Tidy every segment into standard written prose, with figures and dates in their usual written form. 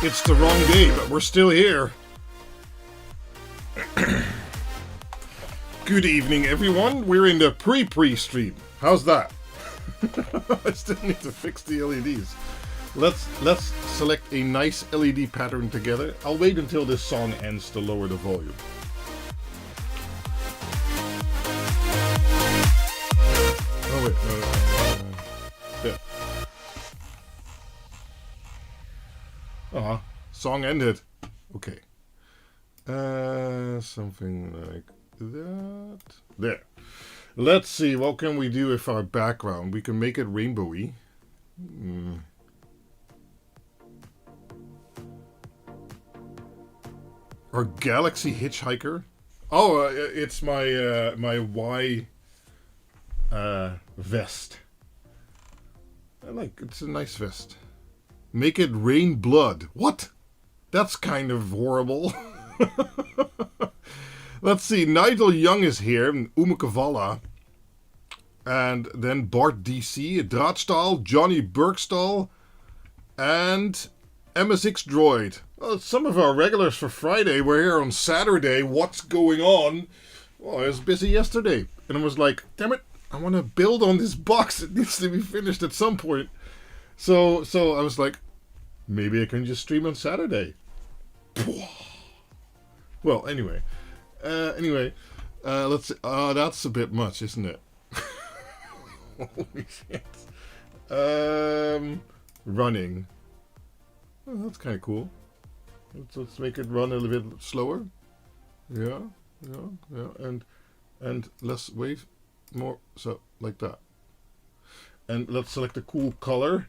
It's the wrong day, but we're still here. Good evening, everyone. We're in the pre-stream. How's that? I still need to fix the LEDs. Let's select a nice LED pattern together. I'll wait until this song ends to lower the volume. Oh wait, there. Song ended. Okay. Something like that. There. Let's see, what can we do with our background? We can make it rainbowy. Our Galaxy Hitchhiker. Oh, it's my my Y vest. I like it's a nice vest. Make it rain blood. What? That's kind of horrible. Let's see. Nigel Young is here. Umekavala. And then Bart DC, Draadstaal, Johnny Burkstall, and MSX Droid. Well, some of our regulars for Friday were here on Saturday. What's going on? Well, I was busy yesterday. And I was like, damn it, I want to build on this box. It needs to be finished at some point. So I was like, maybe I can just stream on Saturday. Well, anyway. Let's see. Oh, that's a bit much, isn't it? Holy shit. Running. Oh, that's kind of cool. Let's make it run a little bit slower. Yeah. And let's wave more. So, like that. And let's select a cool color.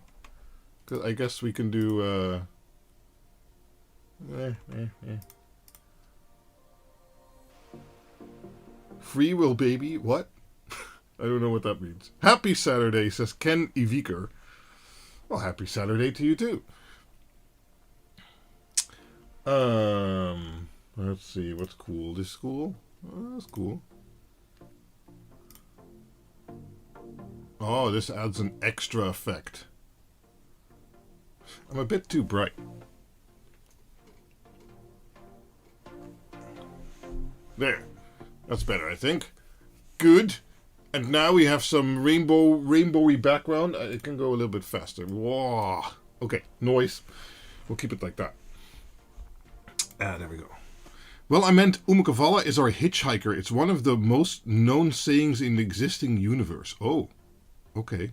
Cause I guess we can do... Free will baby. What? I don't know what that means. Happy Saturday, says Ken Iviker. Well, happy Saturday to you too. Let's see, what's cool? This is cool? Oh, that's cool. Oh, this adds an extra effect. I'm a bit too bright. There. That's better, I think. Good. And now we have some rainbowy background. It can go a little bit faster. Whoa. Okay, noise. We'll keep it like that. There we go. Well, I meant Umekavala is our hitchhiker. It's one of the most known sayings in the existing universe. Oh, okay.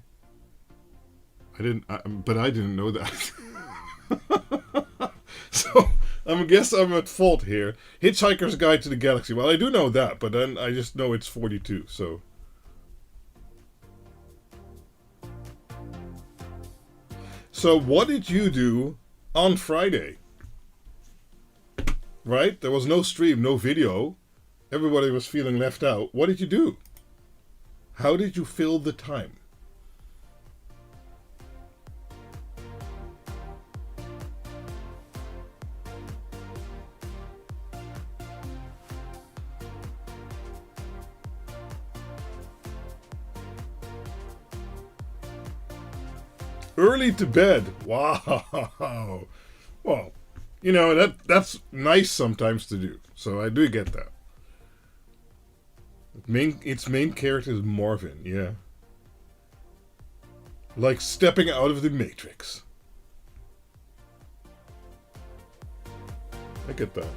I didn't know that. So, I guess I'm at fault here. Hitchhiker's Guide to the Galaxy. Well, I do know that, but then I just know it's 42, so... So, what did you do on Friday? Right? There was no stream, no video. Everybody was feeling left out. What did you do? How did you fill the time? Early to bed. Wow. Well, you know, that's nice sometimes to do. So I do get that. Its main character is Marvin, yeah. Like stepping out of the Matrix. I get that.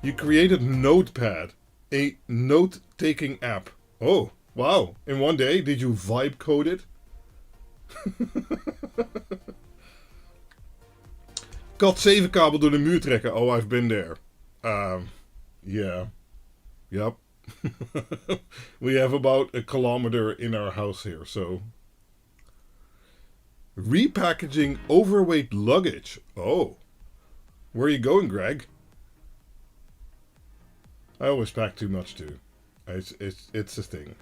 You created Notepad, a note-taking app. Oh. Wow, in one day, did you vibe code it? Cat 7 kabel door de muur trekken. Oh, I've been there. Yeah. Yep. We have about 1 kilometer in our house here, so... Repackaging overweight luggage. Oh. Where are you going, Greg? I always pack too much, too. It's a thing.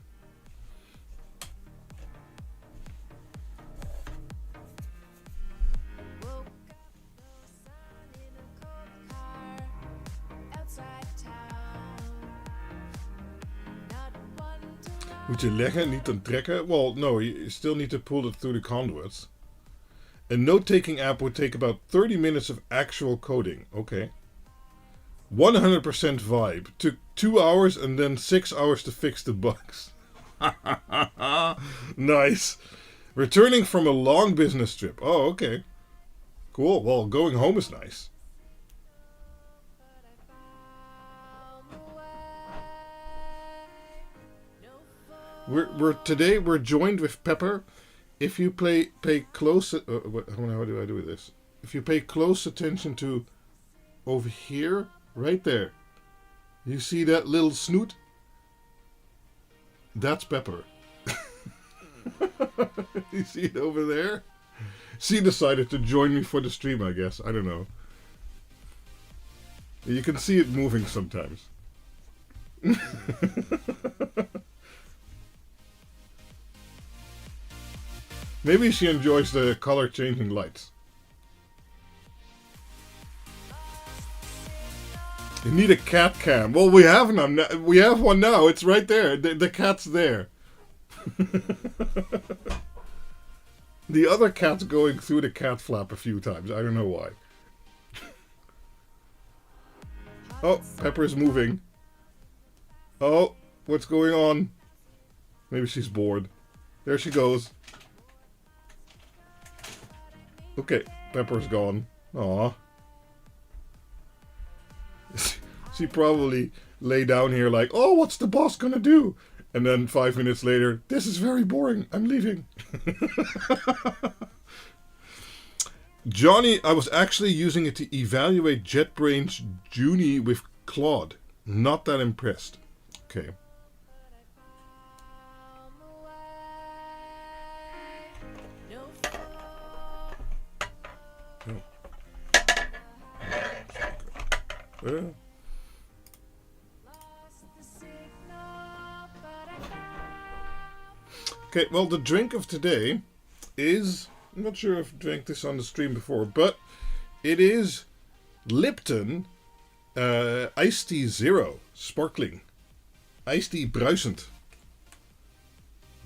Moet je leggen, niet dan trekken? Well, no, you still need to pull it through the conduits. A note-taking app would take about 30 minutes of actual coding. Okay. 100% vibe. Took 2 hours and then 6 hours to fix the bugs. Nice. Returning from a long business trip. Oh, okay. Cool. Well, going home is nice. Today we're joined with Pepper. If you pay close, how do I do this? If you pay close attention to over here, right there, you see that little snoot? That's Pepper. You see it over there? She decided to join me for the stream, I guess. I don't know. You can see it moving sometimes. Maybe she enjoys the color changing lights. You need a cat cam. Well, we have one now. We have one now. It's right there. The cat's there. The other cat's going through the cat flap a few times. I don't know why. Oh, Pepper's moving. Oh, what's going on? Maybe she's bored. There she goes. Okay, Pepper's gone. Aw. She probably lay down here like, oh, what's the boss gonna do? And then 5 minutes later, this is very boring. I'm leaving. Johnny, I was actually using it to evaluate JetBrains Junie with Claude. Not that impressed. Okay. Oh. Okay, well, the drink of today is, I'm not sure if I drank this on the stream before, but it is Lipton Iced Tea Zero, sparkling. Iced Tea bruisend.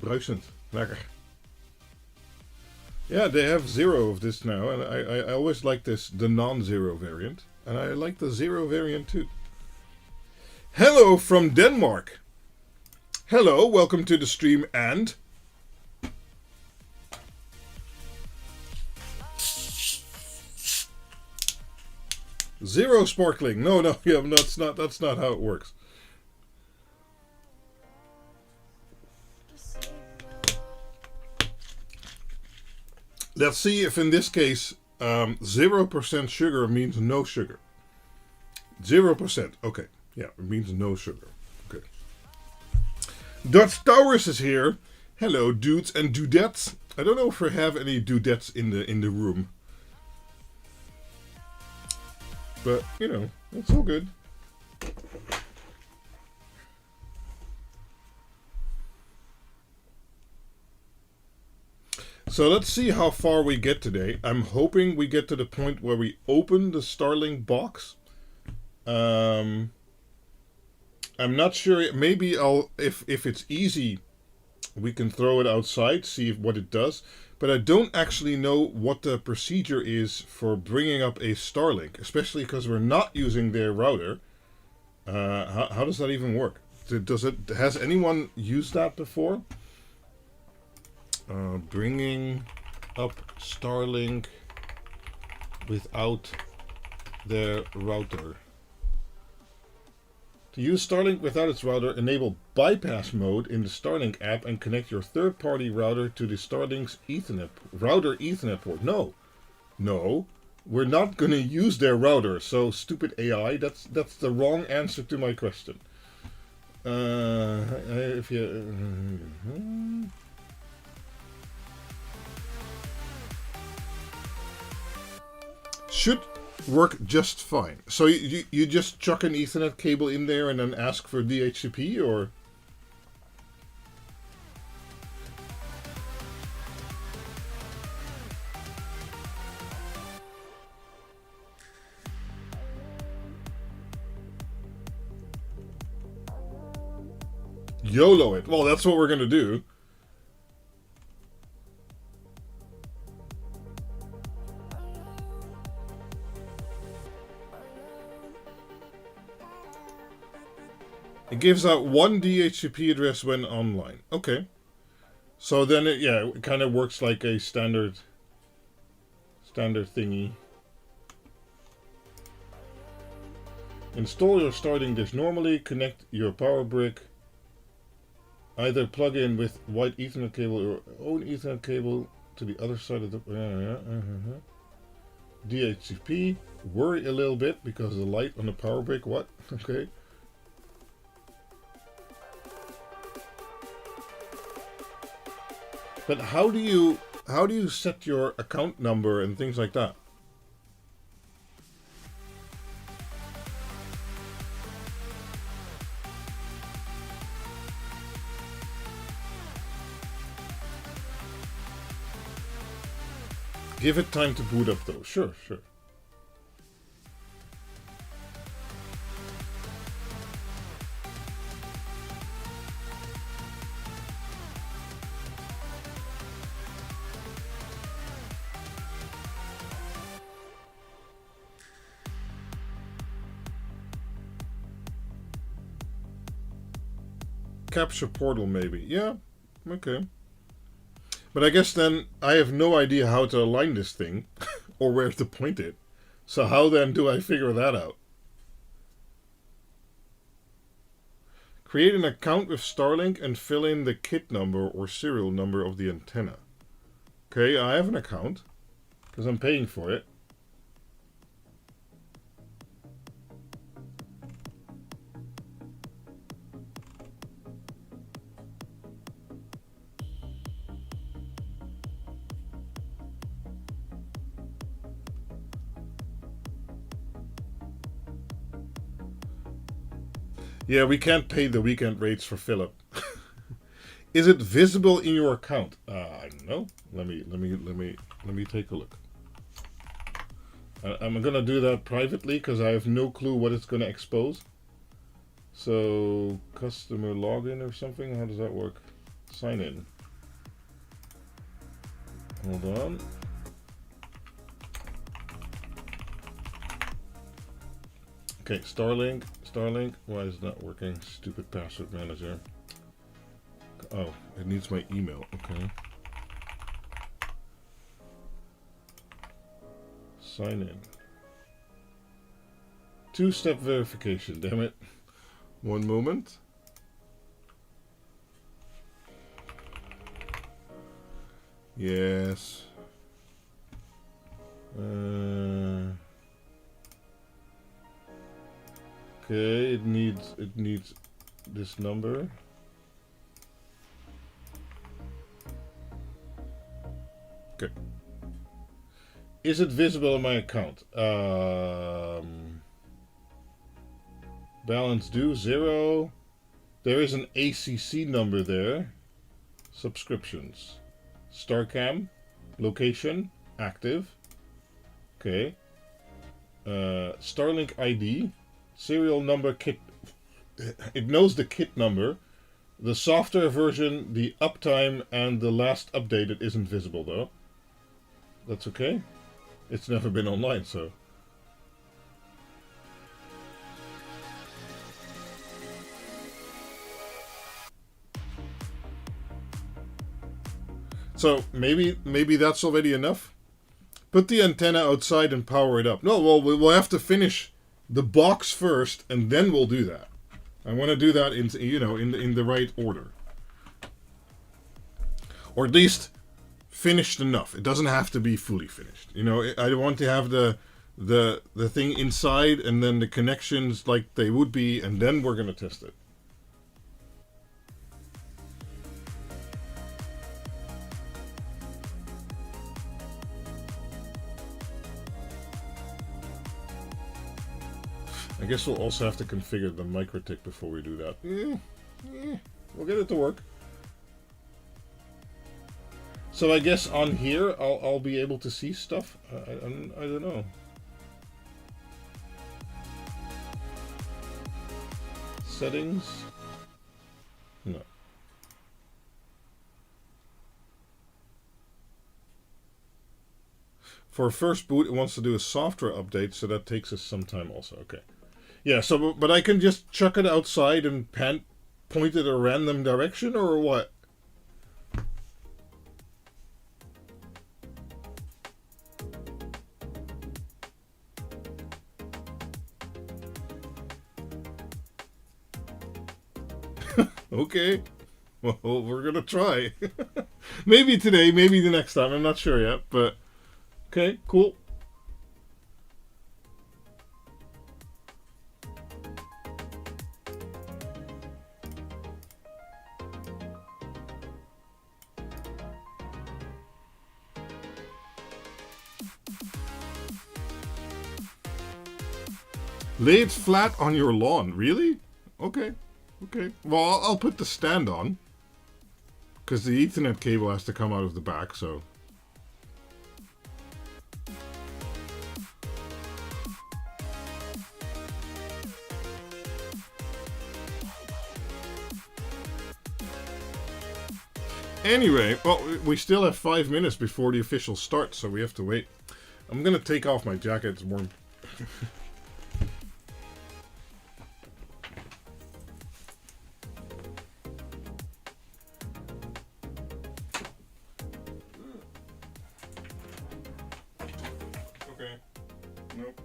Bruisend, lekker. Yeah, they have zero of this now, and I always like this, the non-zero variant. And I like the zero variant too. Hello from Denmark. Hello, welcome to the stream and... Zero sparkling. No, yeah, that's not how it works. Let's see if in this case 0% sugar means no sugar. 0%. Okay. Yeah, it means no sugar. Okay. Dutch Towers is here. Hello, dudes and dudettes. I don't know if we have any dudettes in the room. But, you know, it's all good. So let's see how far we get today. I'm hoping we get to the point where we open the Starlink box. I'm not sure. Maybe if it's easy, we can throw it outside, see what it does. But I don't actually know what the procedure is for bringing up a Starlink, especially because we're not using their router. How does that even work? Has anyone used that before? Bringing up Starlink without their router. To use Starlink without its router, enable bypass mode in the Starlink app and connect your third-party router to the Starlink's router Ethernet port. No, we're not going to use their router. So stupid AI, that's the wrong answer to my question. If you. Should work just fine. So you just chuck an Ethernet cable in there and then ask for DHCP, or? YOLO it. Well, that's what we're gonna do. It gives out one DHCP address when online. Okay. So then it kind of works like a standard thingy. Install your starting dish normally. Connect your power brick. Either plug in with white Ethernet cable or own Ethernet cable to the other side of the DHCP. Worry a little bit because of the light on the power brick. What? Okay. But how do you set your account number and things like that? Give it time to boot up though. Sure. Capture portal maybe. Yeah. Okay. But I guess then I have no idea how to align this thing or where to point it. So how then do I figure that out? Create an account with Starlink and fill in the kit number or serial number of the antenna. Okay, I have an account because I'm paying for it. Yeah, we can't pay the weekend rates for Philip. Is it visible in your account? I don't know. Let me take a look. I'm gonna do that privately because I have no clue what it's gonna expose. So customer login or something. How does that work? Sign in. Hold on. Okay, Starlink. Why is that working? Stupid password manager. Oh, it needs my email. Okay. Sign in. Two-step verification, damn it. One moment. Yes. Okay, it needs this number. Okay. Is it visible in my account? Balance due 0. There is an ACC number there. Subscriptions. StarCam. Location. Active. Okay. Starlink ID. Serial number kit. It knows the kit number. The software version, the uptime, and the last updated isn't visible though. That's okay. It's never been online, so. So maybe that's already enough. Put the antenna outside and power it up. No, well, we'll have to finish the box first, and then we'll do that. I want to do that in the right order, or at least finished enough. It doesn't have to be fully finished. I want to have the thing inside, and then the connections like they would be, and then we're gonna test it. I guess we'll also have to configure the MikroTik before we do that. We'll get it to work. So I guess on here I'll be able to see stuff. I don't know. Settings. No. For first boot, it wants to do a software update, so that takes us some time also. Okay. Yeah, so, but I can just chuck it outside and point it a random direction, or what? Okay. Well, we're gonna try. Maybe today, maybe the next time. I'm not sure yet, but okay, cool. Lay it flat on your lawn. Really? Okay. Okay. Well, I'll put the stand on. Because the Ethernet cable has to come out of the back, so... Anyway, well, we still have 5 minutes before the official start, so we have to wait. I'm gonna take off my jacket, it's warm. Okay. Nope.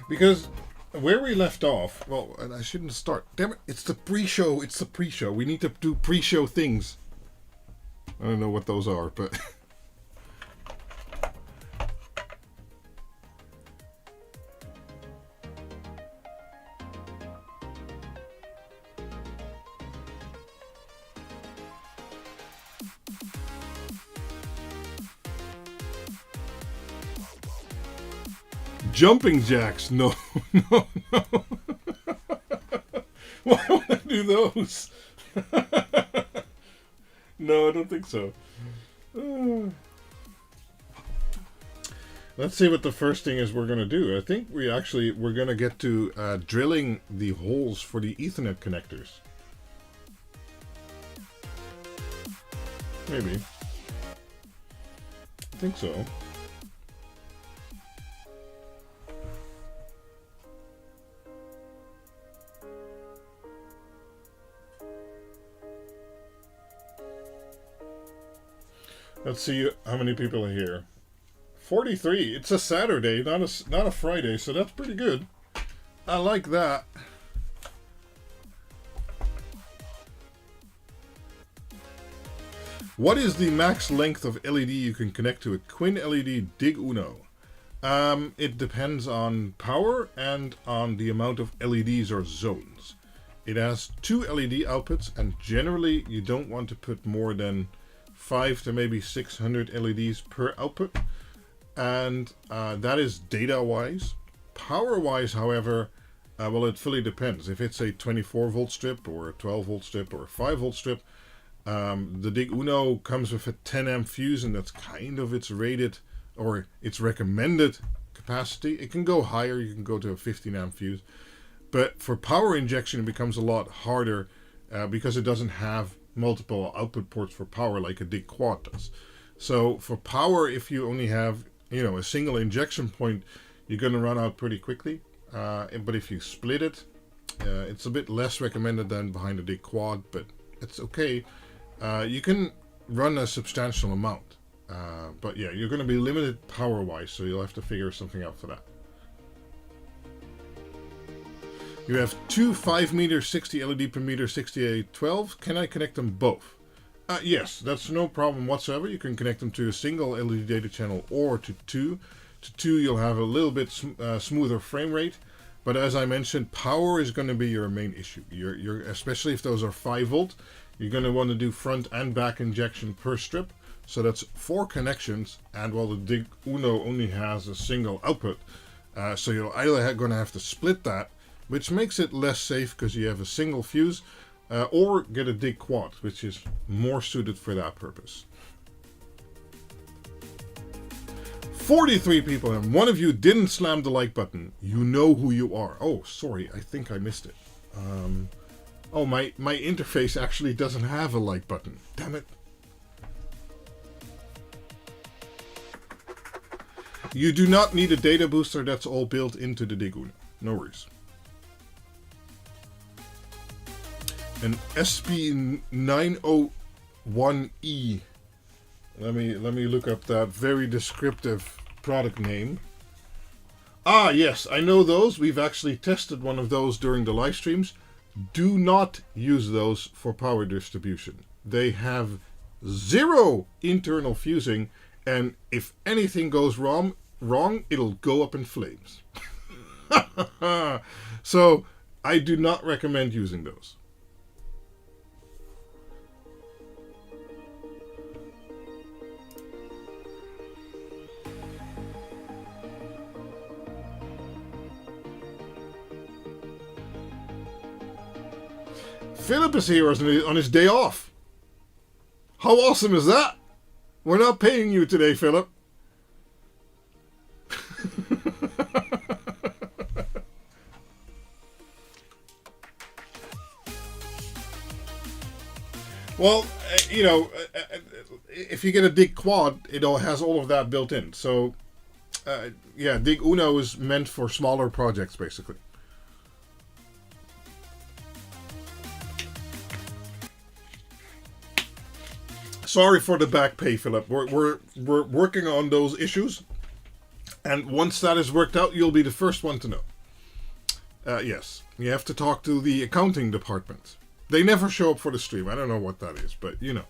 Because where we left off, well, and I shouldn't start. Damn it, it's the pre-show. It's the pre-show. We need to do pre-show things. I don't know what those are, but... Jumping jacks? No, no, no. Why would I do those? No, I don't think so. Let's see what the first thing is we're going to do. I think we're going to get to drilling the holes for the Ethernet connectors. Maybe. I think so. Let's see how many people are here. 43. It's a Saturday, not a Friday, so that's pretty good. I like that. What is the max length of LED you can connect to a Quin LED Dig Uno? It depends on power and on the amount of LEDs or zones. It has 2 LED outputs, and generally you don't want to put more than 5 to maybe 600 LEDs per output, and that is data wise. Power wise, however, well, it fully depends. If it's a 24 volt strip or a 12 volt strip or a 5 volt strip, the Dig Uno comes with a 10 amp fuse, and that's kind of its rated or its recommended capacity. It can go higher, you can go to a 15 amp fuse, but for power injection it becomes a lot harder because it doesn't have multiple output ports for power like a Dig Quad does. So for power, if you only have a single injection point, you're going to run out pretty quickly. But if you split it, it's a bit less recommended than behind a Dig Quad, but it's okay. You can run a substantial amount, but yeah, you're going to be limited power wise, so you'll have to figure something out for that. You have 2 5 meter 60 LED per meter 6812. Can I connect them both? Yes, that's no problem whatsoever. You can connect them to a single LED data channel or to 2. To 2 you'll have a little bit smoother frame rate, but as I mentioned, power is going to be your main issue. You're especially if those are 5 volt, you're going to want to do front and back injection per strip. So that's 4 connections, and while the Dig Uno only has a single output, so you're either going to have to split that, which makes it less safe because you have a single fuse, or get a Dig Quad, which is more suited for that purpose. 43 people, and one of you didn't slam the like button. You know who you are. Oh, sorry, I think I missed it. Oh, my interface actually doesn't have a like button. Damn it. You do not need a data booster. That's all built into the Diguna. No worries. An SP901E. Let me look up that very descriptive product name. Ah, yes, I know those. We've actually tested one of those during the live streams. Do not use those for power distribution. They have 0 internal fusing, and if anything goes wrong, it'll go up in flames. So I do not recommend using those. Philip is here on his day off. How awesome is that? We're not paying you today, Philip. Well, you know, if you get a Dig Quad, it all has all of that built in. So, yeah, Dig Uno is meant for smaller projects, basically. Sorry for the back pay, Philip. We're working on those issues, and once that is worked out, you'll be the first one to know. Yes, you have to talk to the accounting department. They never show up for the stream. I don't know what that is, but you know.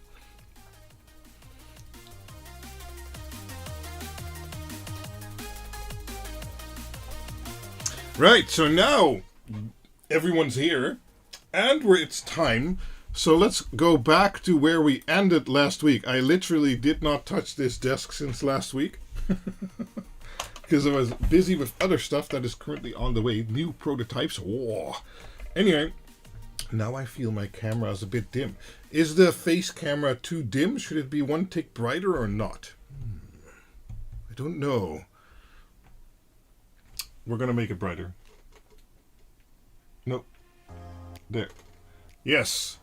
Right, so now everyone's here, and it's time. So let's go back to where we ended last week. I literally did not touch this desk since last week. Because I was busy with other stuff that is currently on the way. New prototypes. Whoa. Anyway, now I feel my camera is a bit dim. Is the face camera too dim? Should it be one tick brighter or not? I don't know. We're going to make it brighter. Nope. There. Yes.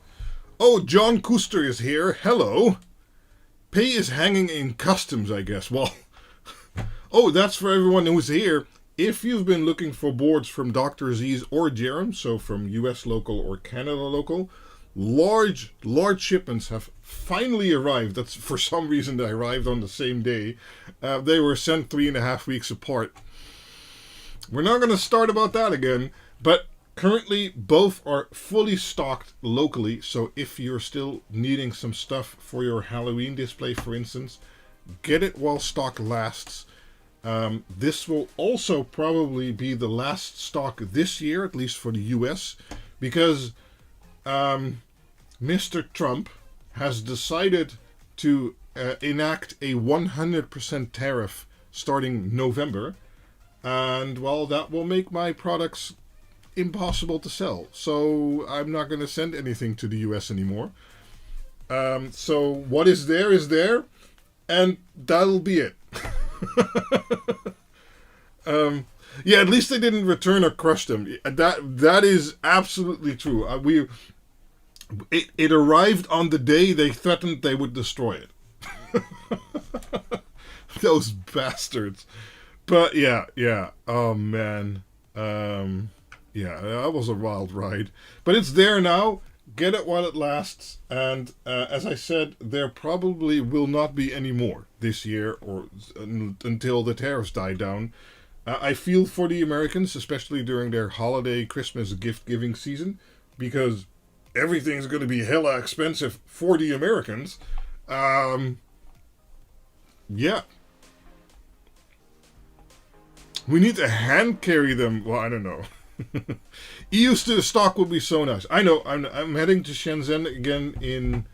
Oh, John Kuster is here. Hello. Pay is hanging in customs, I guess. Well, oh, that's for everyone who's here. If you've been looking for boards from Dr. Z's or Jerem, so from US local or Canada local, large shipments have finally arrived. That's for some reason they arrived on the same day. They were sent 3.5 weeks apart. We're not going to start about that again, but currently both are fully stocked locally, so if you're still needing some stuff for your Halloween display, for instance, get it while stock lasts. This will also probably be the last stock this year, at least for the US, because Mr. Trump has decided to enact a 100% tariff starting November, and well, that will make my products impossible to sell. So I'm not going to send anything to the US anymore. So what is there, and that'll be it. Yeah, at least they didn't return or crush them. That is absolutely true. It arrived on the day they threatened they would destroy it. Those bastards. But yeah. Oh man. Yeah, that was a wild ride. But it's there now. Get it while it lasts. And as I said, there probably will not be any more this year or until the tariffs die down. I feel for the Americans, especially during their holiday Christmas gift-giving season, because everything's going to be hella expensive for the Americans. Yeah. We need to hand carry them. Well, I don't know. EU stock would be so nice. I know. I'm heading to Shenzhen again in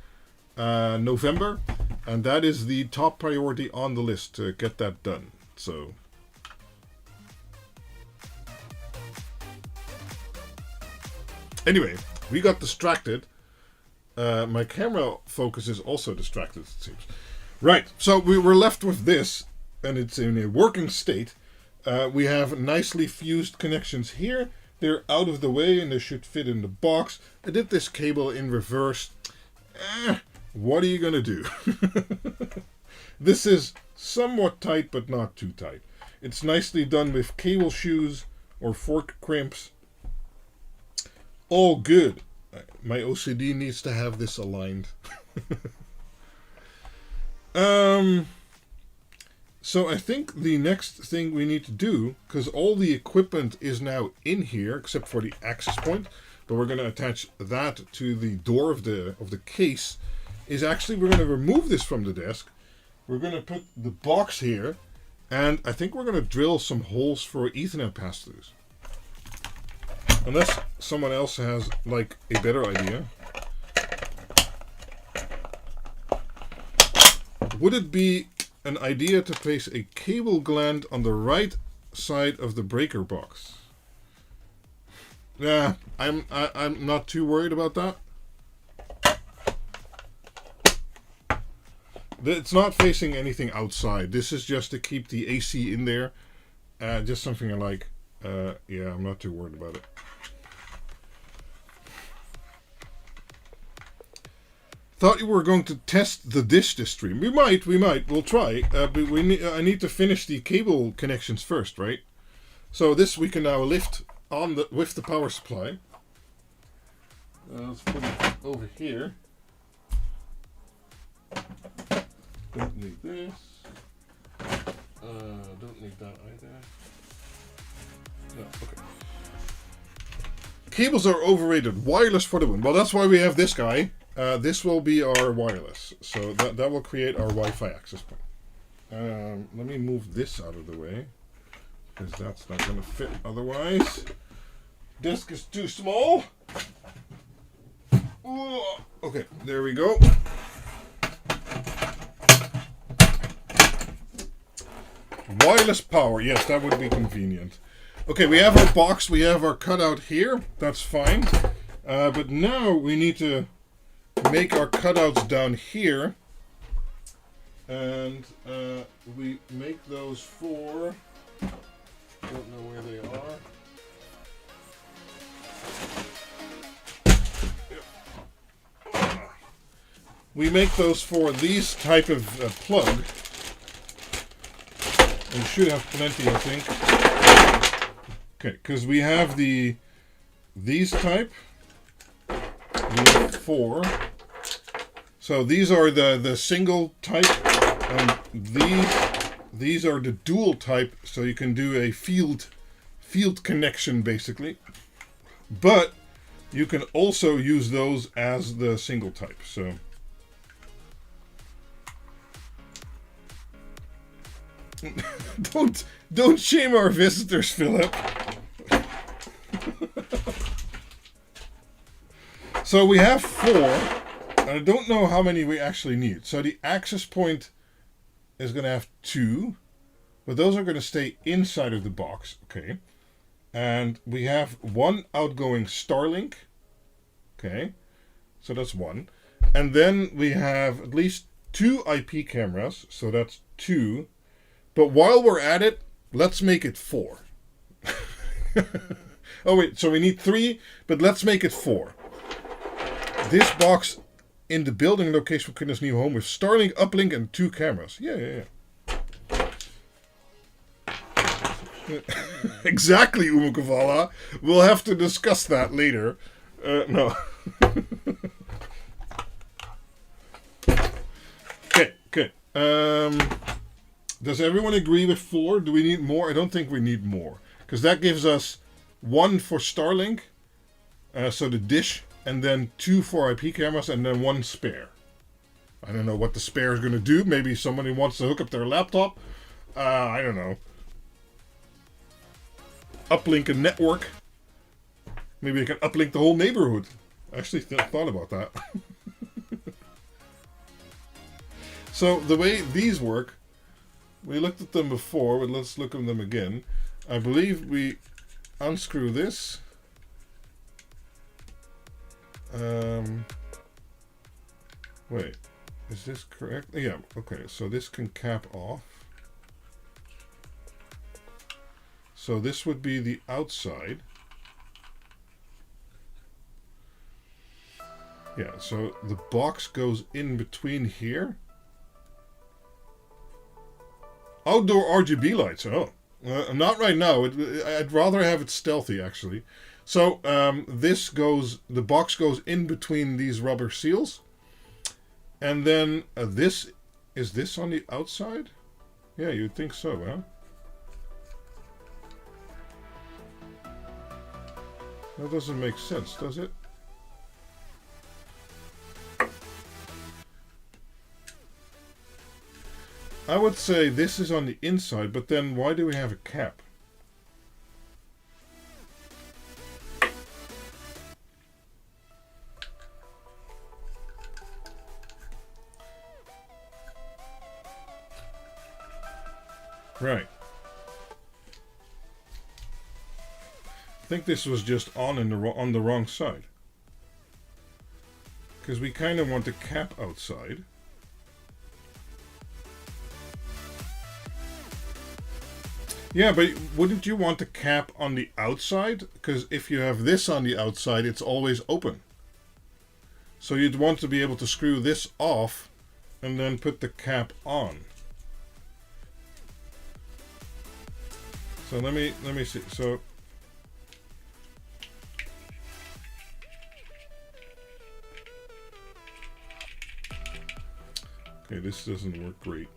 November, and that is the top priority on the list to get that done. So. Anyway, we got distracted. My camera focus is also distracted, it seems. Right, so we were left with this. and it's in a working state. We have nicely fused connections here. They're out of the way and they should fit in the box. I did this cable in reverse. What are you going to do? This is somewhat tight, but not too tight. It's nicely done with cable shoes or fork crimps. All good. My OCD needs to have this aligned. So I think the next thing we need to do, because all the equipment is now in here except for the access point, but we're going to attach that to the door of the case, is actually we're going to remove this from the desk. We're going to put the box here, and I think we're going to drill some holes for Ethernet pass-throughs. Unless someone else has like a better idea. Would it be an idea to place a cable gland on the right side of the breaker box? Yeah, I'm not too worried about that. It's not facing anything outside. This is just to keep the AC in there. Just something I like. Yeah, I'm not too worried about it. Thought you were going to test the dish this stream. We might. We'll try. But I need to finish the cable connections first, right? So this we can now lift on with the power supply. Let's put it over here. Don't need this. Don't need that either. No, okay. Cables are overrated. Wireless for the win. Well, that's why we have this guy. This will be our wireless, so that will create our Wi-Fi access point. Let me move this out of the way, because that's not going to fit otherwise. Desk is too small. Ooh, okay, there we go. Wireless power, yes, that would be convenient. Okay, we have our box, we have our cutout here, that's fine. But now we need to make our cutouts down here, and we make those for, don't know where they are. Yep. We make those for these type of plug. We should have plenty, I think. Okay, because we have these type. We have 4. So these are the single type, and these are the dual type. So you can do a field connection basically, but you can also use those as the single type. So don't shame our visitors, Philip. So we have 4. I don't know how many we actually need. So the access point is going to have 2, but those are going to stay inside of the box. Okay. And we have 1 outgoing Starlink. Okay. So that's 1. And then we have at least 2 IP cameras. So that's 2. But while we're at it, let's make it 4. Oh wait, so we need 3, but let's make it 4. This box in the building location for Kidna's new home with Starlink, uplink, and 2 cameras. Yeah. Exactly, Umukavala. We'll have to discuss that later. No. Okay. Does everyone agree with 4? Do we need more? I don't think we need more. Because that gives us 1 for Starlink. So the dish. And then 2 for IP cameras, and then 1 spare. I don't know what the spare is going to do. Maybe somebody wants to hook up their laptop. I don't know. Uplink a network. Maybe they can uplink the whole neighborhood. I actually thought about that. So the way these work, we looked at them before, but let's look at them again. I believe we unscrew this. Wait, is this correct? Yeah, okay, so this can cap off. So this would be the outside. Yeah, so the box goes in between here. Outdoor RGB lights. Oh, not right now. I'd rather have it stealthy, actually. So the box goes in between these rubber seals. And then is this on the outside? Yeah, you'd think so, huh? That doesn't make sense, does it? I would say this is on the inside, but then why do we have a cap? Right. I think this was just on the wrong side. Because we kind of want the cap outside. Yeah, but wouldn't you want the cap on the outside? Because if you have this on the outside, it's always open. So you'd want to be able to screw this off and then put the cap on. So let me see. So okay, this doesn't work great.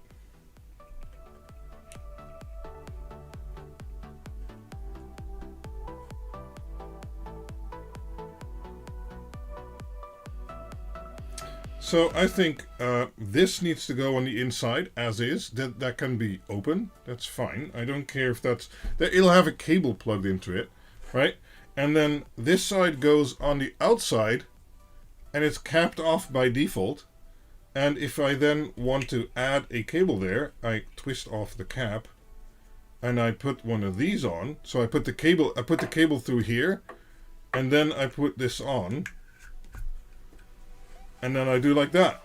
So I think this needs to go on the inside as is. That can be open. That's fine. I don't care if that it'll have a cable plugged into it, right? And then this side goes on the outside, and it's capped off by default. And if I then want to add a cable there, I twist off the cap, and I put one of these on. So I put the cable through here, and then I put this on. And then I do like that.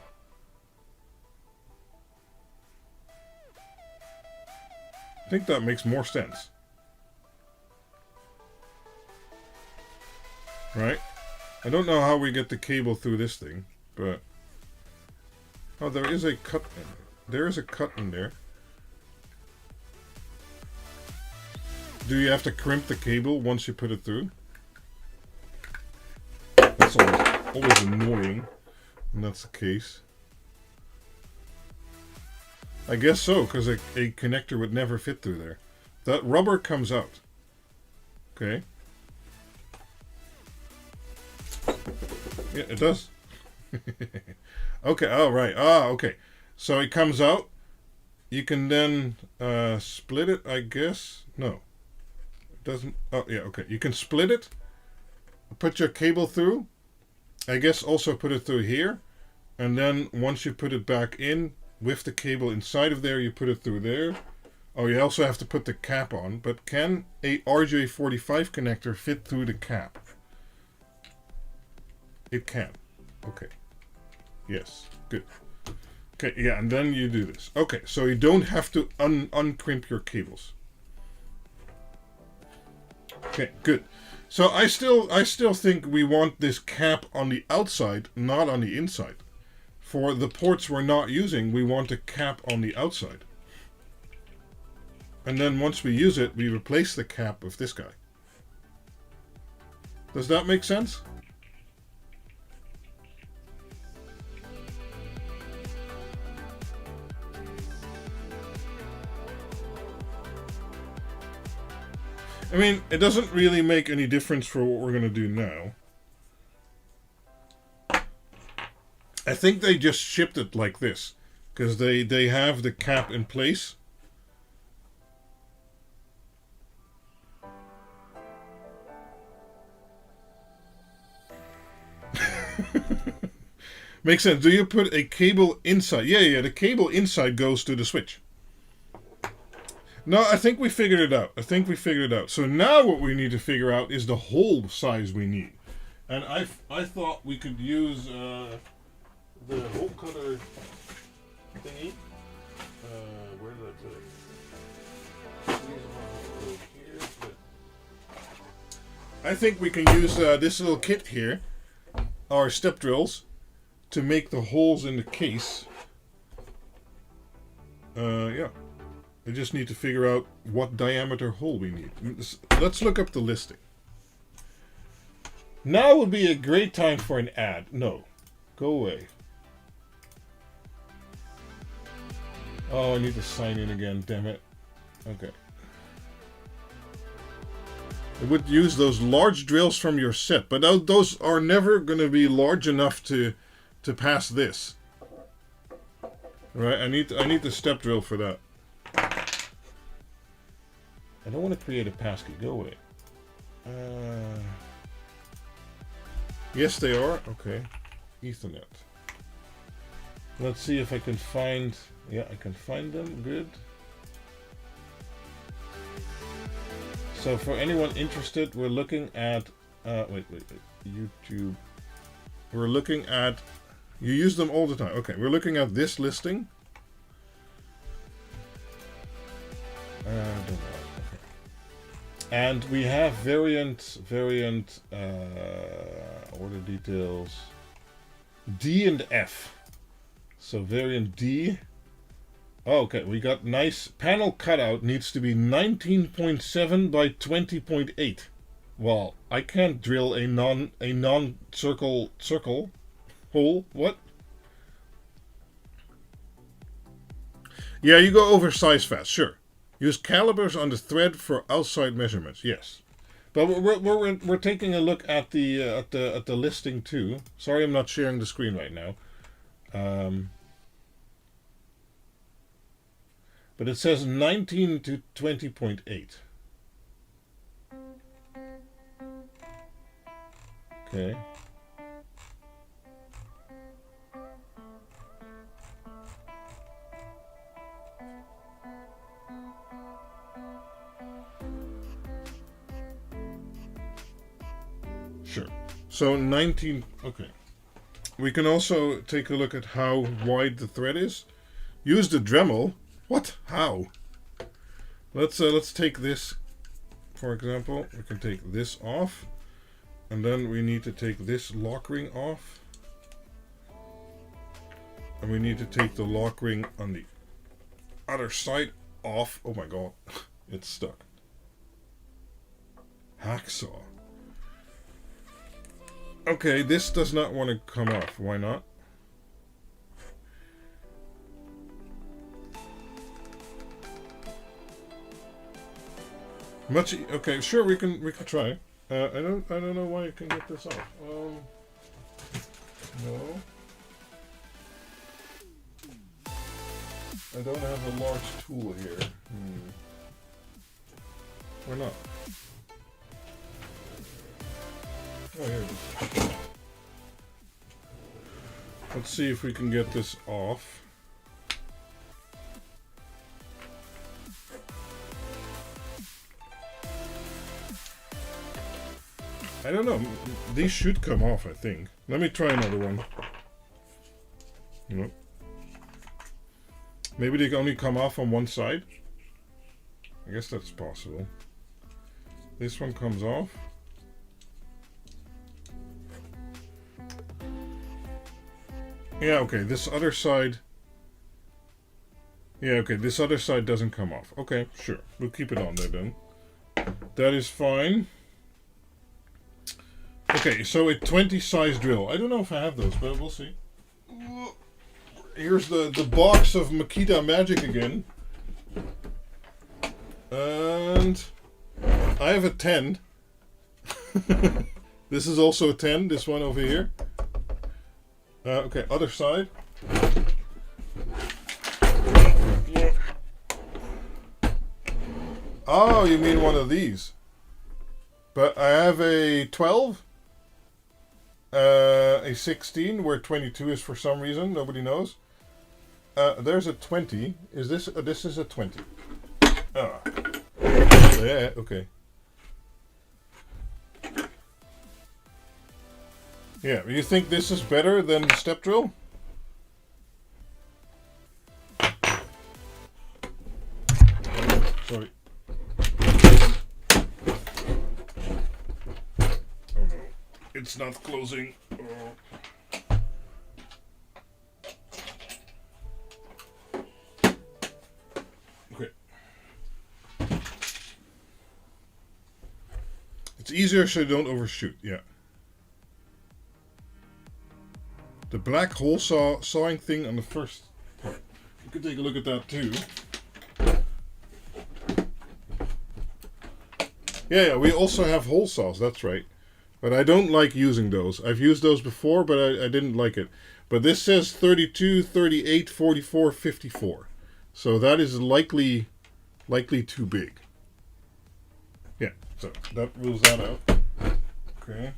I think that makes more sense. Right? I don't know how we get the cable through this thing, but... Oh, there is a cut in there. There is a cut in there. Do you have to crimp the cable once you put it through? That's always annoying. And that's the case. I guess so, because a connector would never fit through there. That rubber comes out. Okay. Yeah, it does. Okay, oh, right. Ah, okay. So it comes out. You can then split it, I guess. No. It doesn't. Oh, yeah, okay. You can split it. Put your cable through. I guess also put it through here, and then once you put it back in with the cable inside of there, you put it through there. Oh, you also have to put the cap on, but can a RJ45 connector fit through the cap? It can. Okay. Yes. Good. Okay, yeah, and then you do this. Okay, so you don't have to uncrimp your cables. Okay, good. So I still think we want this cap on the outside, not on the inside. For the ports we're not using, we want a cap on the outside. And then once we use it, we replace the cap with this guy. Does that make sense? I mean, it doesn't really make any difference for what we're going to do now. I think they just shipped it like this, because they have the cap in place. Makes sense. Do you put a cable inside? Yeah, the cable inside goes to the switch. No, I think we figured it out. So now what we need to figure out is the hole size we need. And I thought we could use the hole cutter thingy. Where did I put it? Here. I think we can use this little kit here, our step drills, to make the holes in the case. Yeah. I just need to figure out what diameter hole we need. Let's look up the listing. Now would be a great time for an ad. No. Go away. Oh, I need to sign in again, damn it. Okay. It would use those large drills from your set, but those are never going to be large enough to pass this. Right, I need the step drill for that. I don't want to create a passkey. Go away. Yes, they are. Okay. Ethernet. Let's see if I can find... Yeah, I can find them. Good. So for anyone interested, we're looking at... wait. YouTube. We're looking at... You use them all the time. Okay, we're looking at this listing. I don't know. Okay. And we have variant order details D and F. So variant D. Oh, okay, we got nice panel cutout needs to be 19.7 by 20.8. Well, I can't drill a non-circle hole. What? Yeah, you go oversize fast. Sure. Use calipers on the thread for outside measurements. Yes, but we're taking a look at the listing too. Sorry, I'm not sharing the screen right now. But it says 19 to 20.8. Okay. Sure. So 19. Okay. We can also take a look at how wide the thread is. Use the Dremel. What? How? Let's take this, for example. We can take this off, and then we need to take this lock ring off, and we need to take the lock ring on the other side off. Oh my god, it's stuck. Hacksaw. Okay, this does not want to come off. Why not? Okay, sure, we can try. I don't know why I can get this off. No. I don't have a large tool here. Or not. Oh, here it is. Let's see if we can get this off. I don't know. These should come off, I think. Let me try another one. Nope. Maybe they only come off on one side. I guess that's possible. This one comes off. Yeah, okay, this other side... Yeah, okay, this other side doesn't come off. Okay, sure. We'll keep it on there then. That is fine. Okay, so a 20 size drill. I don't know if I have those, but we'll see. Here's the box of Makita Magic again. And I have a 10. This is also a 10, this one over here. Okay, other side. Yeah. Oh, you mean one of these. But I have a 12. A 16 where 22 is for some reason, nobody knows. There's a 20. Is this this is a 20. Ah. Yeah, okay. Yeah, you think this is better than the step drill? Sorry. it's not closing. Okay. It's easier so you don't overshoot, yeah. The black hole sawing thing on the first part. You can take a look at that too. Yeah, we also have hole saws, that's right. But I don't like using those. I've used those before, but I didn't like it. But this says 32, 38, 44, 54. So that is likely too big. Yeah, so that rules that out. Okay.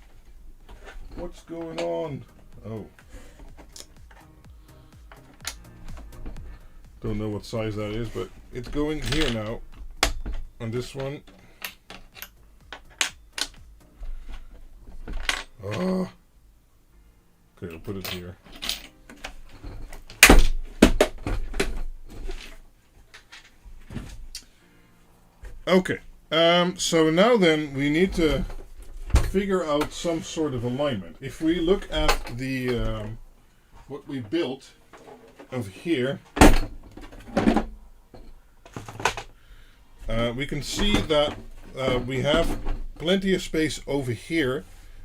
What's going on? Oh. Don't know what size that is, but it's going here now. On this one. Oh. Okay, I'll put it here. Okay. So now then we need to figure out some sort of alignment. If we look at the what we built over here, we can see that we have plenty of space over here,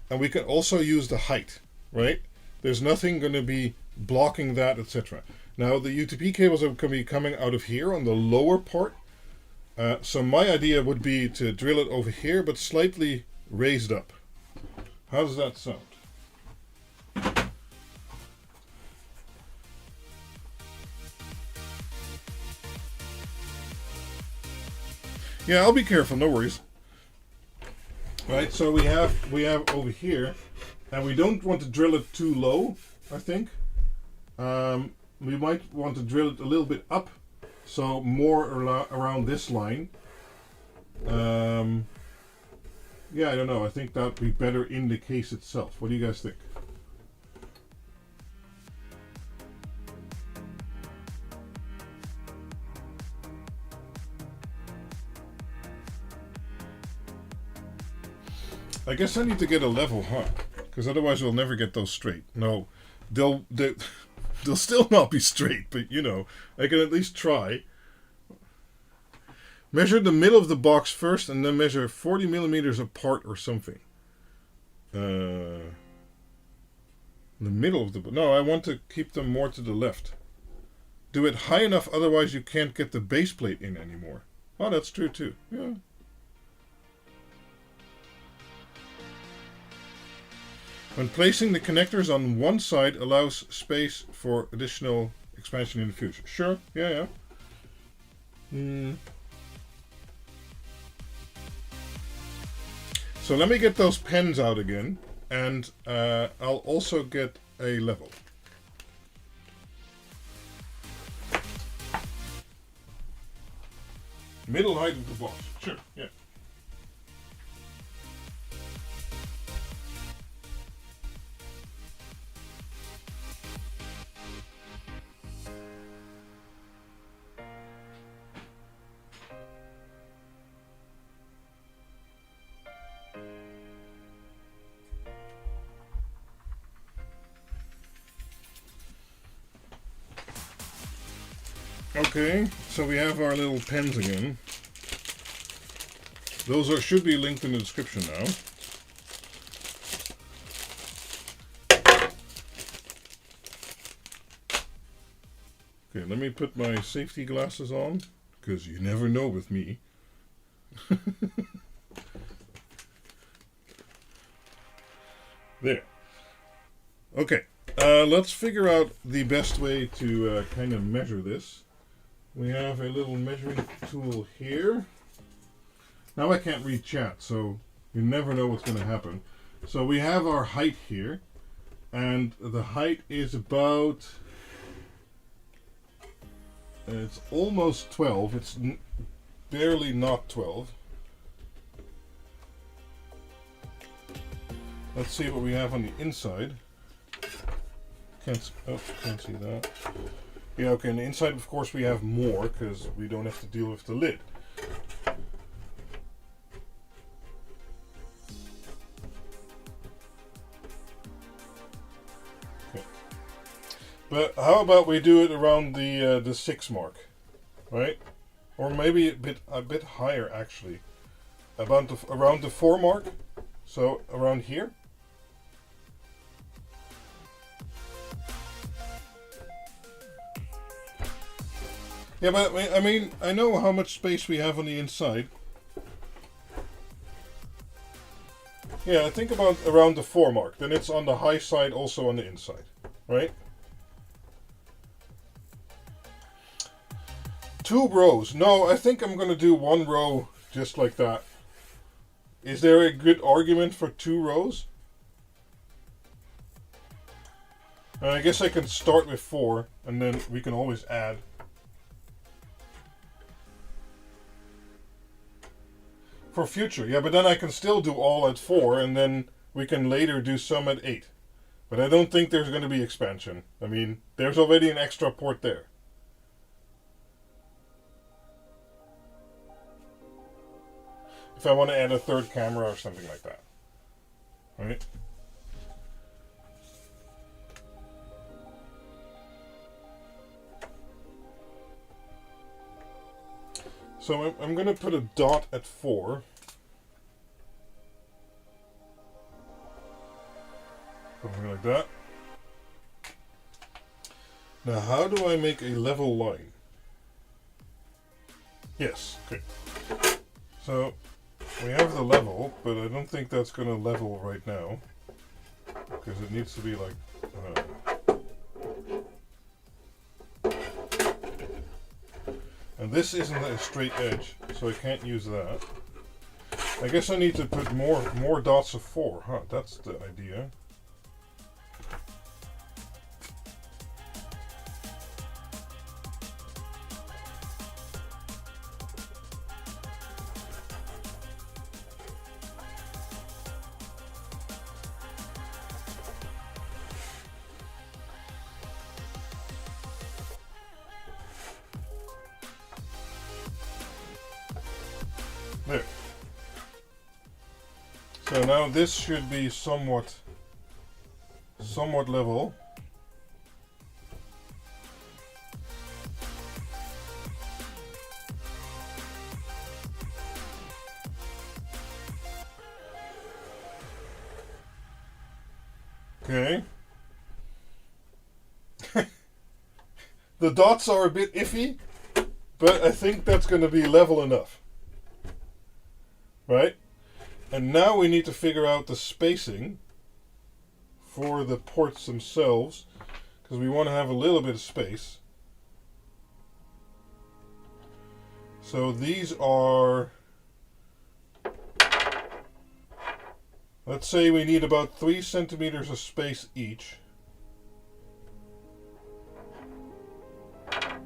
and we can also use the height, right? There's nothing going to be blocking that, etc. Now the UTP cables are going to be coming out of here on the lower part. So my idea would be to drill it over here, but slightly raised up. How does that sound? Yeah, I'll be careful, no worries. Right, so we have over here, and we don't want to drill it too low, I think. We might want to drill it a little bit up, so more around this line. Yeah, I don't know. I think that would be better in the case itself. What do you guys think? I guess I need to get a level height, because otherwise we'll never get those straight. No, they'll still not be straight, but you know, I can at least try. Measure the middle of the box first, and then measure 40 millimeters apart or something. The middle of the... No, I want to keep them more to the left. Do it high enough, otherwise you can't get the base plate in anymore. Oh, that's true too. Yeah. When placing the connectors on one side allows space for additional expansion in the future. Sure, yeah. So let me get those pens out again, and I'll also get a level. Middle height of the box. Sure, yeah. Okay, so we have our little pens again. Those should be linked in the description now. Okay, let me put my safety glasses on, because you never know with me. There. Okay, let's figure out the best way to kind of measure this. We have a little measuring tool here. Now I can't read chat, so you never know what's going to happen. So we have our height here, and the height is about... it's almost 12. It's barely not 12. Let's see what we have on the inside. Can't see that. Yeah, okay, on the inside, of course, we have more, because we don't have to deal with the lid. But how about we do it around the 6 mark, right? Or maybe a bit higher actually, around the 4 mark. So around here. Yeah, but I mean, I know how much space we have on the inside. Yeah, think about around the 4 mark. Then it's on the high side, also on the inside, right? 2 rows. No, I think I'm going to do 1 row just like that. Is there a good argument for 2 rows? I guess I can start with 4 and then we can always add. For future, yeah, but then I can still do all at 4 and then we can later do some at 8. But I don't think there's going to be expansion. I mean, there's already an extra port there. If I want to add a 3rd camera or something like that. Right? So I'm going to put a dot at 4. Something like that. Now how do I make a level line? Yes, okay. So we have the level, but I don't think that's going to level right now. Because it needs to be like... and this isn't a straight edge, so I can't use that. I guess I need to put more dots of 4. Huh, that's the idea. There. So now this should be somewhat level. Okay. The dots are a bit iffy, but I think that's going to be level enough. Right? And now we need to figure out the spacing for the ports themselves, because we want to have a little bit of space. So these are, let's say we need about 3 centimeters of space each.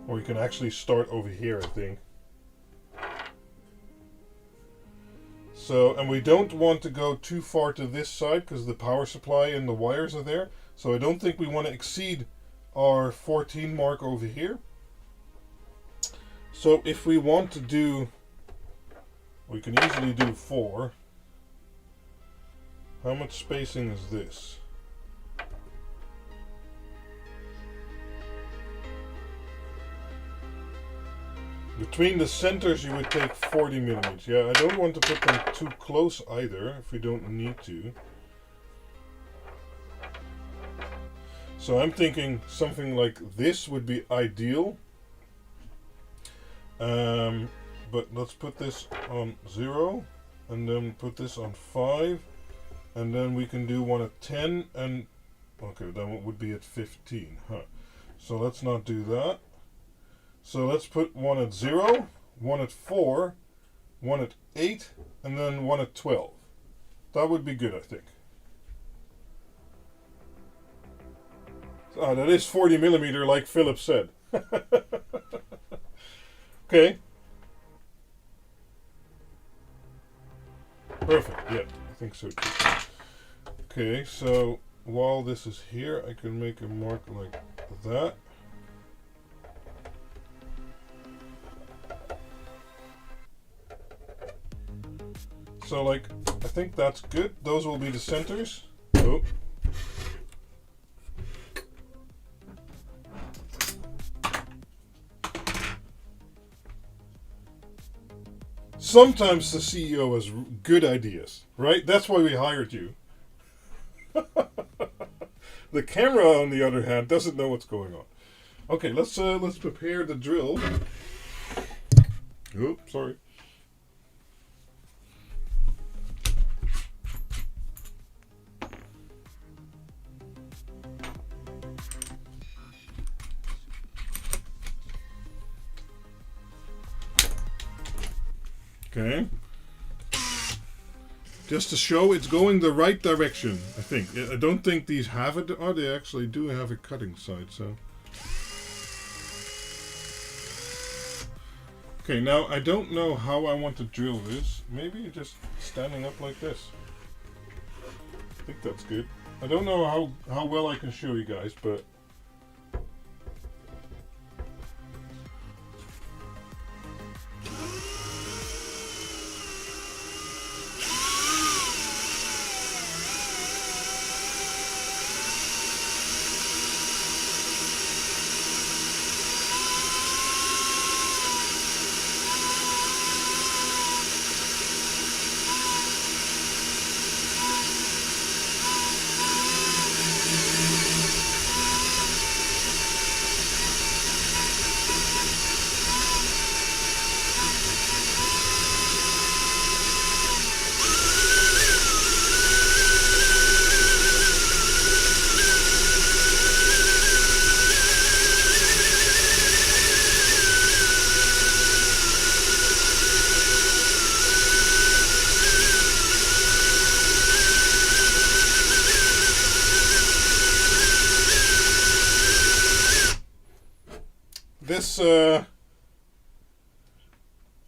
Or we can actually start over here, I think. So, and we don't want to go too far to this side because the power supply and the wires are there. So I don't think we want to exceed our 14 mark over here. So if we want to do, we can easily do 4. How much spacing is this? Between the centers you would take 40 millimeters. Yeah, I don't want to put them too close either, if we don't need to. So I'm thinking something like this would be ideal. But let's put this on 0, and then put this on 5, and then we can do one at 10, and okay, then it would be at 15. Huh. So let's not do that. So let's put one at 0, one at 4, one at 8, and then one at 12. That would be good, I think. Ah, that is 40 millimeter, like Philip said. Okay. Perfect, yeah, I think so too. Okay, so while this is here, I can make a mark like that. So like, I think that's good. Those will be the centers. Oh. Sometimes the CEO has good ideas, right? That's why we hired you. The camera, on the other hand, doesn't know what's going on. Okay, let's prepare the drill. Oh, sorry. Okay. Just to show it's going the right direction, I think. I don't think these have it. Oh, they actually do have a cutting side, so. Okay, now I don't know how I want to drill this. Maybe just standing up like this. I think that's good. I don't know how well I can show you guys, but this, I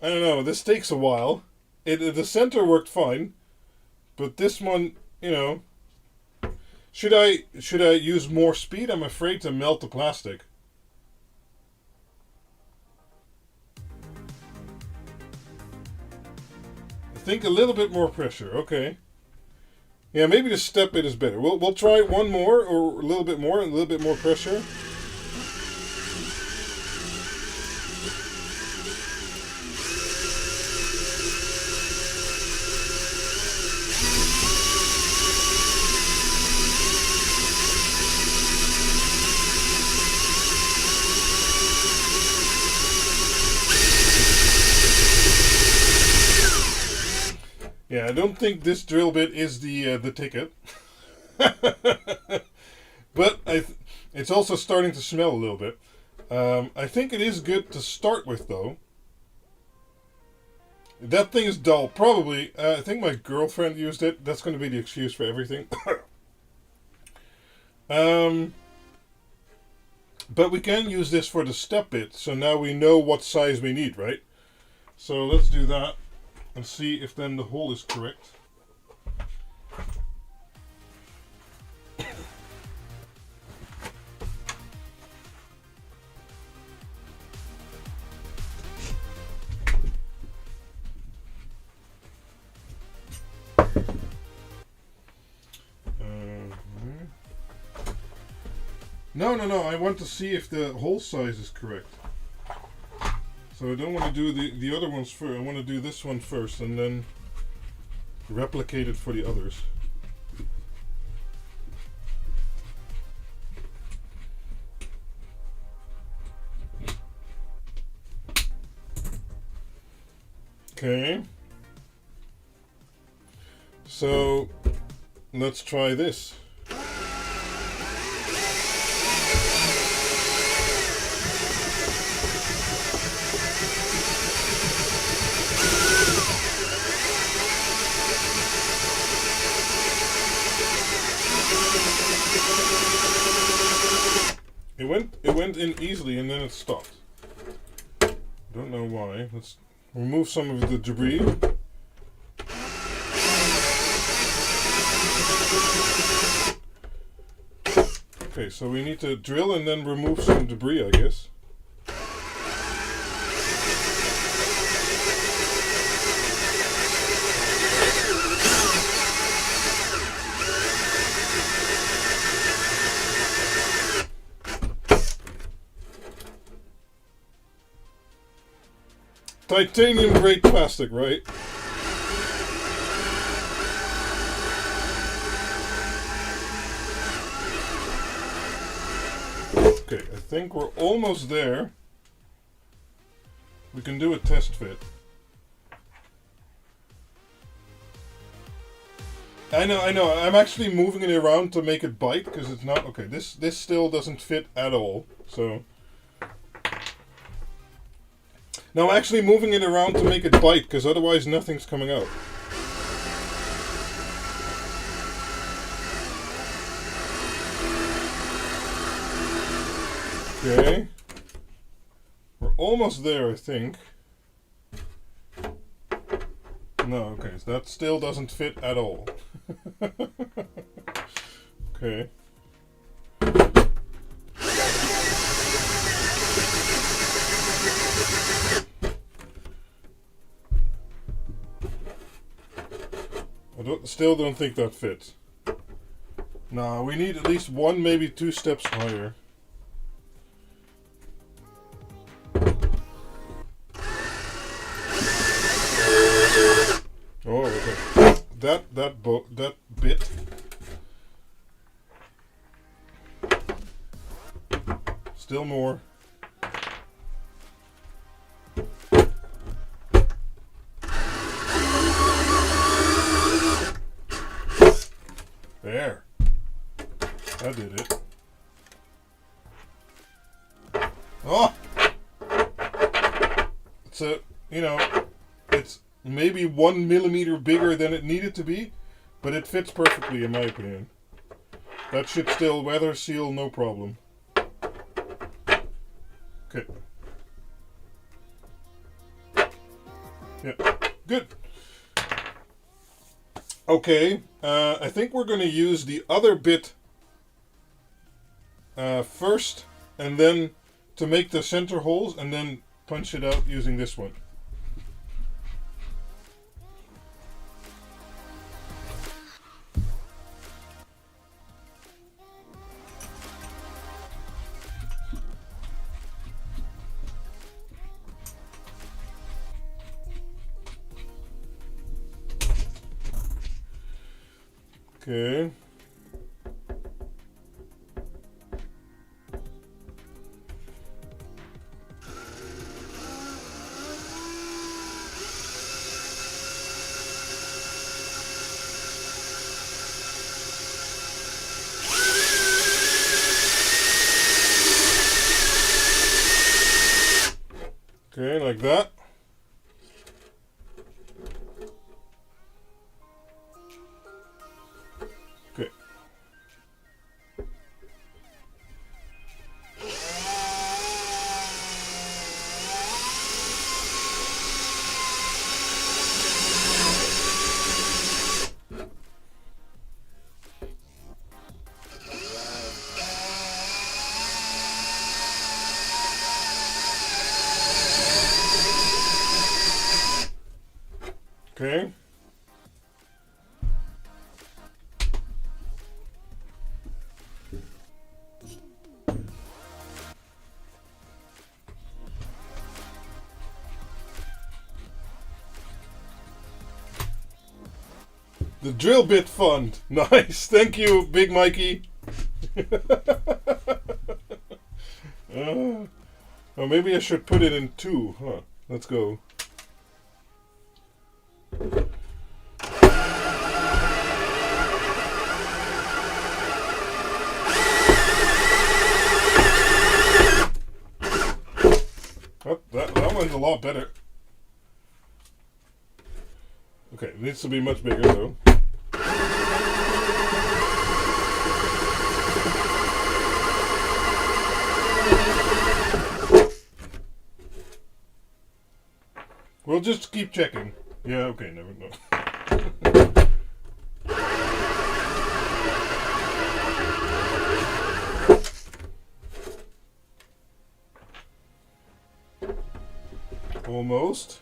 don't know, this takes a while. The center worked fine, but this one, you know, should I use more speed? I'm afraid to melt the plastic. I think a little bit more pressure, okay. Yeah, maybe the step bit is better. We'll try one more, or a little bit more, and a little bit more pressure. Yeah, I don't think this drill bit is the ticket, but it's also starting to smell a little bit. I think it is good to start with, though. That thing is dull. Probably, I think my girlfriend used it. That's going to be the excuse for everything. But we can use this for the step bit, so now we know what size we need, right? So let's do that. And see if then the hole is correct. No, I want to see if the hole size is correct. So I don't want to do the other ones first. I want to do this one first and then replicate it for the others. Okay. So let's try this. It went in easily and then it stopped. Don't know why. Let's remove some of the debris. Okay, so we need to drill and then remove some debris, I guess. Titanium grade plastic, right? Okay, I think we're almost there. We can do a test fit. I know. I'm actually moving it around to make it bite because it's not okay. This still doesn't fit at all. So now I'm actually moving it around to make it bite because otherwise nothing's coming out. Okay, we're almost there, I think. No, okay, so that still doesn't fit at all. Okay. Still don't think that fits. No, we need at least one, maybe 2 steps higher. Oh, okay. That bit. Still more. There. That did it. Oh! It's it's maybe 1 millimeter bigger than it needed to be, but it fits perfectly in my opinion. That should still weather seal, no problem. Okay. Yeah, good. Okay, I think we're going to use the other bit first, and then to make the center holes, and then punch it out using this one. Okay. Okay, like that. Okay. Okay. The drill bit fund. Nice. Thank you, Big Mikey. Oh, maybe I should put it in 2. Huh. Let's go. Oh, that one's a lot better. Okay, it needs to be much bigger though. We'll just keep checking. Yeah, okay, never know. Almost.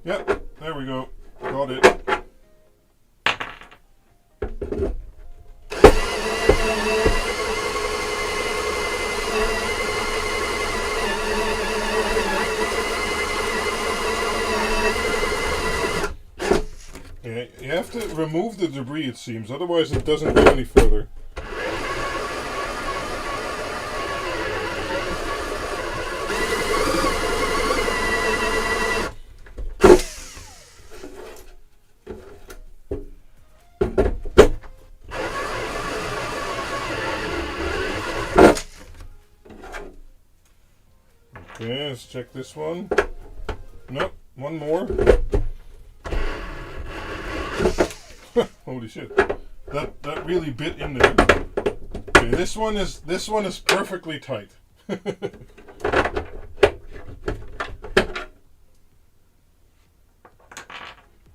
Yep, there we go. Got it. Okay, you have to remove the debris, it seems, otherwise it doesn't go any further. Okay, let's check this one. Nope, one more. Holy shit. That really bit in there. Okay, this one is perfectly tight.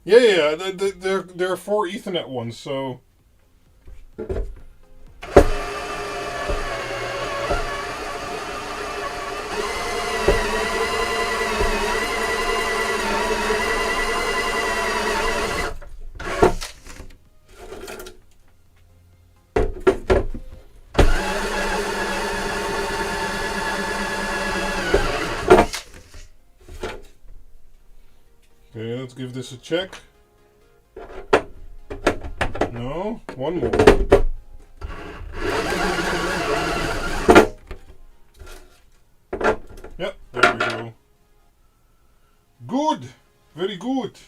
Yeah, there are 4 Ethernet ones, so okay, let's give this a check. No, one more. Yep, there we go. Good, very good.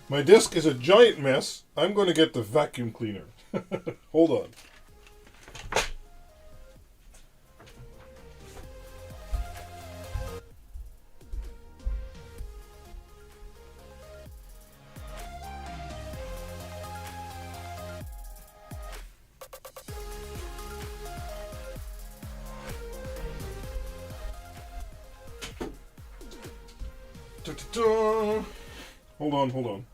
My desk is a giant mess. I'm going to get the vacuum cleaner. Hold on. Ta-ta-ta. Hold on.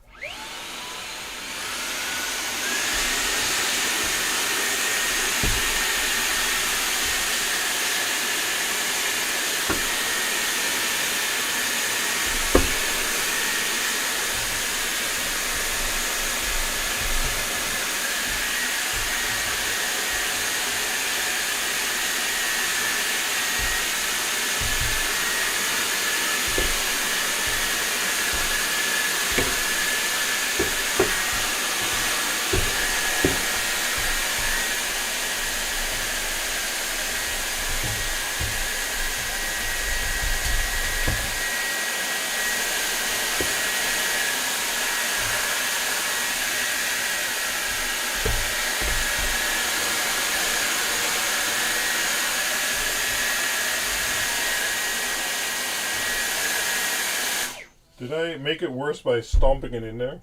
Did I make it worse by stomping it in there?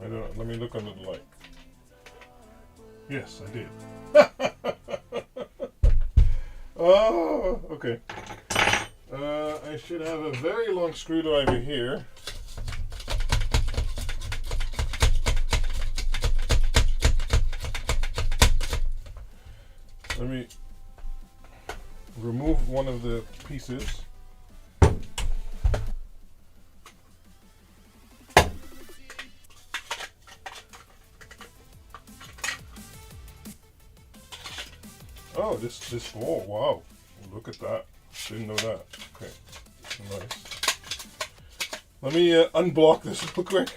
I don't know. Let me look under the light. Yes, I did. Oh, okay. I should have a very long screwdriver here. Let me remove one of the pieces. Oh, this, oh wow, look at that. Didn't know that. Okay, nice. Let me unblock this real quick.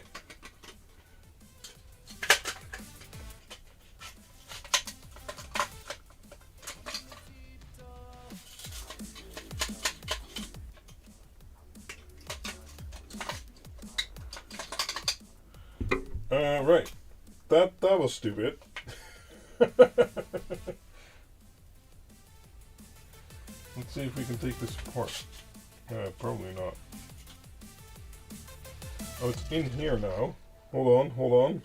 Right. That was stupid. Let's see if we can take this apart. Probably not. Oh, it's in here now. Hold on.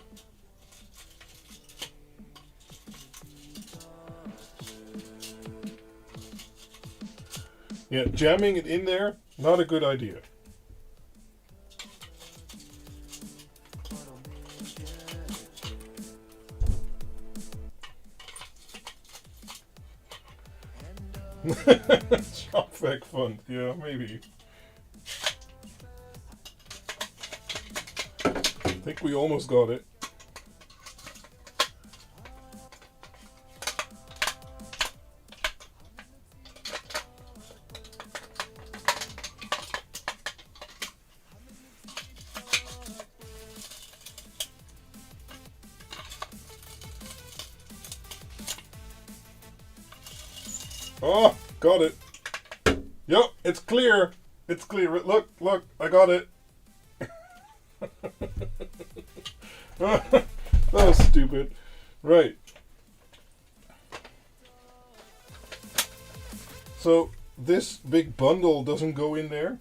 Yeah, jamming it in there, not a good idea. Shop vac fund, yeah, maybe. I think we almost got it. Oh, got it. Yep, it's clear. It's clear. Look, look, I got it. That was stupid. Right. So this big bundle doesn't go in there.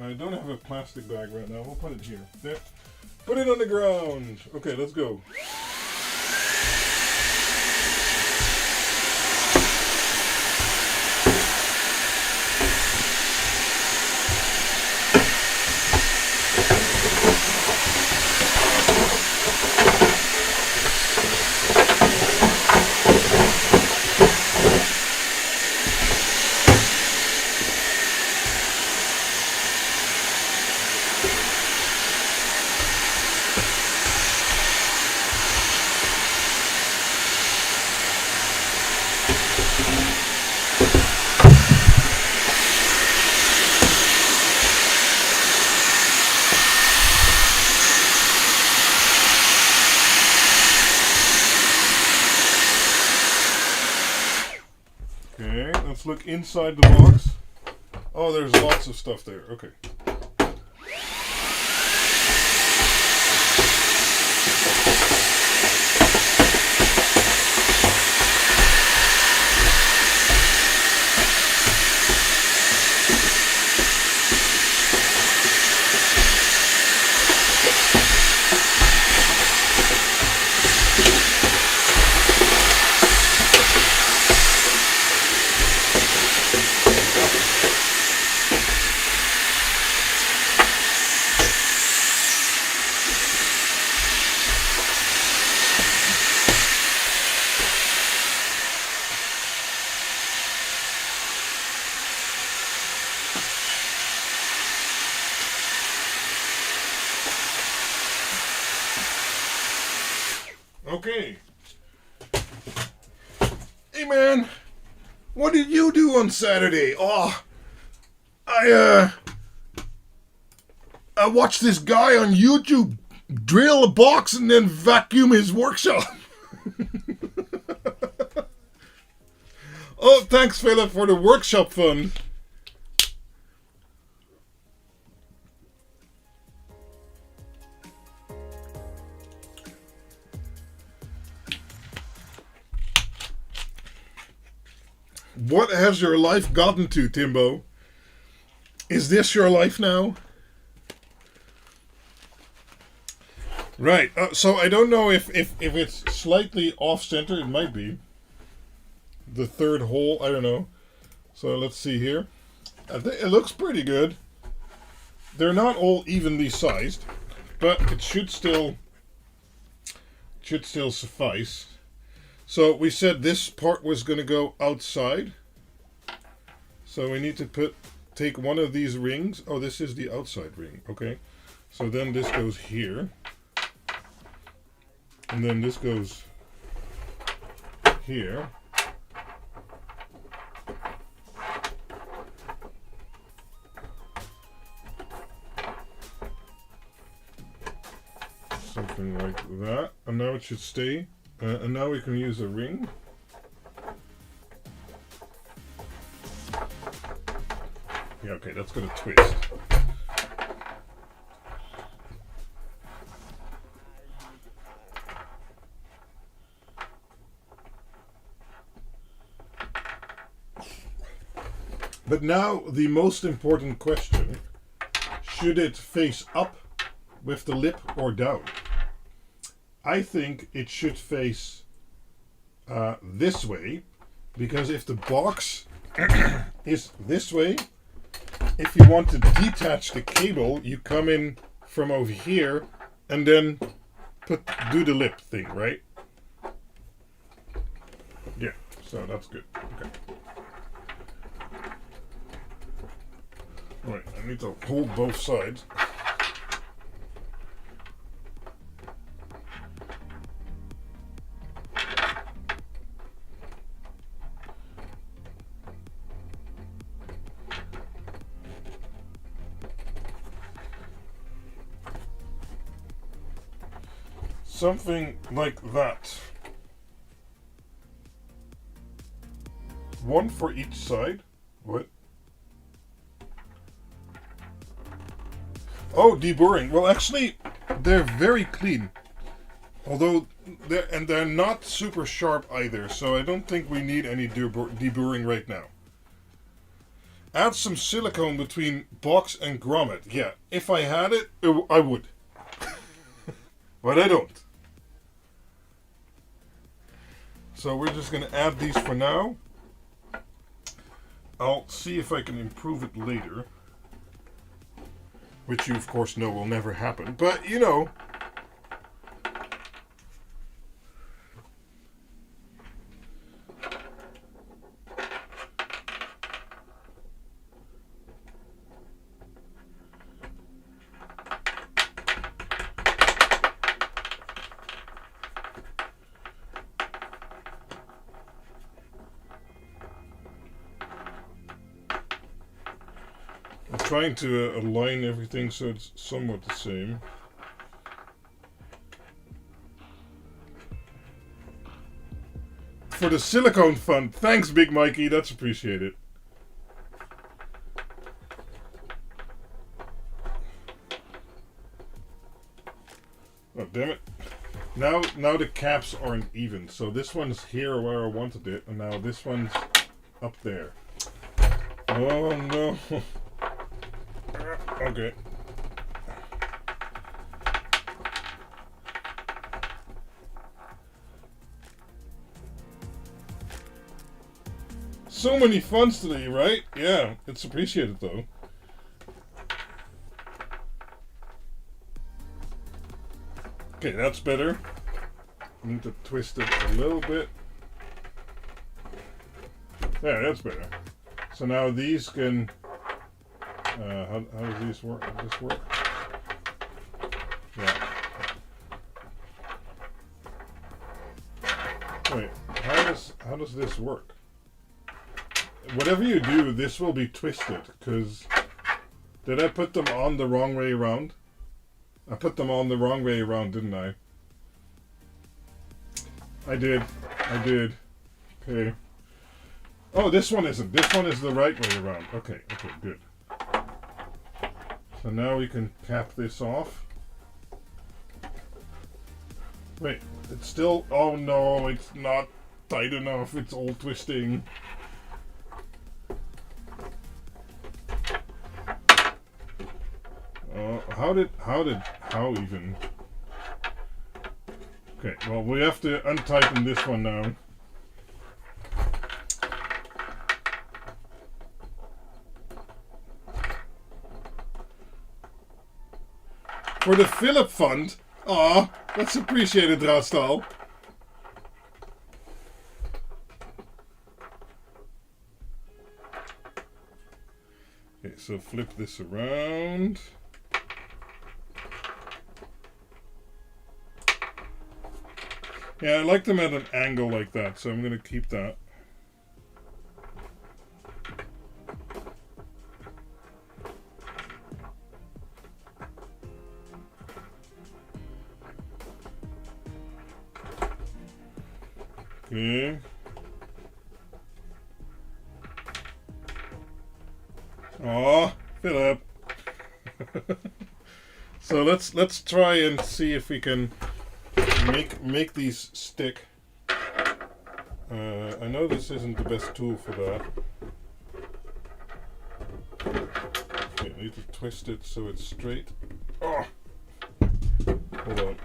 I don't have a plastic bag right now. We'll put it here. There. Put it on the ground. Okay, let's go. Okay, let's look inside the box. Oh, there's lots of stuff there. Okay. Okay. Hey man, what did you do on Saturday? Oh, I watched this guy on YouTube drill a box and then vacuum his workshop. Oh, thanks Philip for the workshop fund. What has your life gotten to, Timbo? Is this your life now? Right, so I don't know if it's slightly off-center. It might be. The third hole, I don't know. So let's see here. I think it looks pretty good. They're not all evenly sized, but it should still suffice. So we said this part was going to go outside. So we need to take one of these rings. Oh, this is the outside ring. Okay. So then this goes here. And then this goes here. Something like that. And now it should stay. And now we can use a ring. Yeah, okay, that's going to twist. But now the most important question, should it face up with the lip or down? I think it should face this way, because if the box is this way, if you want to detach the cable, you come in from over here and then do the lip thing, right? Yeah, so that's good. Okay. Alright, I need to hold both sides. Something like that. one for each side. What? Oh, deburring. Well, actually, they're very clean. Although, they're not super sharp either, so I don't think we need any deburring right now. Add some silicone between box and grommet. Yeah, if I had it, I would. But I don't. So we're just going to add these for now. I'll see if I can improve it later. Which you, of course, know will never happen. But, you know. I'm trying to align everything so it's somewhat the same. For the silicone fund. Thanks, Big Mikey. That's appreciated. Oh, damn it. Now the caps aren't even. So this one's here where I wanted it. And now this one's up there. Oh, no. Okay. So many funds today, right? Yeah, it's appreciated though. Okay, that's better. I need to twist it a little bit. Yeah, that's better. So now these can... how does these work? Does this work? Yeah. Wait, how does this work? Whatever you do, this will be twisted, because... Did I put them on the wrong way around? I put them on the wrong way around, didn't I? I did. Okay. Oh, this one isn't. This one is the right way around. Okay, good. So now we can cap this off. Wait, it's still... Oh no, it's not tight enough. It's all twisting. How even? Okay, well, we have to untighten this one now. For the Philip Fund. Aw, that's appreciated, Draastal. Okay, so flip this around. Yeah, I like them at an angle like that, so I'm going to keep that. Okay. Aw, Philip. So let's try and see if we can make these stick. I know this isn't the best tool for that. Okay, I need to twist it so it's straight. Oh, hold on.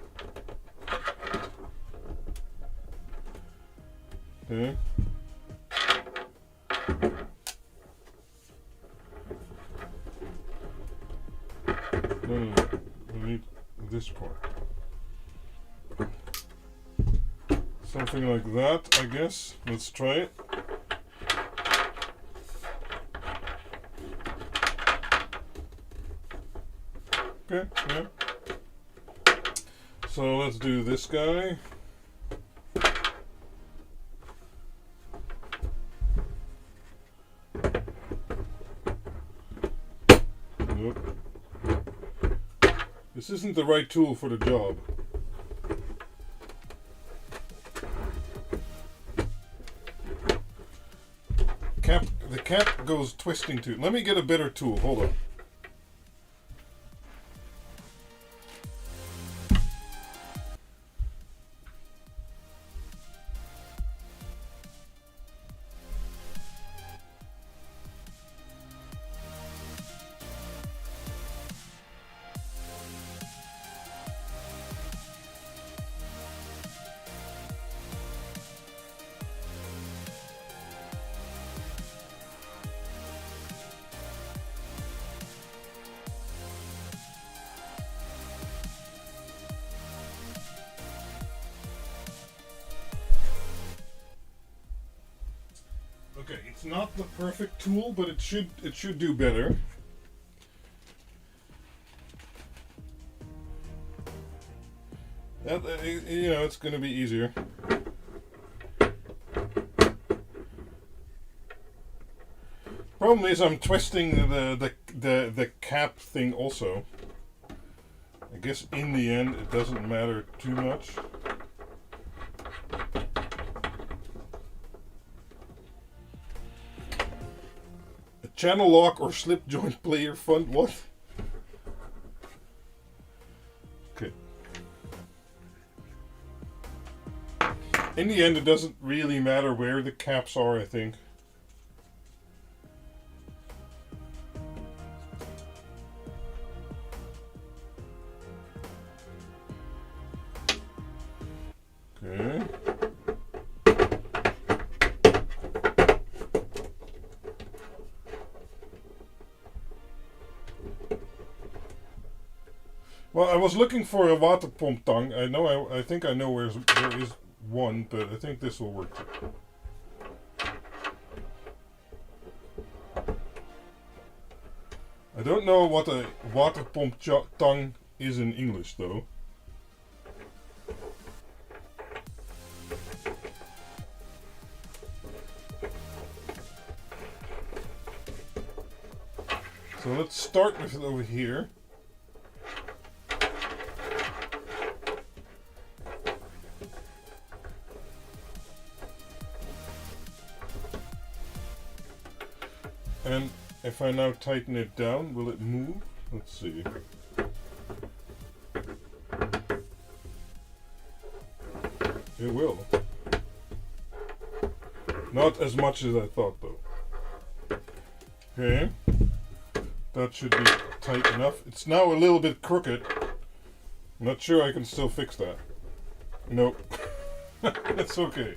Okay. No, I need this part. Something like that, I guess. Let's try it. Okay, yeah. So let's do this guy. Nope. This isn't the right tool for the job. cap goes twisting too. Let me get a better tool. Hold on. Okay, it's not the perfect tool, but it should do better. You know, it's going to be easier. Problem is, I'm twisting the cap thing also. I guess in the end, it doesn't matter too much. Channel lock or slip joint player fun. What? Okay. In the end, it doesn't really matter where the caps are, I think. Okay. Well, I was looking for a water pump tongue. I think I know there is one, but I think this will work too. I don't know what a water pump tongue is in English, though. So let's start with it over here. And if I now tighten it down, will it move? Let's see. It will. Not as much as I thought, though. Okay. That should be tight enough. It's now a little bit crooked. I'm not sure I can still fix that. Nope. It's okay.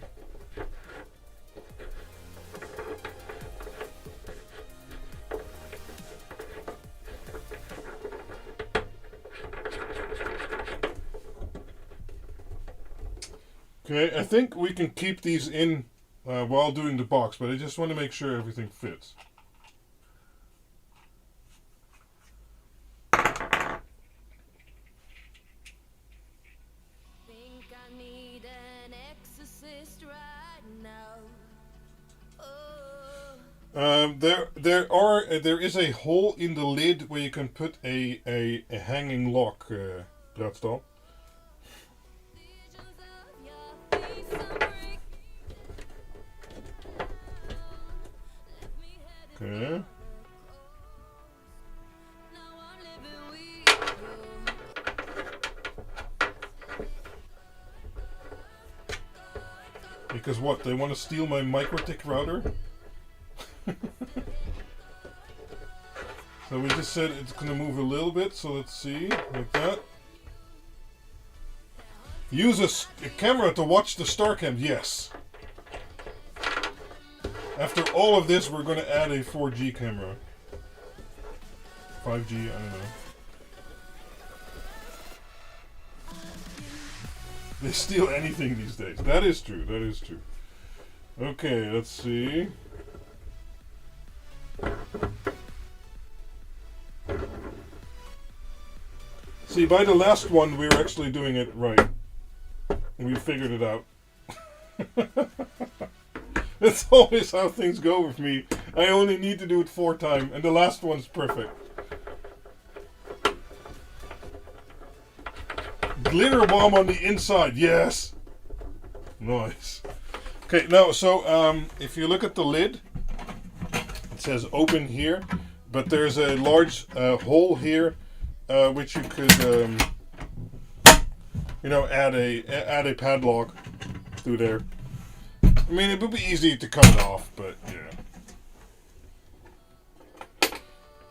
Okay, I think we can keep these in while doing the box, but I just want to make sure everything fits. There is a hole in the lid where you can put a hanging lock, Bradstall. Okay. Because what? They want to steal my MikroTik router? So we just said it's going to move a little bit, so let's see, like that. Use a camera to watch the StarCam, yes. After all of this, we're going to add a 4G camera. 5G, I don't know. They steal anything these days. That is true, that is true. Okay, let's see. See, by the last one, we were actually doing it right. We figured it out. That's always how things go with me. I only need to do it 4 times, and the last one's perfect. Glitter bomb on the inside, yes! Nice. Okay, now, so, if you look at the lid, says open here, but there's a large hole here, which you could, you know, add a padlock through there. I mean, it would be easy to cut it off, but yeah.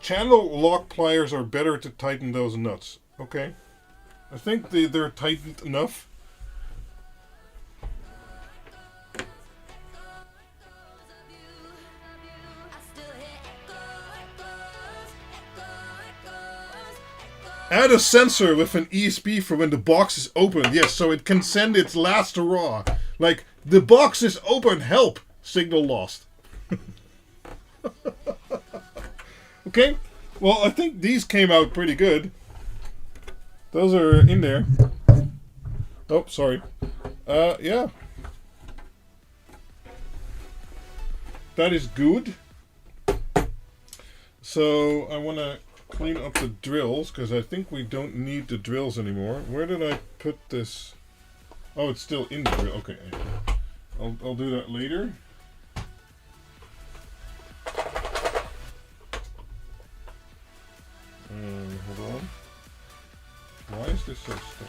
Channel lock pliers are better to tighten those nuts. Okay. I think they're tightened enough. Add a sensor with an ESP for when the box is open. Yes, so it can send its last hurrah. Like, the box is open, help! Signal lost. Okay, well, I think these came out pretty good. Those are in there. Oh, sorry. Yeah. That is good. So, I want to clean up the drills, because I think we don't need the drills anymore. Where did I put this? Oh, it's still in the drill. Okay. I'll do that later. Hold on. Why is this so stuck?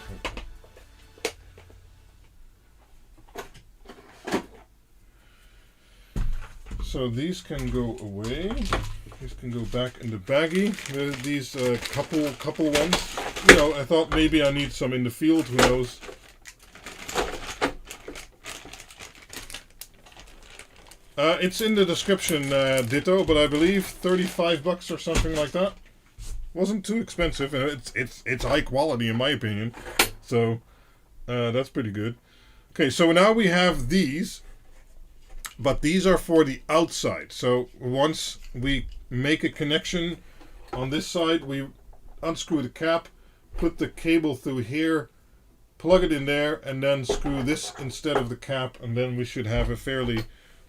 So these can go away. These can go back in the baggie. There's these couple ones. You know, I thought maybe I need some in the field. Who knows? It's in the description, ditto. But I believe $35 or something like that. Wasn't too expensive, and it's high quality in my opinion. So that's pretty good. Okay, so now we have these. But these are for the outside. So once we make a connection on this side, we unscrew the cap, put the cable through here, plug it in there, and then screw this instead of the cap, and then we should have a fairly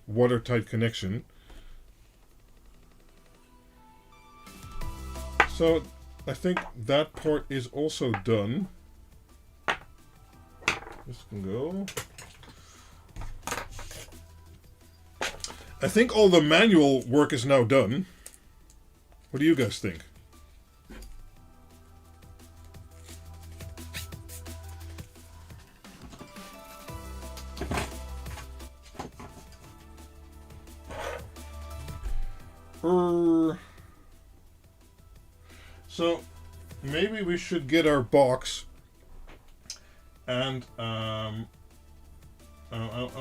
watertight connection. So I think that part is also done. This can go. I think all the manual work is now done. What do you guys think? So maybe we should get our box, and I'll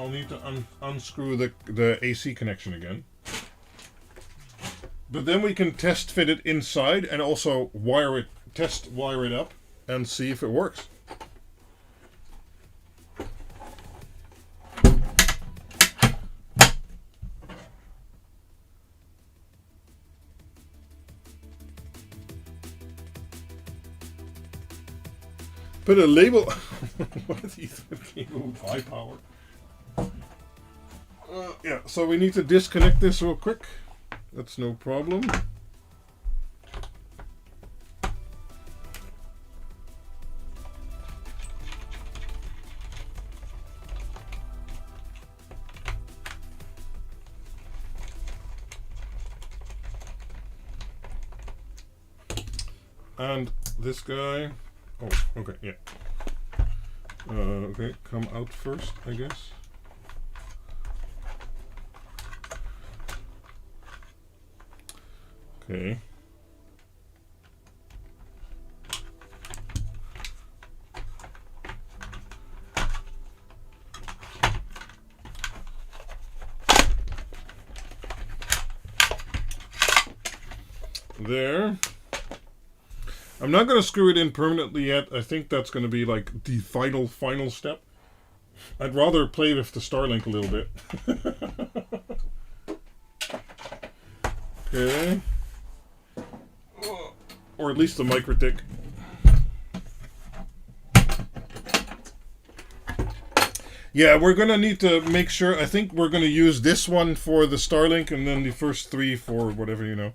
need to unscrew the AC connection again. But then we can test fit it inside and also wire it up and see if it works. Put a label. What is Ethernet cable with high power? Yeah, so we need to disconnect this real quick. That's no problem. And this guy. Oh, okay, yeah. Okay, come out first, I guess. Okay. There. I'm not going to screw it in permanently yet. I think that's going to be like the final step. I'd rather play with the Starlink a little bit. Okay. Or at least the MikroTik. Yeah, we're going to need to make sure. I think we're going to use this one for the Starlink and then the first three for whatever, you know.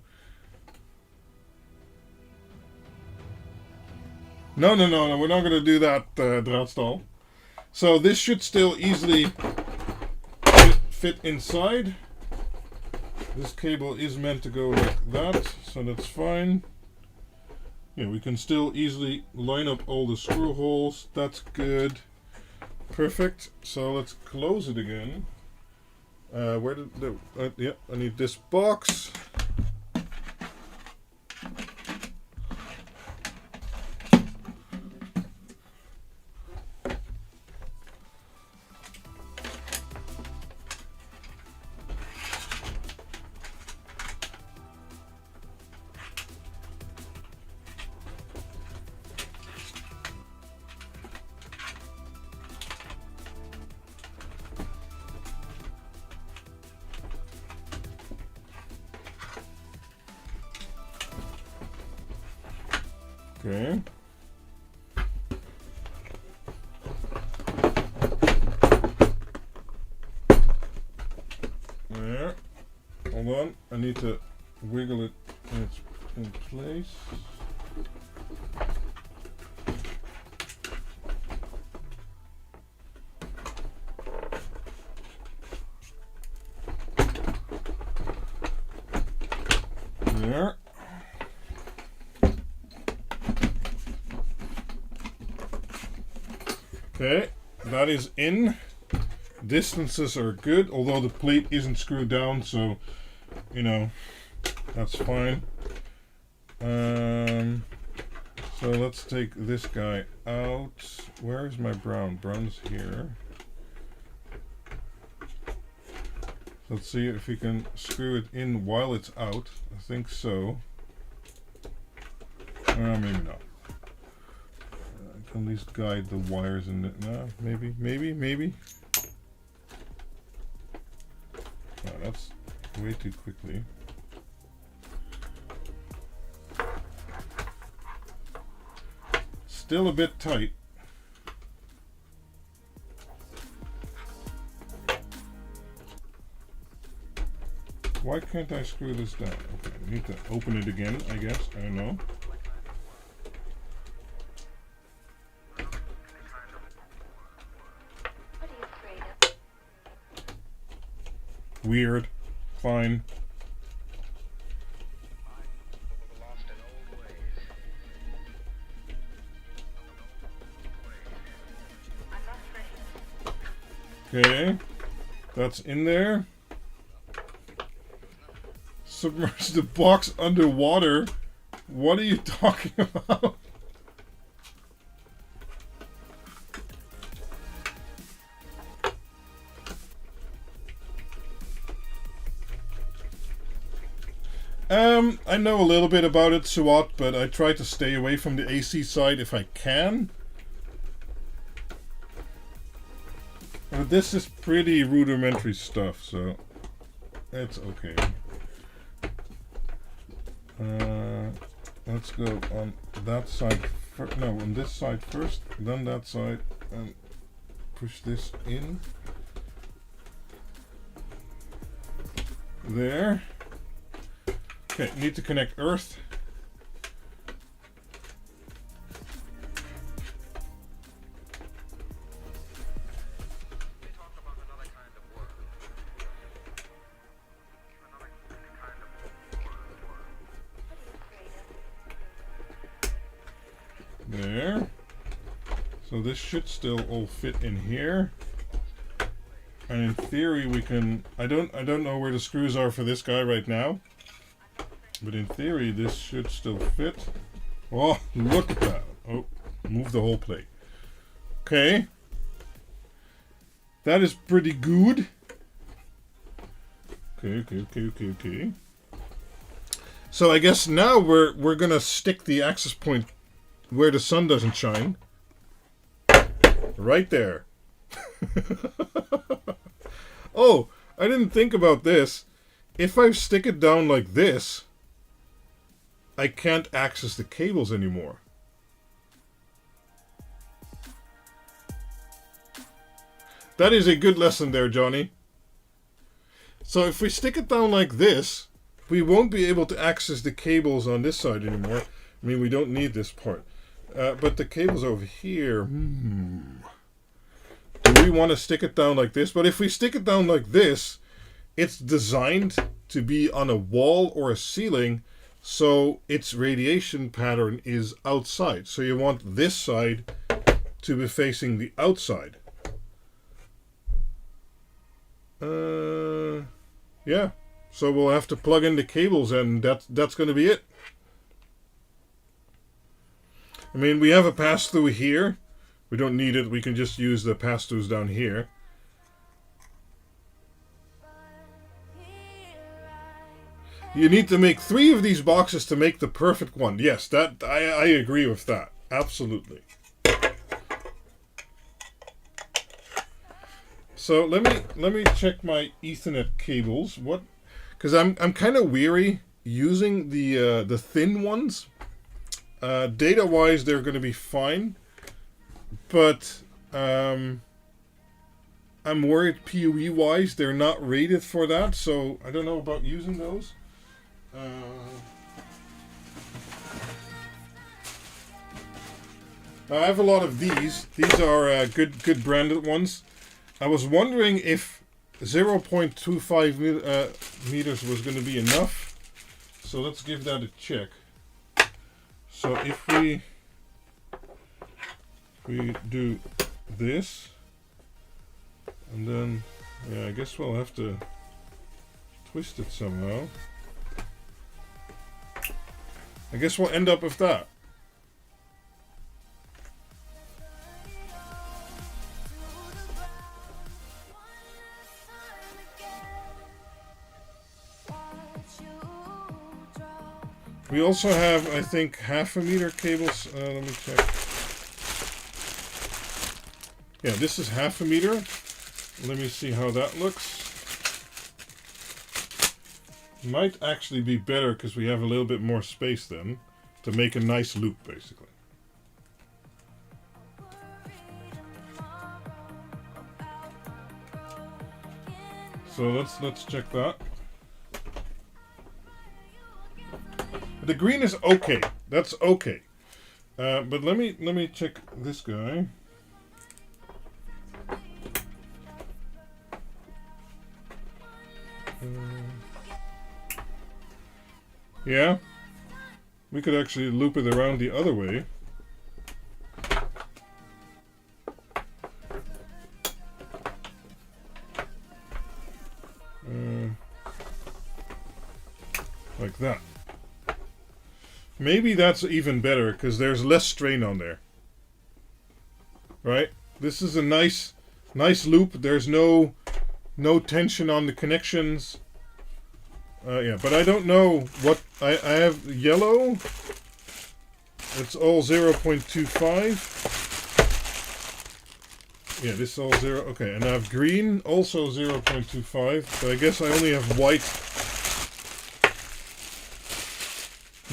No, we're not going to do that, Draadstaal. So this should still easily fit inside. This cable is meant to go like that, so that's fine. Yeah, we can still easily line up all the screw holes. That's good. Perfect. So let's close it again. Where did the... yeah, I need this box. Okay. There. Hold on. I need to wiggle it in place. There. Okay, that is in. Distances are good, although the plate isn't screwed down, so, you know, that's fine. So let's take this guy out. Where is my brown? Brown's here. Let's see if we can screw it in while it's out. I think so. Maybe not. I can at least guide the wires in it. No, maybe. No, that's way too quickly. Still a bit tight. Why can't I screw this down? Okay, I need to open it again, I guess. I don't know. Weird. Fine. Okay. That's in there. Submerge the box underwater. What are you talking about? I know a little bit about it, Suat, but I try to stay away from the AC side if I can. But this is pretty rudimentary stuff, so it's okay. Let's go on that side first. No, on this side first, then that side, and push this in. There. Okay, need to connect earth. There. So this should still all fit in here. And in theory we can, I don't know where the screws are for this guy right now. But in theory, this should still fit. Oh, look at that. Oh, move the whole plate. Okay. That is pretty good. Okay. So I guess now we're gonna stick the access point where the sun doesn't shine. Right there. Oh, I didn't think about this. If I stick it down like this, I can't access the cables anymore. That is a good lesson there, Johnny. So if we stick it down like this, we won't be able to access the cables on this side anymore. I mean, we don't need this part. But the cables over here, do we want to stick it down like this? But if we stick it down like this, it's designed to be on a wall or a ceiling, so its radiation pattern is outside. So you want this side to be facing the outside. Yeah, so we'll have to plug in the cables, and that's going to be it. I mean, we have a pass-through here. We don't need it. We can just use the pass-throughs down here. You need to make 3 of these boxes to make the perfect one. Yes, that I agree with that. Absolutely. So let me check my Ethernet cables. What? Because I'm kind of weary using the thin ones. Data-wise, they're going to be fine, but I'm worried PoE-wise they're not rated for that. So I don't know about using those. I have a lot of these. These are good branded ones. I was wondering if 0.25 meters was going to be enough. So let's give that a check. So if we do this, and then, yeah, I guess we'll have to twist it somehow. I guess we'll end up with that. We also have, I think, 1/2 meter cables. Let me check. Yeah, this is 1/2 meter. Let me see how that looks. Might actually be better because we have a little bit more space then to make a nice loop, basically. So let's check that. The green is okay. That's okay. But let me check this guy. Yeah, we could actually loop it around the other way. Like that. Maybe that's even better because there's less strain on there. Right? This is a nice loop. There's no tension on the connections. Yeah, but I don't know what I have. Yellow, it's all 0.25. Yeah, this is all 0. Okay, and I have green, also 0.25. So I guess I only have white.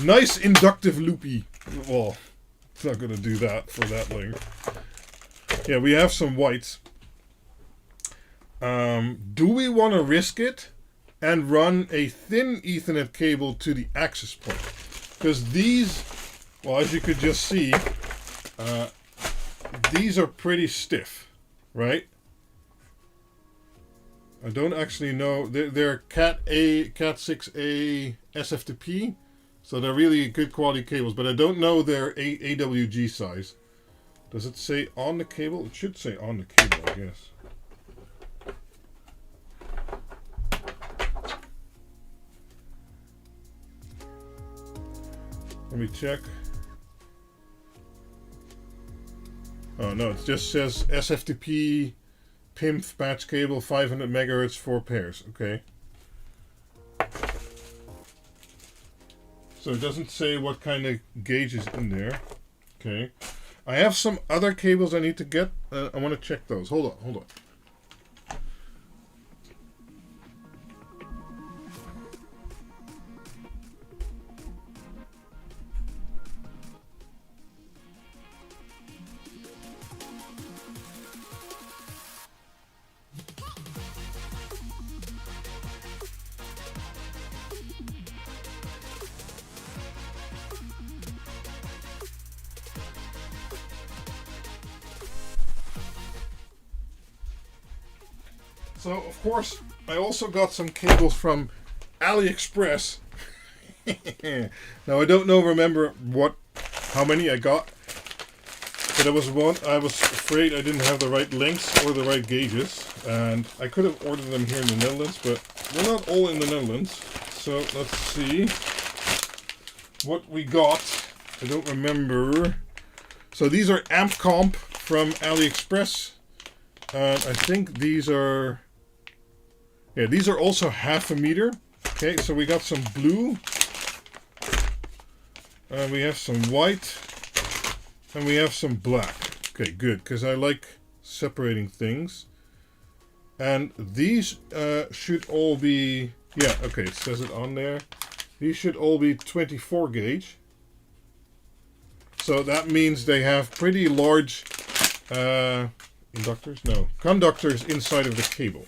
Nice inductive loopy. Well, it's not going to do that for that length. Yeah, we have some whites. Do we want to risk it and run a thin Ethernet cable to the access point? Because these, well, as you could just see, these are pretty stiff, right? I don't actually know. They're Cat 6A SFTP, so they're really good quality cables, but I don't know their AWG size. Does it say on the cable? It should say on the cable, I guess. Let me check. Oh no, it just says SFTP PIMF patch cable 500 megahertz 4 pairs. Okay. So it doesn't say what kind of gauge is in there. Okay. I have some other cables I need to get. I want to check those. Hold on. So, of course, I also got some cables from AliExpress. Now I don't remember how many I got, but there was one. I was afraid I didn't have the right lengths or the right gauges, and I could have ordered them here in the Netherlands, but we're not all in the Netherlands. So let's see what we got. I don't remember. So these are amp comp from AliExpress, and I think these are, yeah, these are also 1/2 meter. Okay, so we got some blue, and we have some white, and we have some black. Okay, good, because I like separating things. And these should all be, yeah, okay, it says it on there. These should all be 24 gauge. So that means they have pretty large inductors? No, conductors inside of the cable.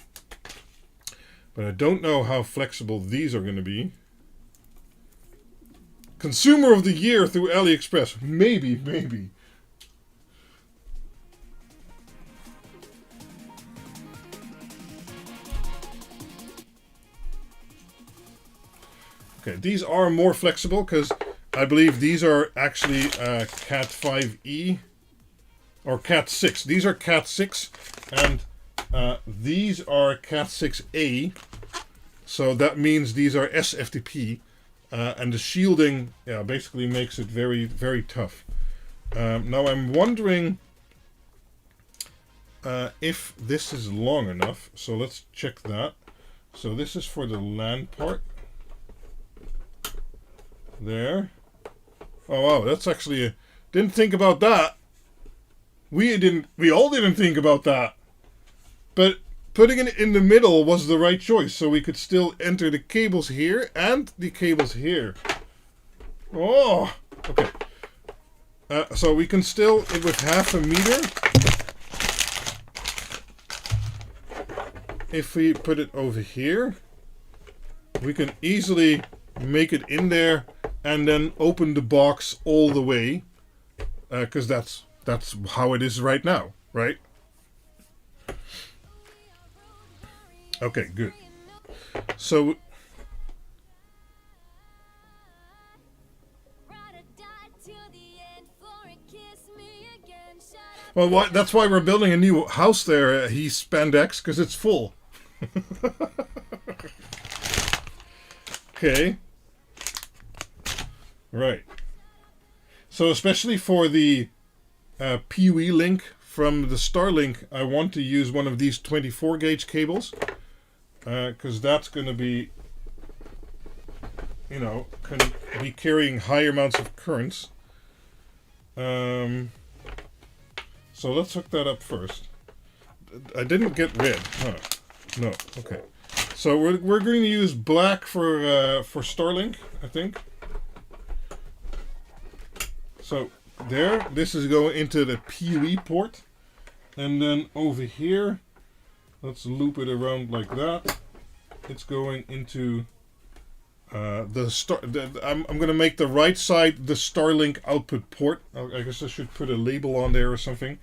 But I don't know how flexible these are going to be. Consumer of the Year through AliExpress. Maybe. Okay, these are more flexible because I believe these are actually Cat 5e or Cat 6. These are Cat 6 and these are Cat 6a. So that means these are SFTP. And the shielding, yeah, basically makes it very, very tough. Now I'm wondering if this is long enough. So let's check that. So this is for the LAN part. There. Oh wow, that's actually didn't think about that. We all didn't think about that. But putting it in the middle was the right choice, so we could still enter the cables here and the cables here. Oh, okay. So we can still, with 1/2 meter, if we put it over here, we can easily make it in there and then open the box all the way, because that's how it is right now, right? Okay, good. So well, that's why we're building a new house there. He's spandex because it's full. Okay. Right. So especially for the PoE link from the Starlink, I want to use one of these 24 gauge cables. Because that's going to be, can be carrying higher amounts of currents. So let's hook that up first. I didn't get red, huh? No, okay. So we're going to use black for Starlink, I think. So there, this is going into the PoE port, and then over here, let's loop it around like that. It's going into I'm going to make the right side the Starlink output port. I guess I should put a label on there or something.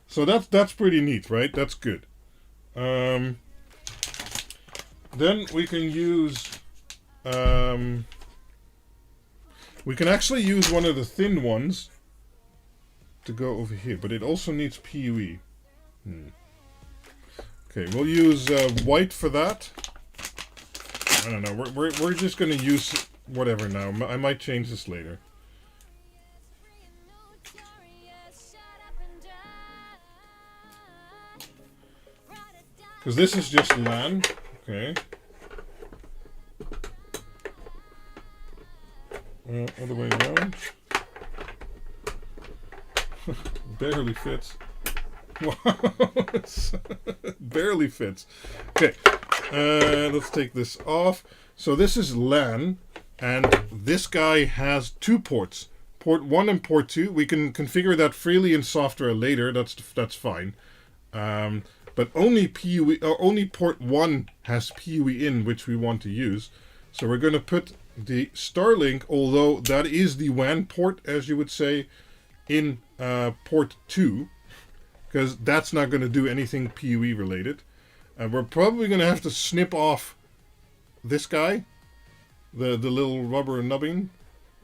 So that's pretty neat, right? That's good. Then we can use we can actually use one of the thin ones to go over here, but it also needs PoE. Okay, we'll use white for that. I don't know. We're just going to use whatever now. I might change this later. Because this is just LAN. Okay. All the way around. Barely fits. Wow. Barely fits. Okay. Let's take this off. So this is LAN, and this guy has 2 ports. Port 1 and port 2. We can configure that freely in software later. That's fine. But only PoE, or only port 1 has PoE in, which we want to use. So we're going to put the Starlink, although that is the WAN port, as you would say, in port 2, because that's not going to do anything PoE related. We're probably going to have to snip off this guy, the little rubber nubbing,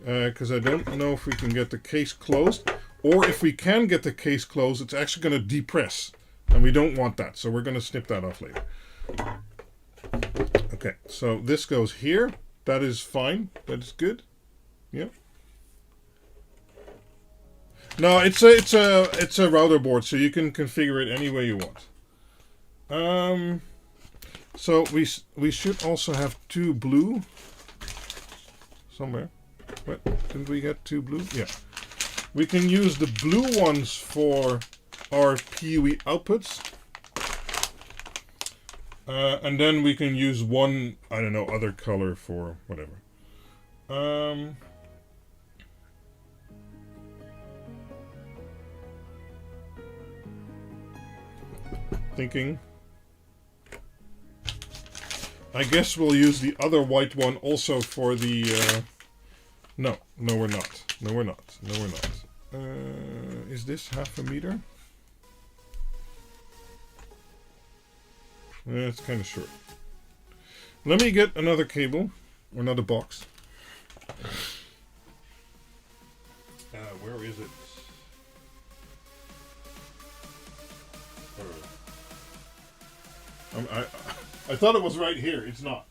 because I don't know if we can get the case closed, or if we can get the case closed, it's actually going to depress, and we don't want that, so we're going to snip that off later. Okay, so this goes here. That is fine. That is good. Yeah. No, it's a router board, so you can configure it any way you want. So we should also have 2 blue somewhere. What, didn't we get 2 blue? Yeah. We can use the blue ones for our PUE outputs. And then we can use one, I don't know, other color for whatever. Thinking. I guess we'll use the other white one also for the... No, we're not. No, we're not. No, we're not. Is this 0.5 meter? It's kind of short. Let me get another cable, or another box. Where is it? I thought it was right here. It's not.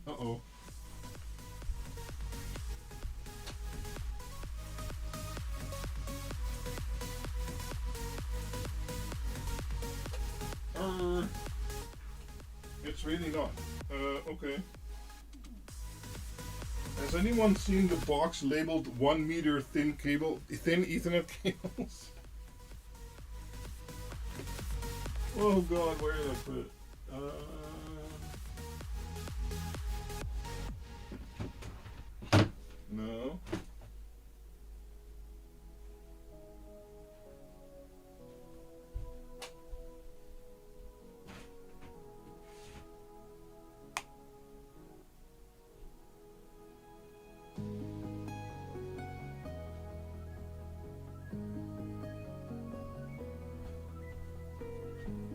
Uh-oh. It's really not. Okay. Has anyone seen the box labeled 1 meter thin Ethernet cables? Oh God, where did I put it? No.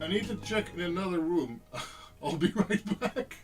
I need to check in another room. I'll be right back.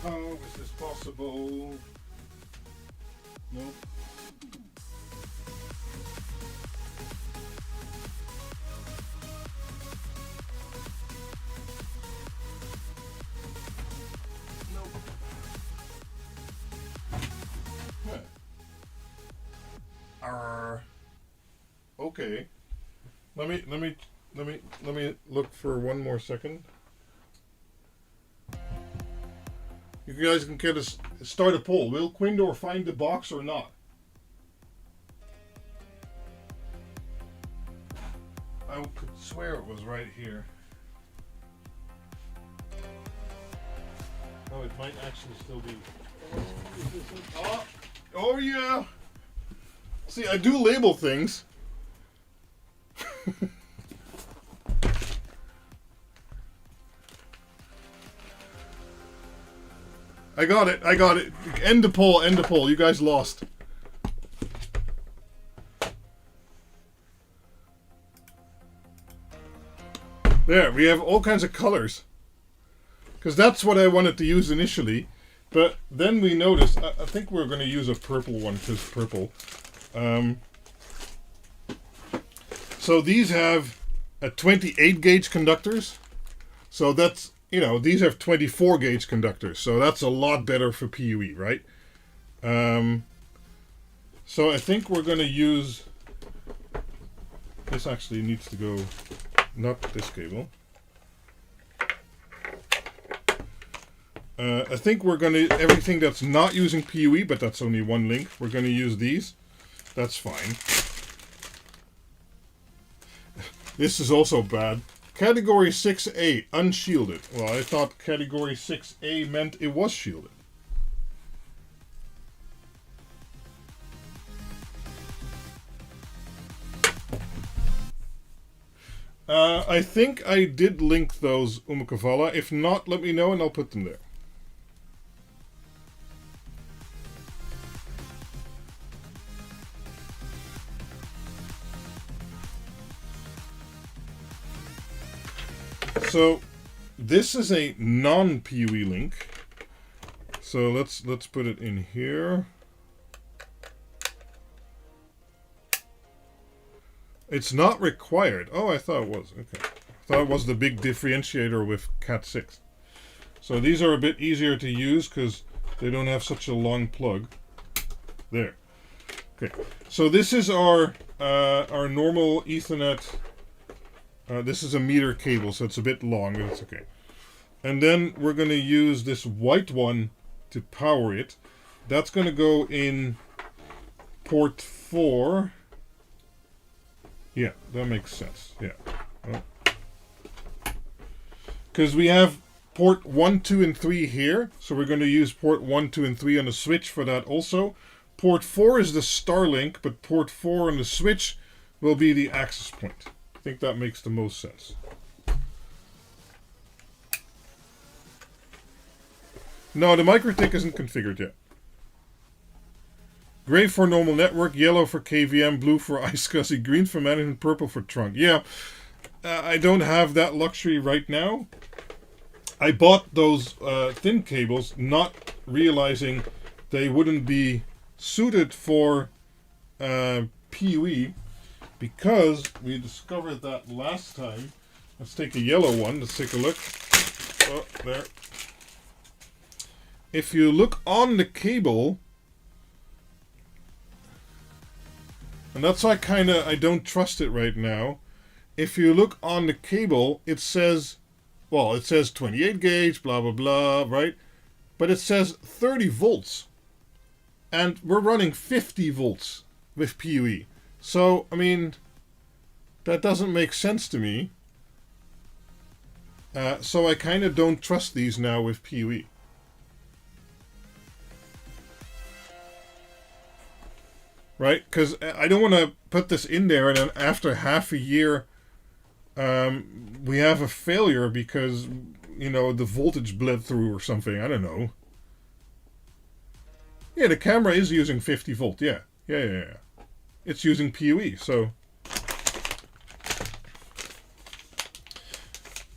How is this possible? No. Nope. Okay. Let me look for one more second. You guys can get us start a poll. Will Quindor find the box or not? I could swear it was right here. Oh, it might actually still be. Oh yeah. See, I do label things. I got it. End the poll. You guys lost. There, we have all kinds of colors. Because that's what I wanted to use initially. But then we noticed, I think we're going to use a purple one, because purple. So these have a 28 gauge conductors. So that's you know, these have 24 gauge conductors, so that's a lot better for PUE, right? So I think we're going to use, this actually needs to go, not this cable. I think we're going to, everything that's not using PUE, but that's only one link, we're going to use these. That's fine. This is also bad. Category 6A, unshielded. Well, I thought Category 6A meant it was shielded. I think I did link those Umakavala. If not, let me know and I'll put them there. So this is a non-PUE link. So let's put it in here. It's not required. Oh, I thought it was. Okay. I thought it was the big differentiator with Cat 6. So these are a bit easier to use because they don't have such a long plug. There. Okay. So this is our normal Ethernet. This is a meter cable, so it's a bit long, but it's okay. And then we're going to use this white one to power it. That's going to go in port 4. Yeah, that makes sense. Yeah. Because we have port 1, 2, and 3 here. So we're going to use port 1, 2, and 3 on the switch for that also. Port 4 is the Starlink, but port 4 on the switch will be the access point. I think that makes the most sense. No, the MikroTik isn't configured yet. Gray for normal network, yellow for KVM, blue for iSCSI, green for management, purple for trunk. Yeah, I don't have that luxury right now. I bought those thin cables not realizing they wouldn't be suited for PUE because we discovered that last time. Let's take a yellow one. Let's take a look. Oh, there. If you look on the cable, and that's why I don't trust it right now. If you look on the cable, it says, well, it says 28 gauge, blah, blah, blah, right? But it says 30 volts. And we're running 50 volts with PUE. So, I mean, that doesn't make sense to me. So I kind of don't trust these now with PUE. Right? Because I don't want to put this in there and then after half a year we have a failure because, you know, the voltage bled through or something. I don't know. Yeah, the camera is using 50 volt. Yeah. It's using PUE, so...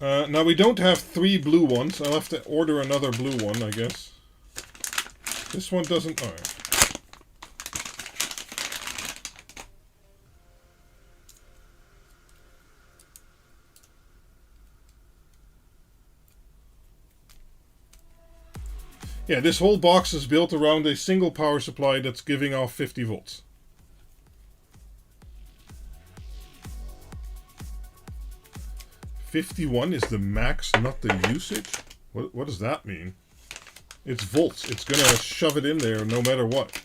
now we don't have 3 blue ones. I'll have to order another blue one, I guess. This one doesn't... Alright. Yeah, this whole box is built around a single power supply that's giving off 50 volts. $51 is the max, not the usage? What does that mean? It's volts. It's going to shove it in there no matter what.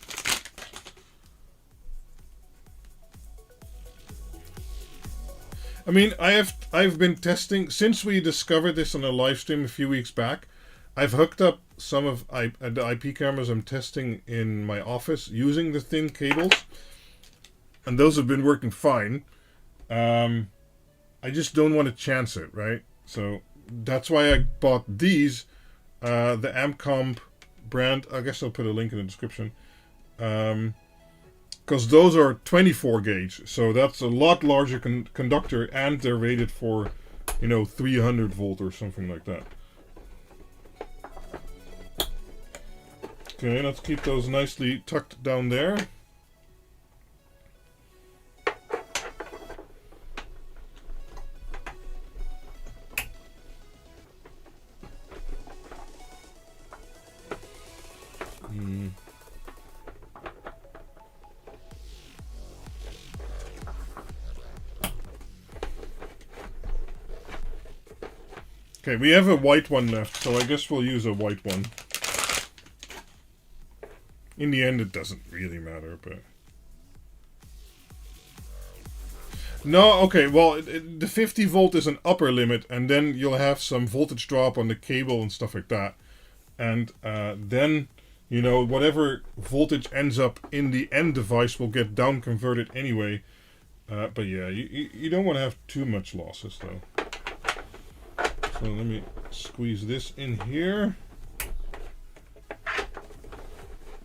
I mean, I've been testing, since we discovered this on a live stream a few weeks back, I've hooked up some of the IP cameras I'm testing in my office using the thin cables, and those have been working fine. I just don't want to chance it, right? So that's why I bought these, the Amcomp brand. I guess I'll put a link in the description, because those are 24 gauge, so that's a lot larger conductor, and they're rated for, you know, 300 volt or something like that. Okay, let's keep those nicely tucked down there. Okay, we have a white one left, so I guess we'll use a white one. In the end, it doesn't really matter, but... No, okay, well, the 50 volt is an upper limit, and then you'll have some voltage drop on the cable and stuff like that. And then, you know, whatever voltage ends up in the end device will get down converted anyway. But yeah, you don't want to have too much losses, though. So let me squeeze this in here.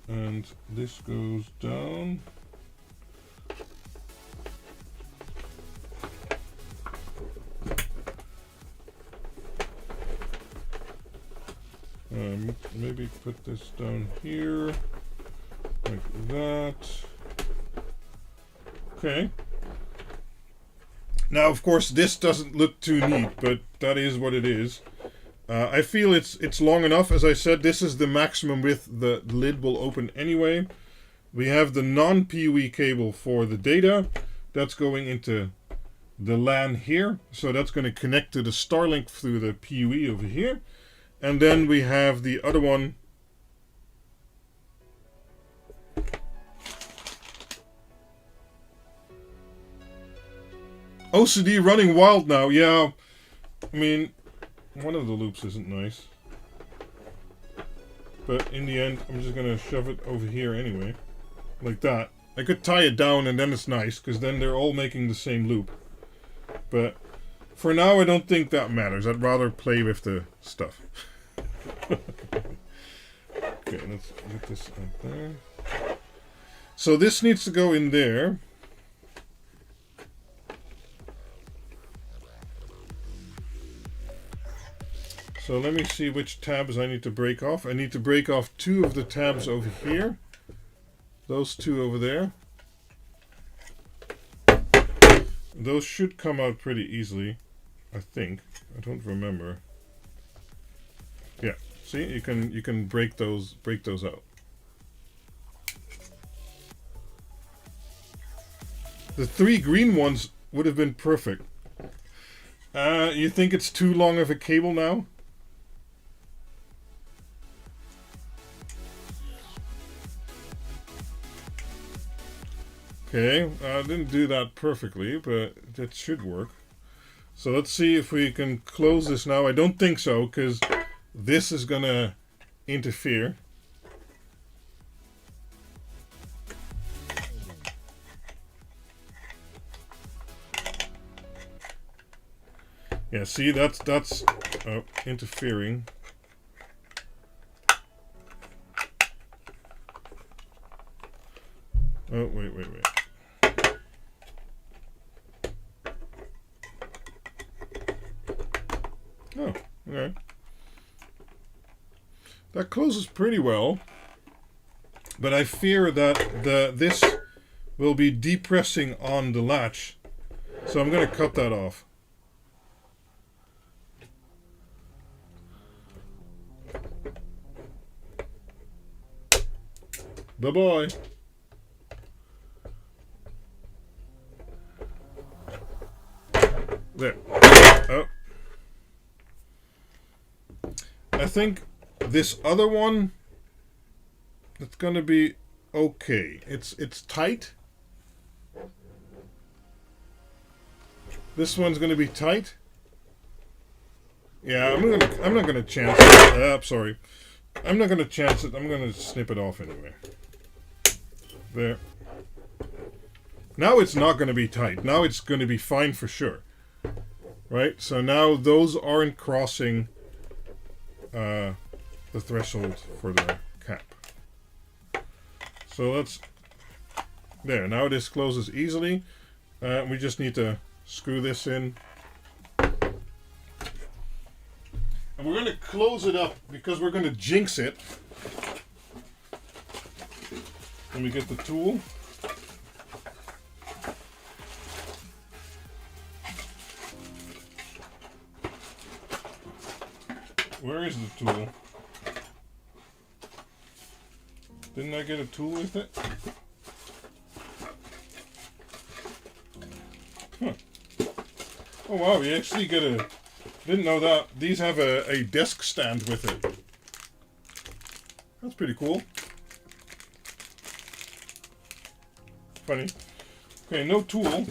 And this goes down. Maybe put this down here, like that. Okay. Now, of course, this doesn't look too neat, but that is what it is. I feel it's long enough. As I said, this is the maximum width the lid will open anyway. We have the non-PoE cable for the data. That's going into the LAN here. So that's going to connect to the Starlink through the PoE over here. And then we have the other one. OCD running wild now. Yeah, I mean, one of the loops isn't nice. But in the end, I'm just going to shove it over here anyway. Like that. I could tie it down and then it's nice, because then they're all making the same loop. But for now, I don't think that matters. I'd rather play with the stuff. Okay, let's get this out there. So this needs to go in there. So let me see which tabs I need to break off. I need to break off 2 of the tabs over here. Those 2 over there. Those should come out pretty easily, I think. I don't remember. Yeah, see, you can break those out. The 3 green ones would have been perfect. You think it's too long of a cable now? Okay, I didn't do that perfectly, but that should work. So let's see if we can close this now. I don't think so, because this is gonna interfere. Yeah, see, that's interfering. Oh, wait. Oh, okay. That closes pretty well, but I fear that this will be depressing on the latch, so I'm going to cut that off. Bye-bye. There. Oh. I think this other one, it's gonna be okay. It's tight. This one's gonna be tight. Yeah, I'm not gonna chance it. Sorry. I'm not gonna chance it. I'm gonna snip it off anyway. There. Now it's not gonna be tight. Now it's gonna be fine for sure. Right? So now those aren't crossing the threshold for the cap. So let's... There, now this closes easily. We just need to screw this in. And we're going to close it up because we're going to jinx it. Let me get the tool. Where is the tool? Didn't I get a tool with it? Huh. Oh wow, we actually get Didn't know that. These have a desk stand with it. That's pretty cool. Funny. Okay, no tool.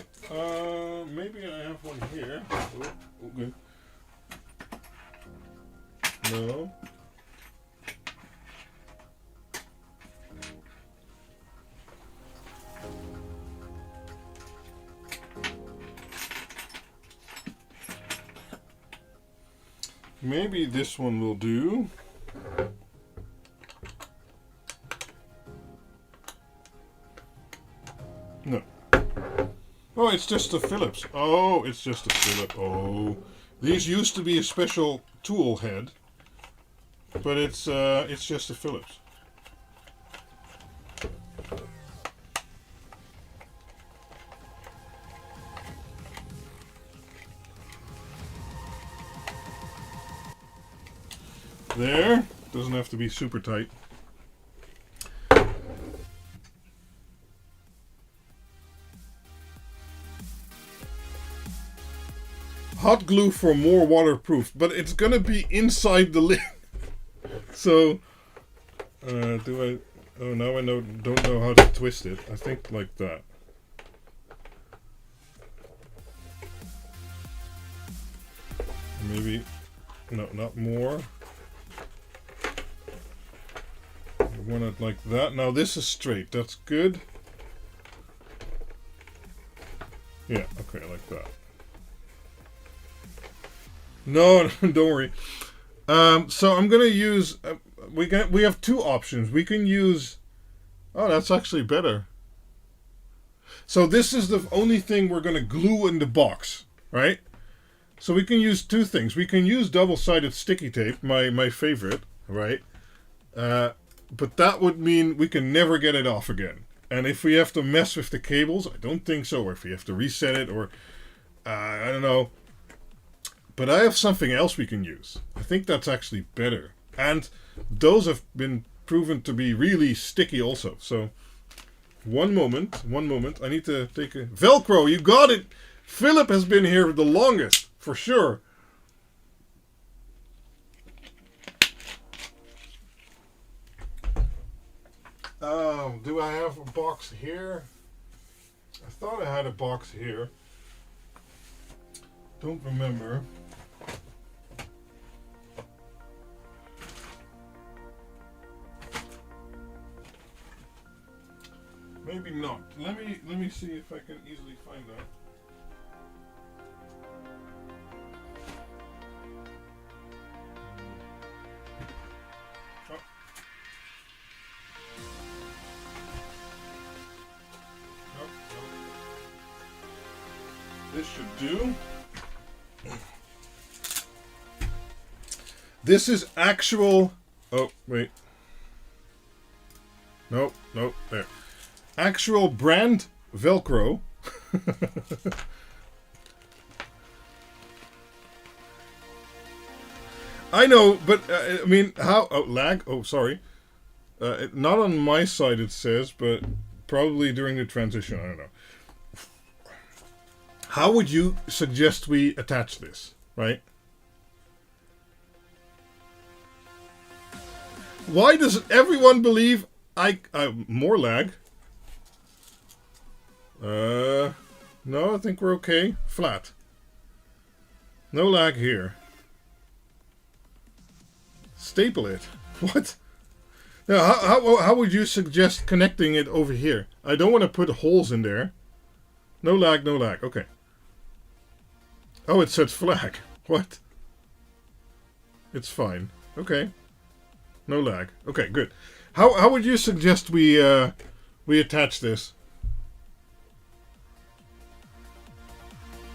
Maybe I have one here. Oh, okay. No. Maybe this one will do. No. Oh, it's just a Phillips. Oh, it's just a Phillips. Oh, these used to be a special tool head, but it's just a Phillips. There, doesn't have to be super tight. Hot glue for more waterproof, but it's gonna be inside the lid. So, do I? Oh, now I don't know how to twist it. I think like that. Maybe, no, not more. I want it like that. Now this is straight. That's good. Yeah. Okay, like that. No, don't worry. So I'm gonna use. We have two options. We can use. Oh, that's actually better. So this is the only thing we're gonna glue in the box, right? So we can use two things. We can use double-sided sticky tape, my favorite, right? But that would mean we can never get it off again. And if we have to mess with the cables, I don't think so. Or if we have to reset it, or I don't know. But I have something else we can use. I think that's actually better. And those have been proven to be really sticky also. So, one moment. I need to take a... Velcro, you got it! Philip has been here the longest, for sure. Do I have a box here? I thought I had a box here. Don't remember. Maybe not. Let me see if I can easily find that. Oh. Nope, nope. This should do. This is actual. Oh, wait. Nope, nope, there. Actual brand Velcro. I know, but I mean, how? Oh, lag? Oh, sorry. Not on my side, it says, but probably during the transition. I don't know. How would you suggest we attach this, right? Why does everyone believe more lag? No, I think we're okay. Flat. No lag here. Staple it. What? Now, how would you suggest connecting it over here? I don't want to put holes in there. No lag, no lag. Okay. Oh, it said flag. What? It's fine. Okay. No lag. Okay, good. How would you suggest we attach this?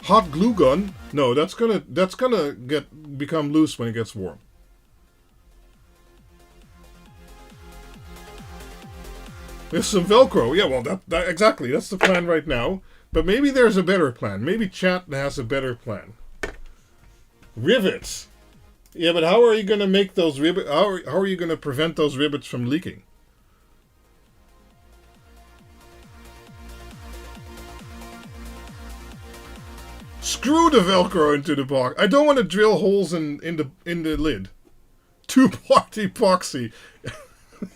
Hot glue gun? No, that's gonna become loose when it gets warm. There's some Velcro. Yeah, well, that exactly. That's the plan right now. But maybe there's a better plan. Maybe chat has a better plan. Rivets. Yeah, but how are you going to make those rivets? How are you going to prevent those rivets from leaking? Screw the Velcro into the box. I don't want to drill holes in the lid. Two-part epoxy.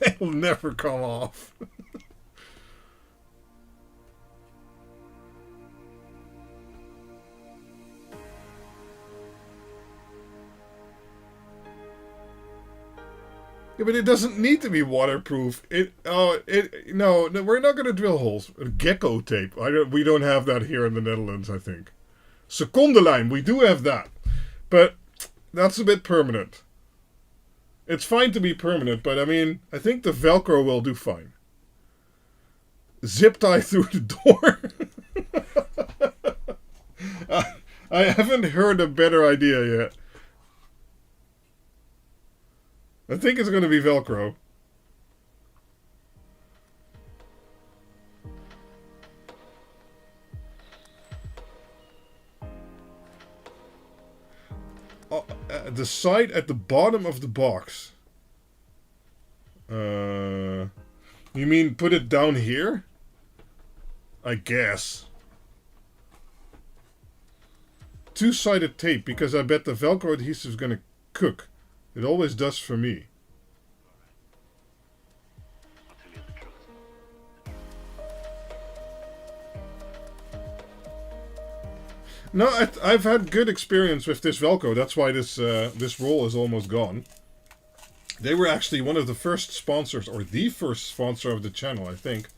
It'll never come off. Yeah, but it doesn't need to be waterproof. No, we're not going to drill holes. Gecko tape. We don't have that here in the Netherlands, I think. Secondenlijm, we do have that. But that's a bit permanent. It's fine to be permanent, but I mean, I think the Velcro will do fine. Zip tie through the door. I haven't heard a better idea yet. I think it's going to be Velcro. The side at the bottom of the box. You mean put it down here? I guess. Two-sided tape, because I bet the Velcro adhesive is going to cook. It always does for me. No, I've had good experience with this Velcro. That's why this roll is almost gone. They were actually one of the first sponsors, or the first sponsor of the channel, I think.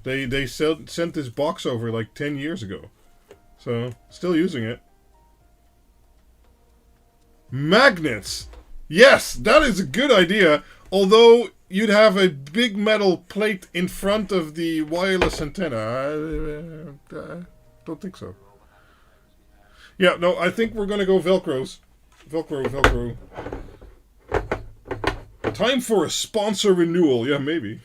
They sent this box over like 10 years ago. So, still using it. Magnets! Yes, that is a good idea. Although you'd have a big metal plate in front of the wireless antenna. I don't think so. Yeah, no, I think we're going to go Velcros. Velcro. Time for a sponsor renewal. Yeah, maybe.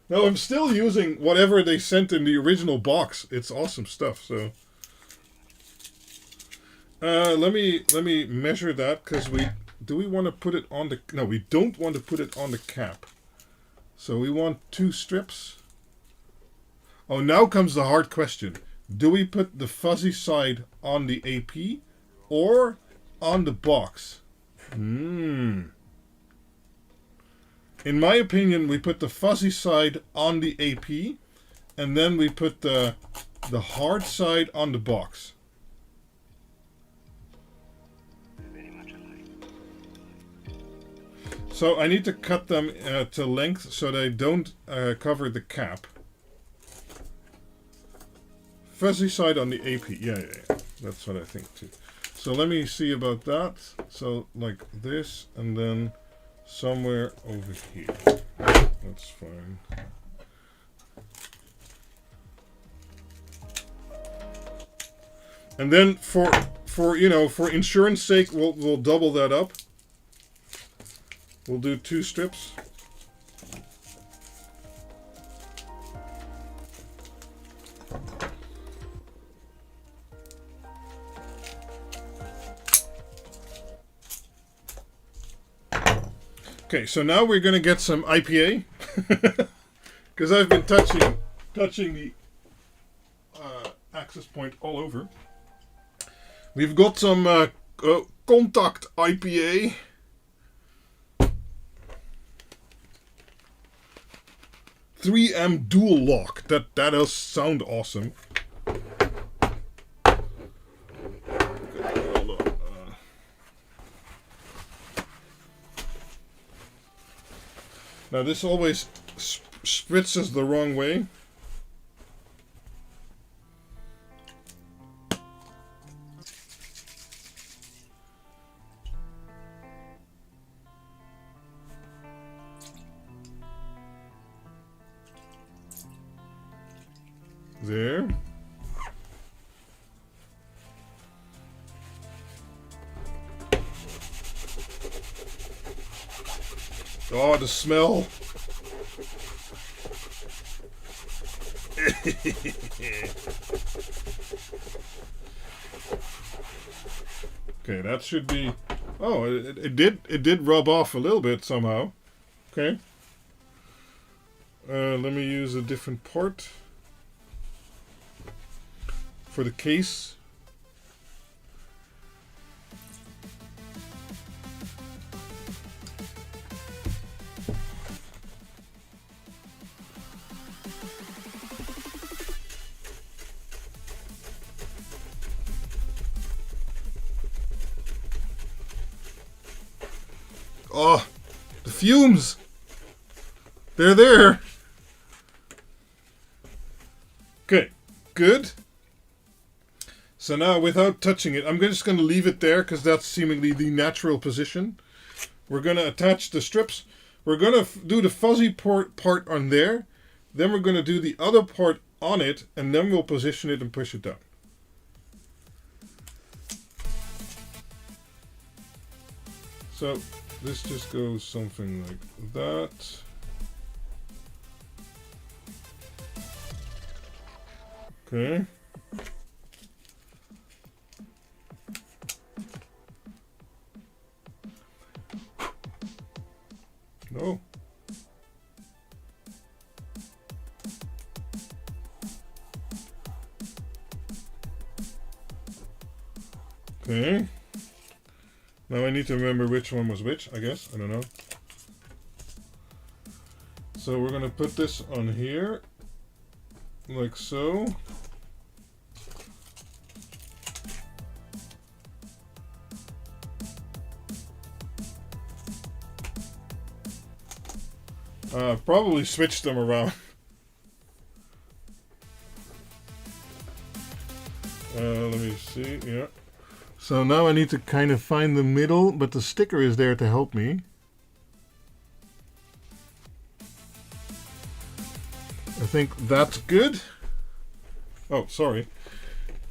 No, I'm still using whatever they sent in the original box. It's awesome stuff, so... let me measure that, because do we want to put it on the... No, we don't want to put it on the cap. So we want 2 strips. Oh, now comes the hard question. Do we put the fuzzy side on the AP or on the box? In my opinion, we put the fuzzy side on the AP and then we put the hard side on the box. So I need to cut them to length so they don't cover the cap. Fuzzy side on the AP. Yeah. That's what I think too. So let me see about that. So like this, and then somewhere over here. That's fine. And then for insurance sake, we'll double that up. We'll do 2 strips. Okay, so now we're going to get some IPA. Because I've been touching the access point all over. We've got some Contact IPA. .3M dual lock. That does sound awesome. Now this always spritzes the wrong way. There. Oh, the smell. Okay, that should be... Oh, it did rub off a little bit somehow. Okay. Let me use a different part. for the case. Oh, the fumes! They're there! Okay, good. So now, without touching it, I'm just going to leave it there because that's seemingly the natural position. We're going to attach the strips. We're going to do the fuzzy part on there. Then we're going to do the other part on it, and then we'll position it and push it down. So this just goes something like that. Okay. No. Okay. Now I need to remember which one was which, I guess. I don't know. So we're going to put this on here. Like so. Probably switch them around. Let me see, yeah. So now I need to kind of find the middle, but the sticker is there to help me. I think that's good. Oh, sorry.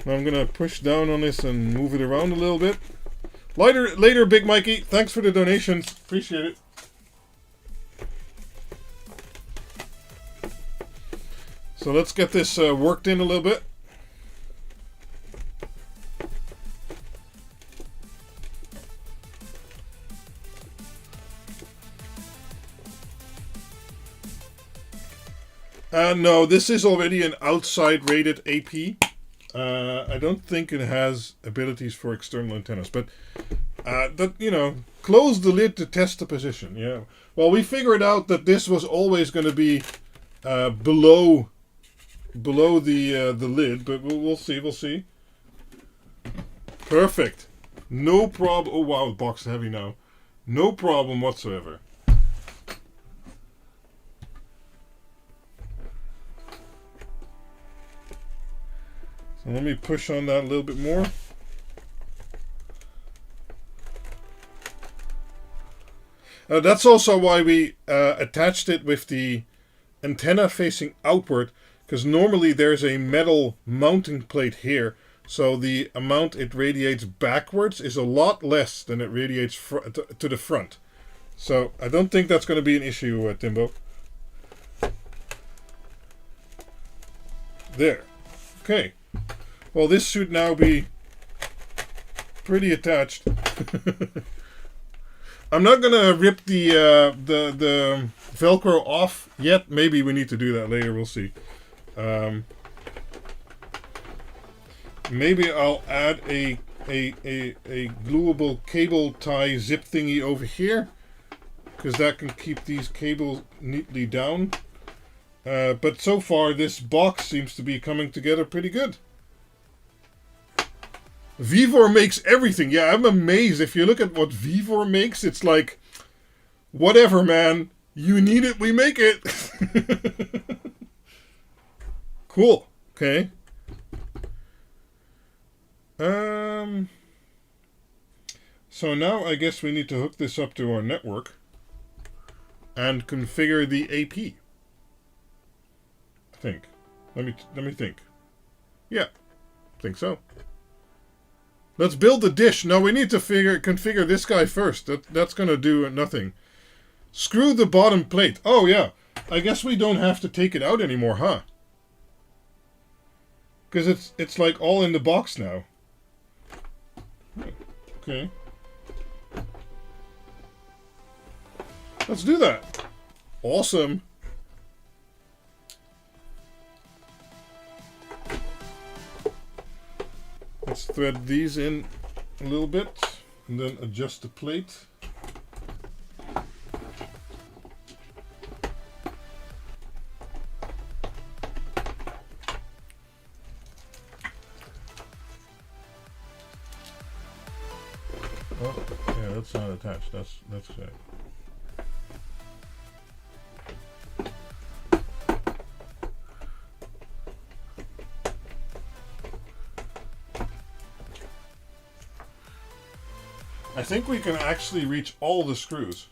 Now I'm gonna push down on this and move it around a little bit. Later, Big Mikey. Thanks for the donations. Appreciate it. So let's get this worked in a little bit. No, this is already an outside rated AP. I don't think it has abilities for external antennas, but close the lid to test the position. Yeah. Well, we figured out that this was always going to be below the lid, but we'll see. We'll see. Perfect. No problem. Oh wow, the box is heavy now. No problem whatsoever. So let me push on that a little bit more. That's also why we attached it with the antenna facing outward, because normally there's a metal mounting plate here, so the amount it radiates backwards is a lot less than it radiates to the front. So I don't think that's going to be an issue, Timbo. There. Okay. Well, this should now be pretty attached. I'm not gonna rip the Velcro off yet. Maybe we need to do that later. We'll see. Maybe I'll add a gluable cable tie zip thingy over here, because that can keep these cables neatly down. But so far, this box seems to be coming together pretty good. Vivor makes everything. Yeah, I'm amazed. If you look at what Vivor makes, it's like, whatever, man. You need it, we make it. Cool. Okay. So now I guess we need to hook this up to our network and configure the AP. I think. Let me think. Yeah, I think so. Let's build the dish. No, we need to configure this guy first. That's gonna do nothing. Screw the bottom plate. Oh yeah, I guess we don't have to take it out anymore, huh? Because it's like all in the box now. Okay. Let's do that. Awesome. Let's thread these in a little bit and then adjust the plate. Oh, yeah, that's not attached. That's right. I think we can actually reach all the screws.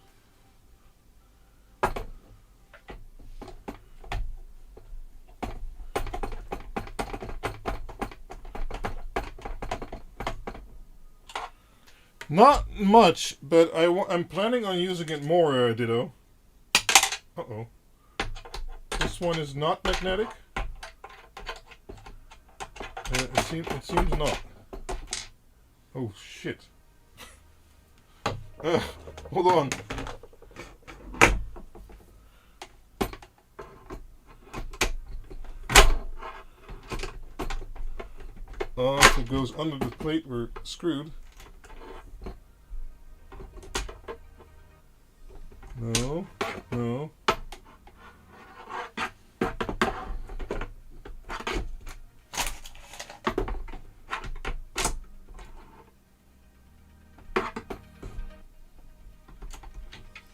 Not much, but I'm planning on using it more, Ditto. Uh-oh. This one is not magnetic. It seems not. Oh, shit. Hold on. If it goes under the plate, we're screwed. No, no.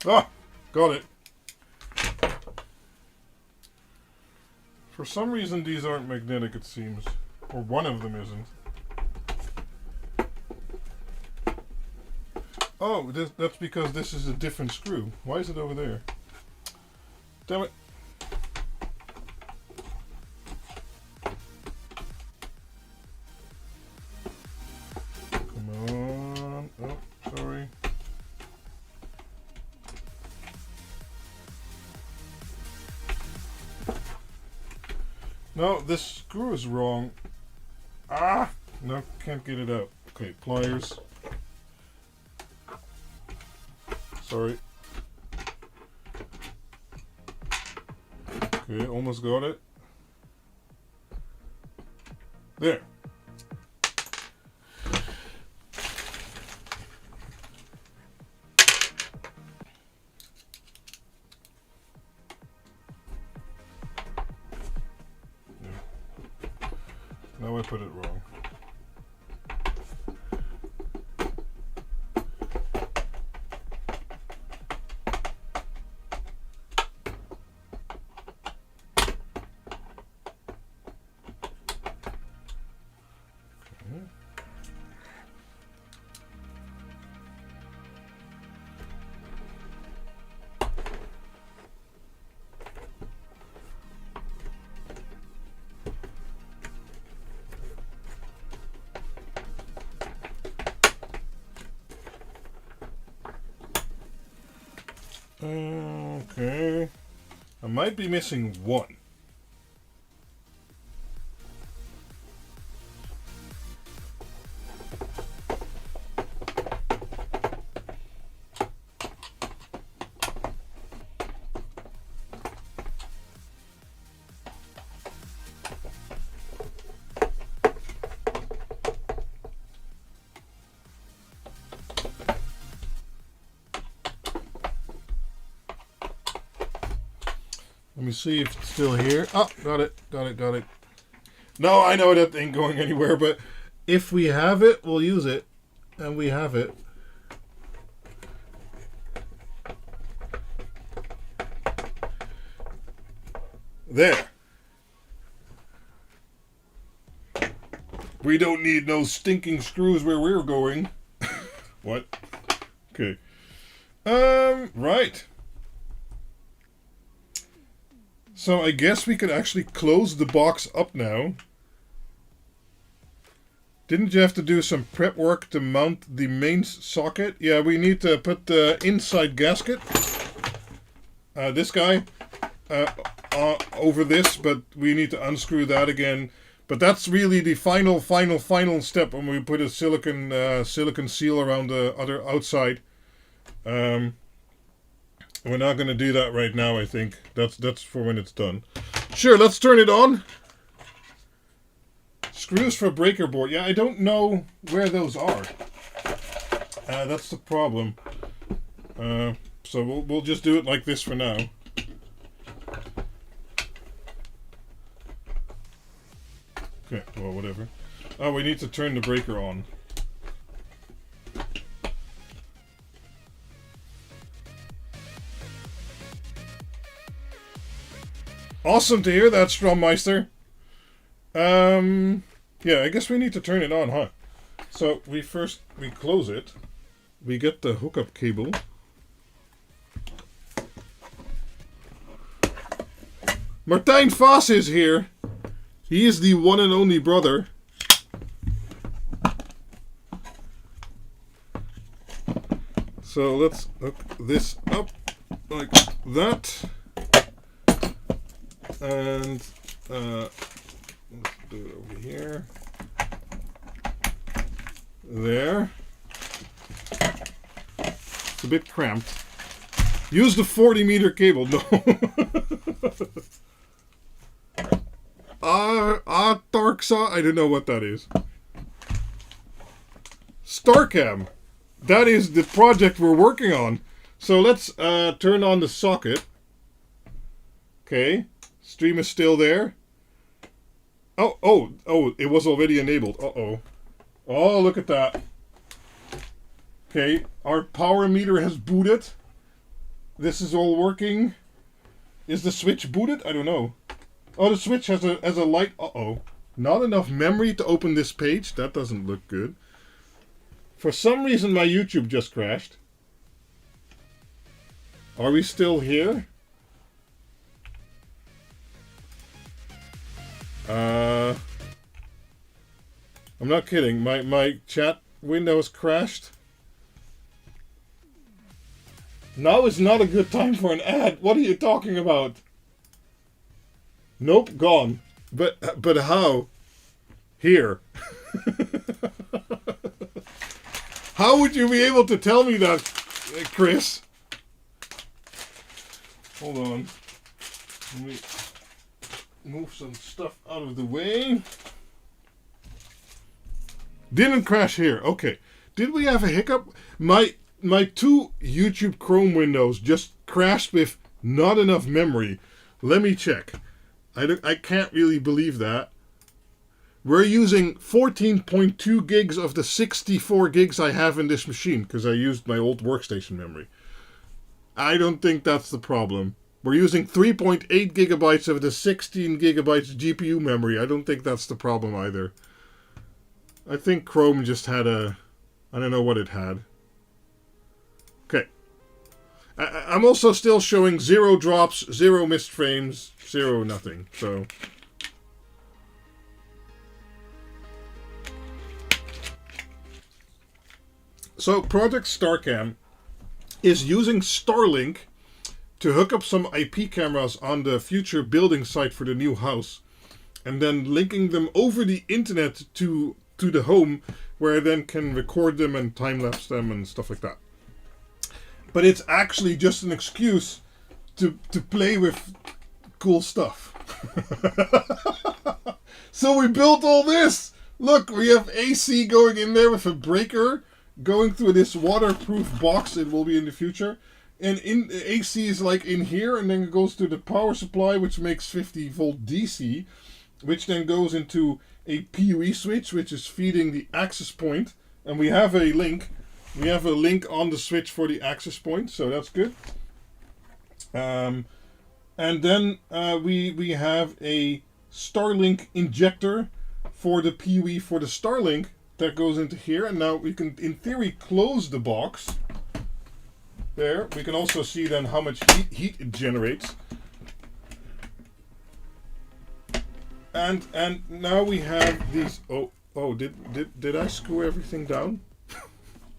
Ah, got it. For some reason these aren't magnetic, it seems. Or one of them isn't. Oh, that's because this is a different screw. Why is it over there? Damn it. Come on. Oh, sorry. No, this screw is wrong. Ah! No, can't get it out. Okay, pliers. Sorry. Okay, almost got it. There. Now I put it wrong. Okay. I might be missing one. Let me see if it's still here. Oh, got it. No, I know that ain't going anywhere, but if we have it, we'll use it. And we have it. There. We don't need no stinking screws where we're going. What? Okay. Right. So I guess we could actually close the box up now. Didn't you have to do some prep work to mount the main socket? Yeah, we need to put the inside gasket. This guy. Over this, but we need to unscrew that again. But that's really the final step when we put a silicon seal around the other outside. We're not going to do that right now, I think. That's for when it's done. Sure, let's turn it on. Screws for breaker board. Yeah, I don't know where those are. That's the problem. So we'll just do it like this for now. Okay, well, whatever. Oh, we need to turn the breaker on. Awesome to hear that, Strommeister. Yeah, I guess we need to turn it on, huh? So we close it. We get the hookup cable. Martijn Vos is here. He is the one and only brother. So let's hook this up like that. And let's do it over here. There. It's a bit cramped. Use the 40-meter cable. No. Tarksa. I don't know what that is. StarCam. That is the project we're working on. So let's turn on the socket. Okay. Stream is still there. Oh, it was already enabled. Uh-oh. Oh, look at that. Okay, our power meter has booted. This is all working. Is the switch booted? I don't know. Oh, the switch has a light. Uh-oh. Not enough memory to open this page. That doesn't look good. For some reason, my YouTube just crashed. Are we still here? I'm not kidding. My chat windows crashed. Now is not a good time for an ad. What are you talking about? Nope, gone. But how? Here. How would you be able to tell me that, Chris? Hold on. Let me move some stuff out of the way. Didn't crash here. Okay. Did we have a hiccup? My two YouTube Chrome windows just crashed with not enough memory. Let me check. I can't really believe that. We're using 14.2 gigs of the 64 gigs I have in this machine because I used my old workstation memory. I don't think that's the problem. We're using 3.8 gigabytes of the 16 gigabytes GPU memory. I don't think that's the problem either. I think Chrome just had I don't know what it had. Okay. I'm also still showing 0 drops, 0 missed frames, 0 nothing. So Project StarCam is using Starlink to hook up some IP cameras on the future building site for the new house, and then linking them over the internet to the home, where I then can record them and time-lapse them and stuff like that. But it's actually just an excuse to play with cool stuff. So we built all this! Look, we have AC going in there with a breaker going through this waterproof box. It will be in the future. And AC is like in here, and then it goes to the power supply, which makes 50 volt DC, which then goes into a PoE switch, which is feeding the access point. And we have a link. We have a link on the switch for the access point, so that's good. And then we have a Starlink injector for the PoE for the Starlink that goes into here. And now we can, in theory, close the box. There, we can also see then how much heat it generates. And now we have these. Oh, did I screw everything down?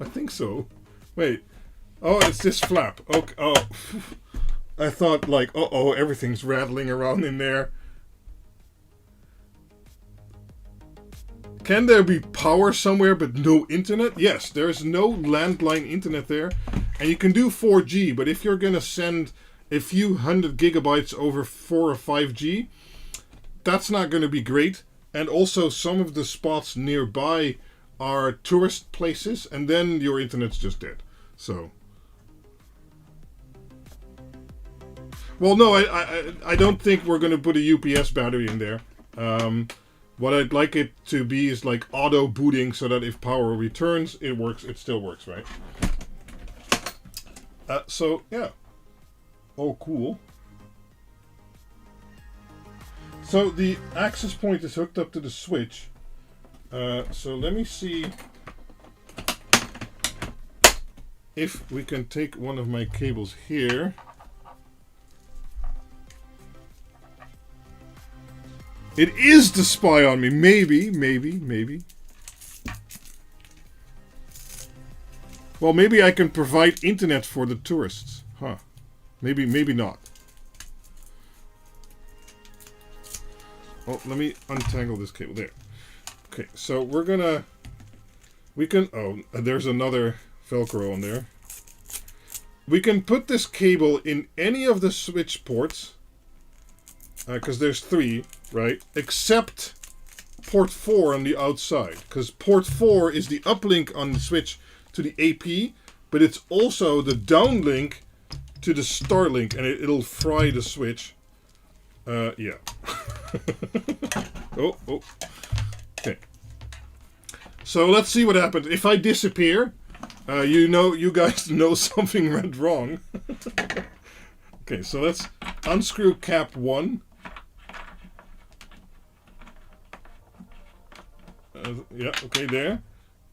I think so. Wait. Oh, it's this flap. Okay. Oh, I thought like, everything's rattling around in there. Can there be power somewhere but no internet? Yes, there's no landline internet there. And you can do 4G, but if you're going to send a few hundred gigabytes over 4 or 5G, that's not going to be great. And also some of the spots nearby are tourist places, and then your internet's just dead. So, well, no, I don't think we're going to put a UPS battery in there. What I'd like it to be is like auto booting, so that if power returns, it works. It still works, right? So yeah. Oh, cool. So the access point is hooked up to the switch. So let me see if we can take one of my cables here. It is to spy on me. Maybe. Well, maybe I can provide internet for the tourists. Huh. Maybe not. Oh, let me untangle this cable. There. Okay, so there's another Velcro on there. We can put this cable in any of the switch ports, because there's 3, right? Except port 4 on the outside, because port 4 is the uplink on the switch to the AP, but it's also the downlink to the Starlink, and it'll fry the switch. Yeah. Oh. Okay. So let's see what happens. If I disappear, you guys know something went wrong. Okay, so let's unscrew cap 1. Yeah, okay, there.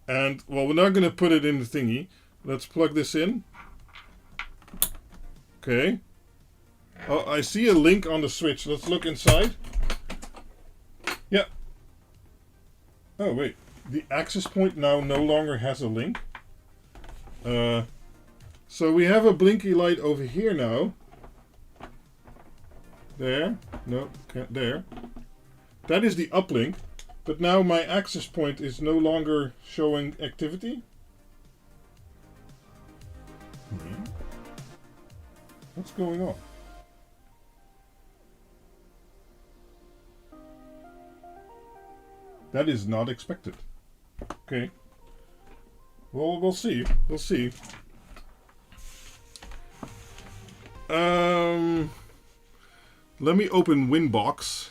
And, well, we're not going to put it in the thingy. Let's plug this in. Okay. Oh, I see a link on the switch. Let's look inside. Yeah. Oh, wait. The access point now no longer has a link. So we have a blinky light over here now. There. No, can't. There. That is the uplink. But now my access point is no longer showing activity. What's going on? That is not expected. Okay. Well, we'll see. We'll see. Let me open Winbox,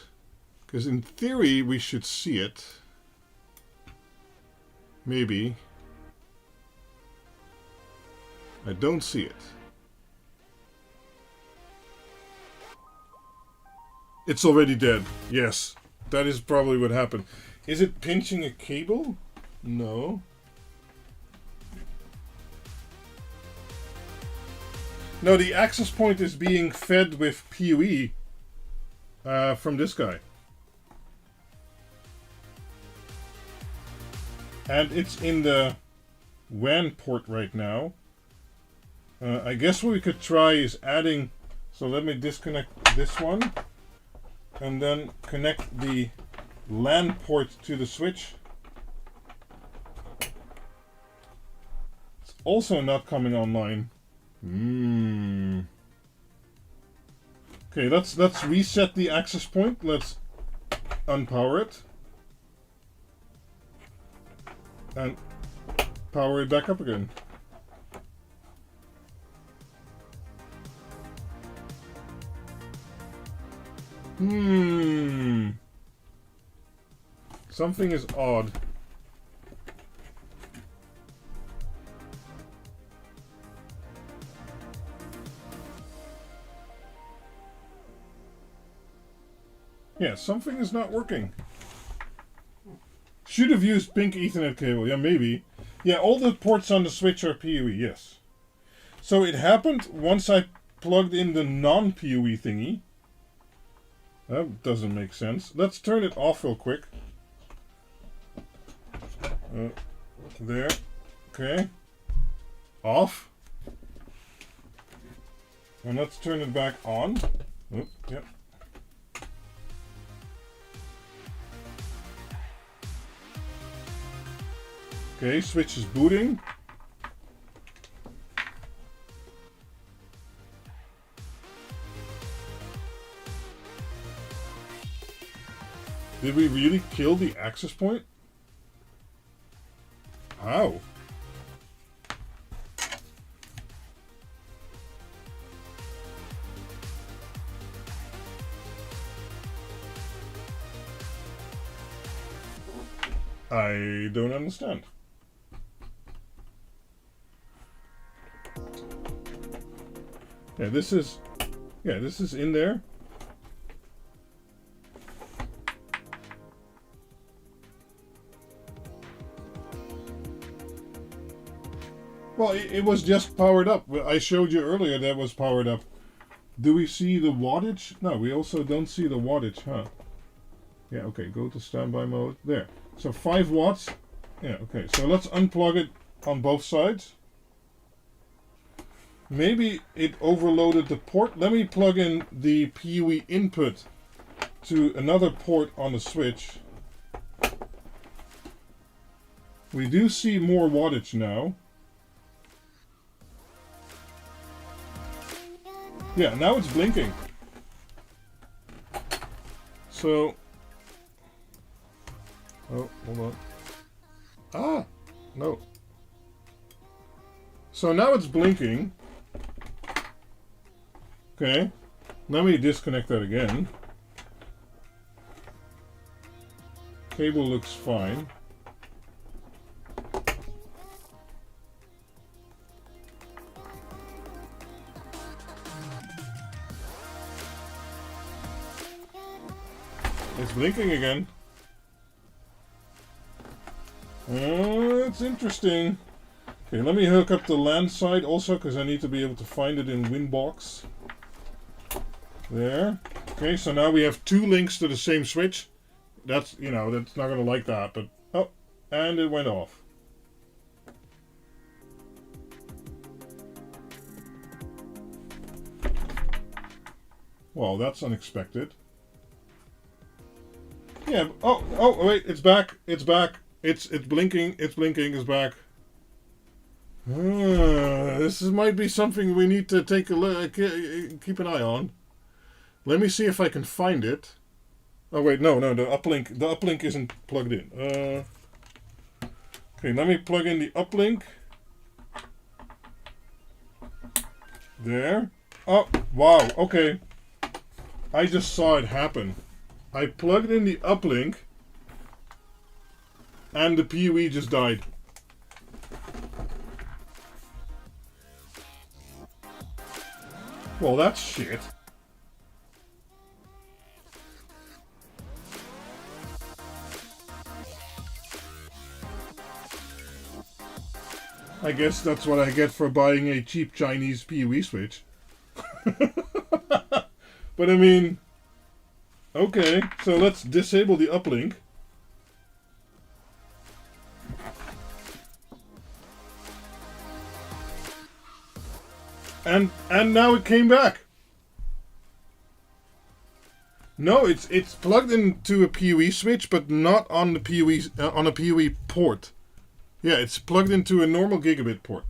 because in theory we should see it. Maybe. I don't see it. It's already dead. Yes. That is probably what happened. Is it pinching a cable? No. No, the access point is being fed with PoE from this guy. And it's in the WAN port right now. I guess what we could try is adding... So let me disconnect this one. And then connect the LAN port to the switch. It's also not coming online. Okay, let's reset the access point. Let's unpower it. And power it back up again. Something is odd. Yeah, something is not working. Should have used pink Ethernet cable. Yeah, maybe. Yeah, all the ports on the switch are PoE, yes. So it happened once I plugged in the non-PoE thingy. That doesn't make sense. Let's turn it off real quick. There. Okay. Off. And let's turn it back on. Oop, yep. Okay, switch is booting. Did we really kill the access point? How? I don't understand. Yeah, this is in there. Well, it was just powered up. I showed you earlier that was powered up. Do we see the wattage? No, we also don't see the wattage, huh? Yeah, okay, go to standby mode. There. So 5 watts. Yeah, okay. So let's unplug it on both sides. Maybe it overloaded the port. Let me plug in the PUE input to another port on the switch. We do see more wattage now. Yeah, now it's blinking. So... Oh, hold on. Ah! No. So now it's blinking. Okay. Let me disconnect that again. Cable looks fine. It's blinking again. It's interesting. Okay, let me hook up the LAN side also, because I need to be able to find it in Winbox. There. Okay, so now we have 2 links to the same switch. That's, you know, that's not going to like that, but... Oh, and it went off. Well, that's unexpected. Yeah, oh, wait, it's back. It's back. It's blinking. It's blinking. It's back. This might be something we need to take a look, keep an eye on. Let me see if I can find it. Oh wait, no, the uplink isn't plugged in. Okay, let me plug in the uplink. There. Oh, wow, okay. I just saw it happen. I plugged in the uplink and the PUE just died. Well, that's shit. I guess that's what I get for buying a cheap Chinese PUE switch. But I mean, okay, so let's disable the uplink. And now it came back. No, it's plugged into a PUE switch, but not on the PUE on a PUE port. Yeah, it's plugged into a normal gigabit port.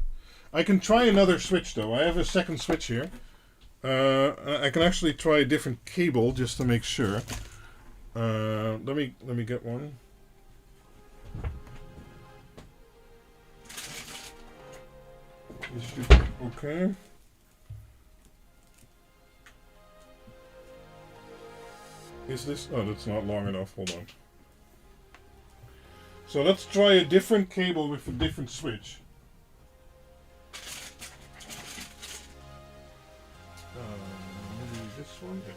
I can try another switch though. I have a second switch here. I can actually try a different cable just to make sure. Let me get one. Okay. Is this? Oh, that's not long enough. Hold on. So let's try a different cable with a different switch. Maybe this one? Yeah.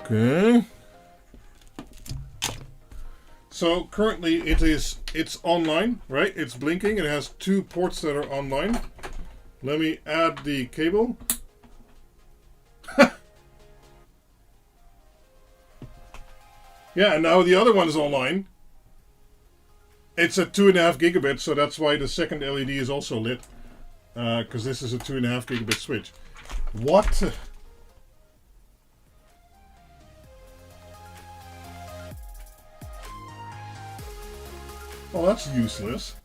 Okay. So currently it's online, right? It's blinking. It has 2 ports that are online. Let me add the cable. Yeah, and now the other one is online. It's at 2.5 gigabits, so that's why the second LED is also lit. Because this is a 2.5 gigabit switch. What? Well, that's useless.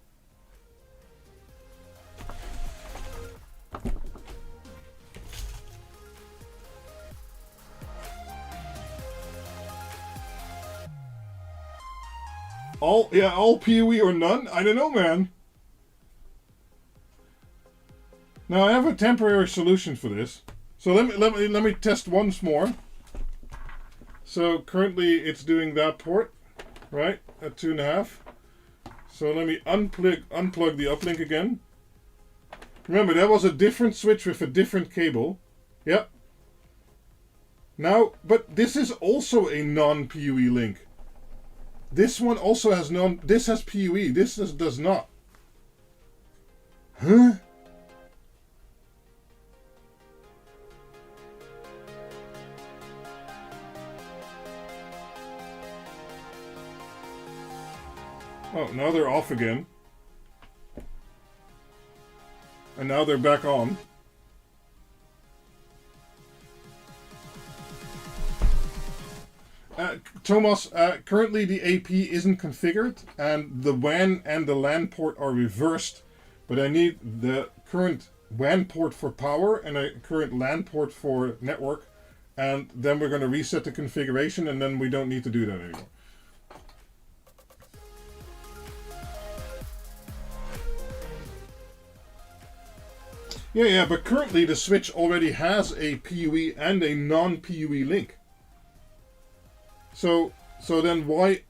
All PoE or none? I don't know, man. Now I have a temporary solution for this. So let me test once more. So currently it's doing that port, right? At 2.5. So let me unplug the uplink again. Remember, that was a different switch with a different cable. Yep. Now, but this is also a non-PoE link. This one also has this has PoE, this does not. Huh? Oh, now they're off again. And now they're back on. Thomas, currently the AP isn't configured, and the WAN and the LAN port are reversed, but I need the current WAN port for power and a current LAN port for network, and then we're going to reset the configuration, and then we don't need to do that anymore. Yeah, but currently the switch already has a PoE and a non-PoE link. So then why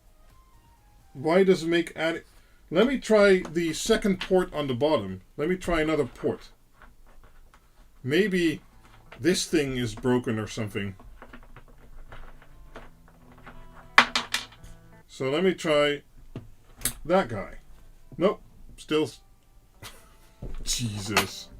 does it make add? Let me try the second port on the bottom. Let me try another port. Maybe this thing is broken or something. So let me try that guy. Nope, still. Jesus.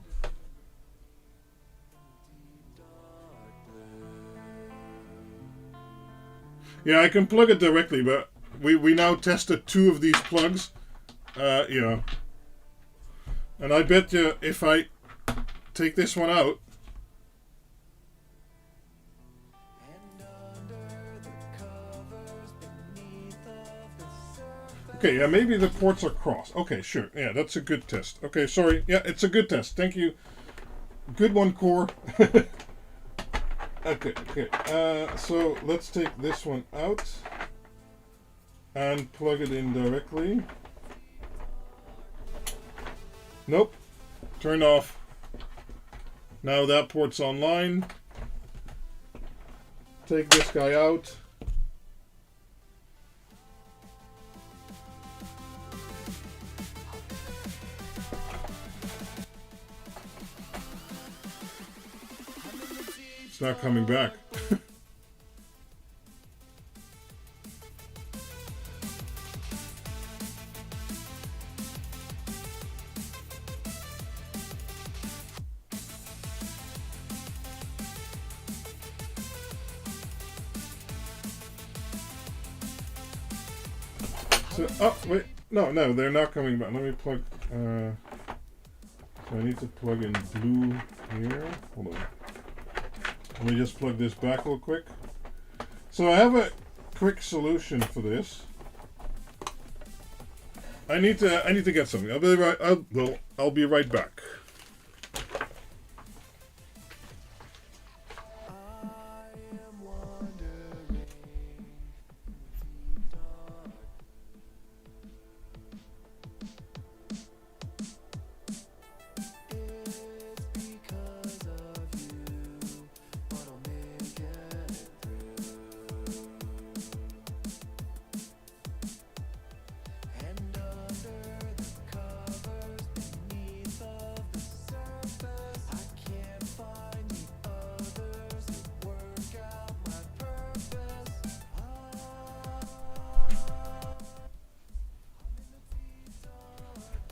Yeah, I can plug it directly, but we now tested 2 of these plugs. Yeah. And I bet you if I take this one out. Okay, yeah, maybe the ports are crossed. Okay, sure. Yeah, that's a good test. Okay, sorry. Yeah, it's a good test. Thank you. Good one, Core. Okay. So let's take this one out and plug it in directly. Nope. Turned off. Now that port's online. Take this guy out. It's not coming back. So, oh wait, no, they're not coming back. Let me plug. So I need to plug in blue here. Hold on. Let me just plug this back real quick. So I have a quick solution for this. I need to get something. I'll be right back.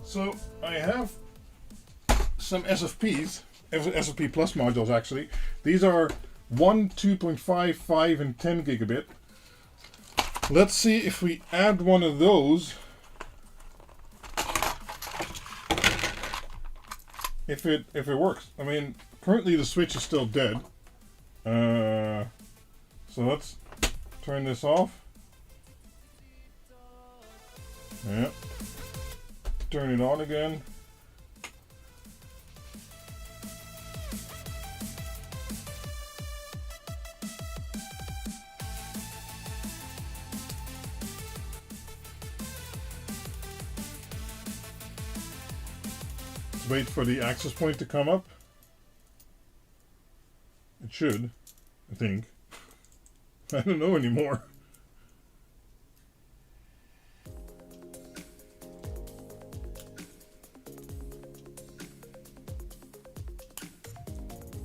So I have some SFPs, SFP Plus modules actually. These are 1, 2.5, 5, and 10 gigabit. Let's see if we add one of those. If it works. I mean, currently the switch is still dead. So let's turn this off. Yeah. Turn it on again. Let's wait for the access point to come up. It should, I think. I don't know anymore.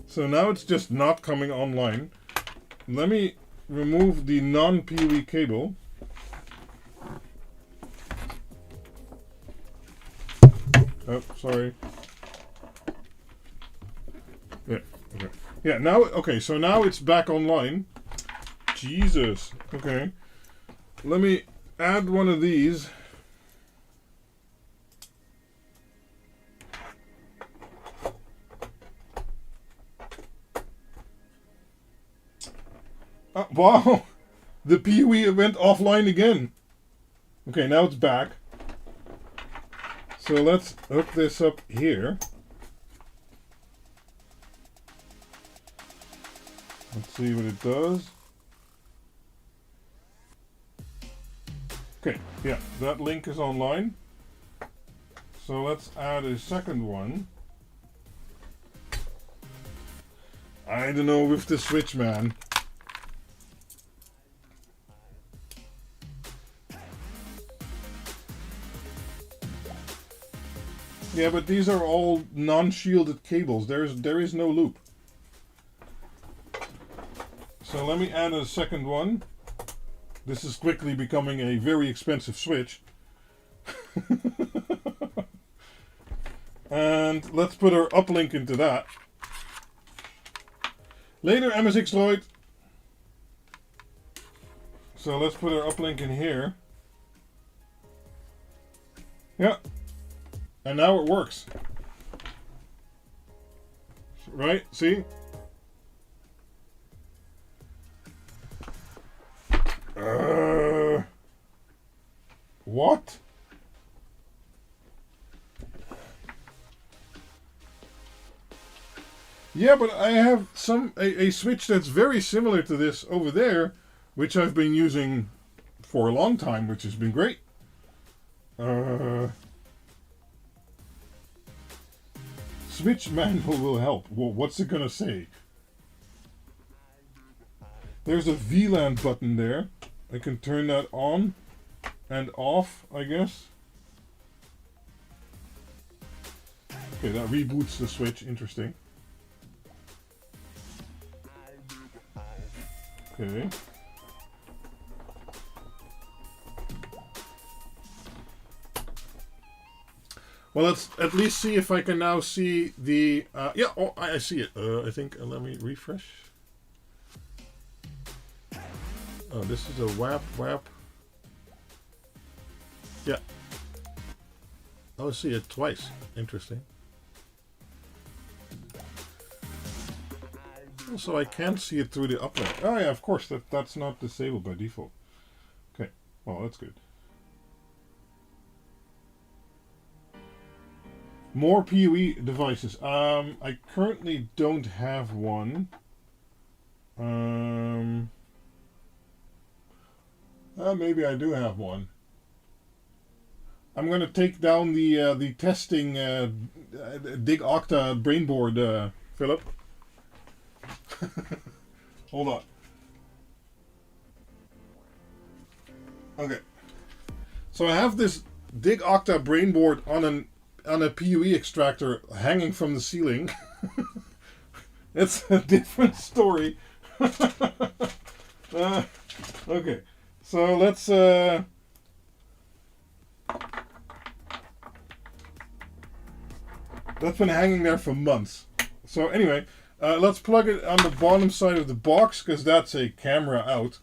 So now it's just not coming online. Let me remove the non-PoE cable. Oh, sorry. Yeah, okay. Yeah, now, okay, so now it's back online. Jesus. Okay. Let me add one of these. Wow! The PoE went offline again. Okay, now it's back. So let's hook this up here. Let's see what it does. Okay, yeah, that link is online. So let's add a second one. I don't know with the switch, man. Yeah, but these are all non-shielded cables. There is no loop. So let me add a second one. This is quickly becoming a very expensive switch. And let's put our uplink into that. Later, MSX Droid. So let's put our uplink in here. Yeah. And now it works. Right? See? What? Yeah, but I have a switch that's very similar to this over there, which I've been using for a long time, which has been great. Switch manual will help. Well, what's it gonna say? There's a VLAN button there. I can turn that on and off, I guess. Okay, that reboots the switch. Interesting. Okay. Well, let's at least see if I can now see the... yeah, oh, I see it. I think, let me refresh. Oh, this is a WAP. Yeah. Oh, I see it twice. Interesting. So I can't see it through the uplink. Oh yeah, of course, that's not disabled by default. Okay, well, that's good. More PoE devices. I currently don't have one. Maybe I do have one. I'm gonna take down the testing Dig Octa brainboard, Philip. Hold on. Okay. So I have this Dig Octa brainboard on a PoE extractor hanging from the ceiling. It's a different story. Okay. So let's that's been hanging there for months. So anyway, let's plug it on the bottom side of the box, because that's a camera out,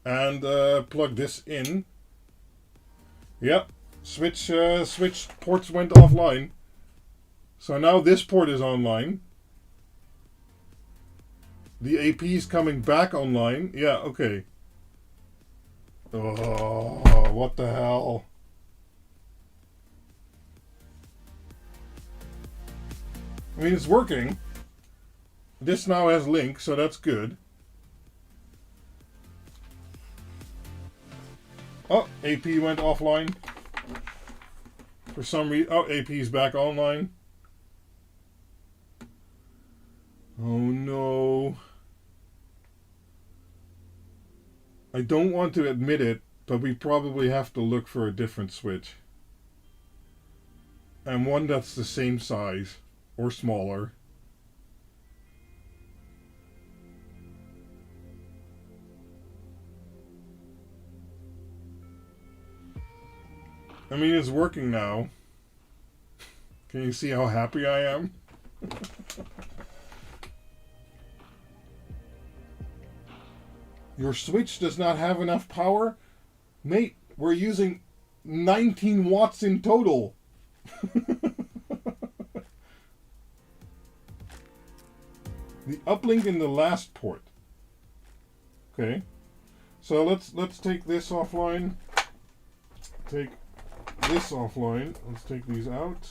and plug this in. Yep, switch ports went offline. So now this port is online. The AP is coming back online. Yeah, okay. Oh, what the hell? I mean, it's working. This now has link, so that's good. Oh, AP went offline. For some reason. Oh, AP is back online. Oh no. I don't want to admit it, but we probably have to look for a different switch. And one that's the same size or smaller. I mean, it's working now. Can you see how happy I am? Your switch does not have enough power? Mate, we're using 19 watts in total. The uplink in the last port. Okay. So let's take this offline. Take this offline. Let's take these out.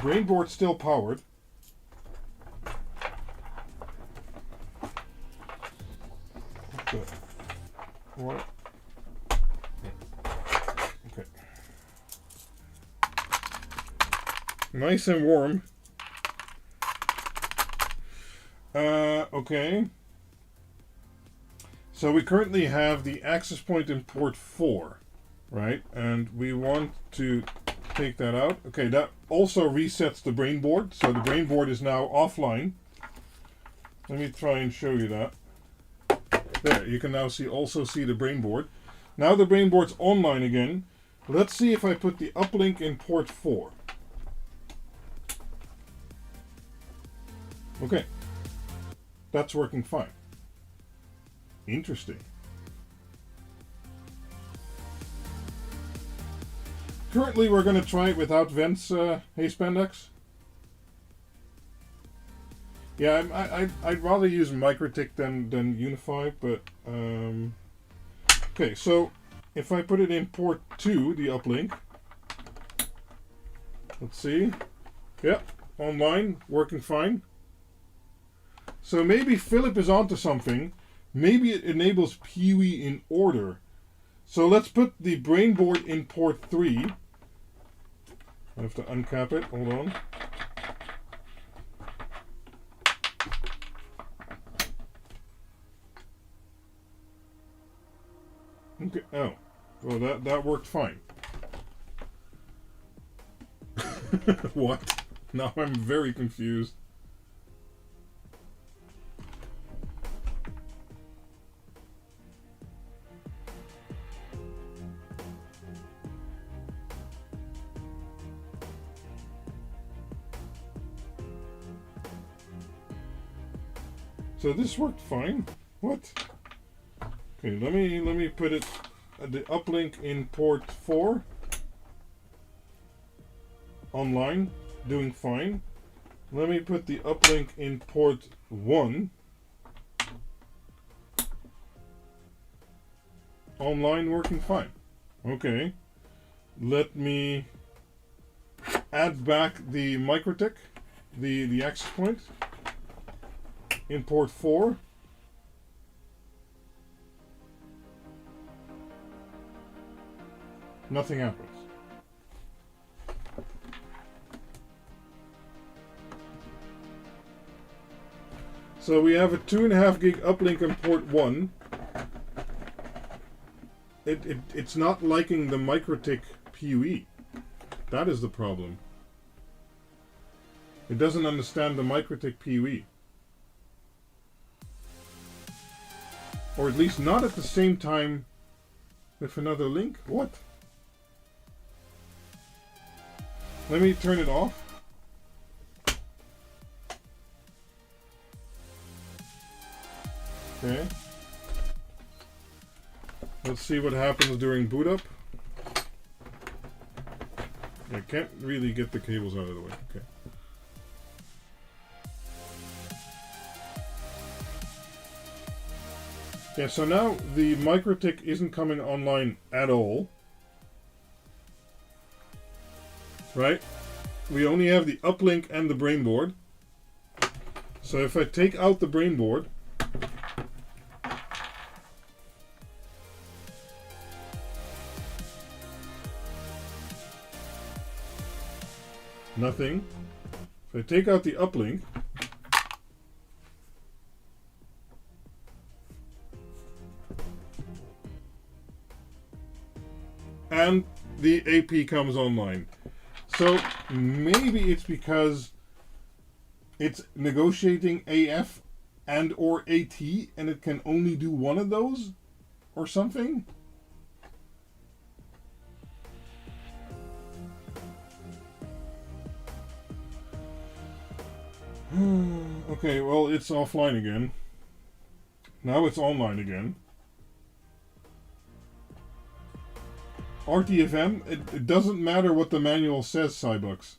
Brainboard's still powered. What? Okay. Nice and warm. Okay. So we currently have the access point in port 4, right? And we want to take that out. Okay, that also resets the brainboard. So the brainboard is now offline. Let me try and show you that. There, you can now also see the brainboard. Now the brainboard's online again. Let's see if I put the uplink in port 4. Okay. That's working fine. Interesting. Currently we're going to try it without vents, hey Spandex. Yeah, I'd rather use MikroTik than Unify, but okay, so if I put it in port 2, the uplink, let's see, yeah, online, working fine. So maybe Philip is onto something. Maybe it enables PUE in order. So let's put the brainboard in port 3. I have to uncap it, hold on. Okay. Oh, well that worked fine. What? Now I'm very confused. So this worked fine. What? Okay, let me put it the uplink in port 4. Online, doing fine. Let me put the uplink in port 1. Online, working fine. Okay. Let me add back the MikroTik, the access point in port 4. Nothing happens. So we have a 2.5 gig uplink in port 1. It's not liking the MikroTik PUE. That is the problem. It doesn't understand the MikroTik PUE. Or at least not at the same time with another link. What? Let me turn it off. Okay. Let's see what happens during boot up. I can't really get the cables out of the way. Okay. Yeah, so now the MikroTik isn't coming online at all. Right? we only have the uplink and the brainboard. So if I take out the brainboard, nothing. If I take out the uplink, and the AP comes online. So maybe it's because it's negotiating AF and or AT and it can only do one of those or something. Okay, well, it's offline again. Now it's online again. RTFM, it doesn't matter what the manual says, Cybucks.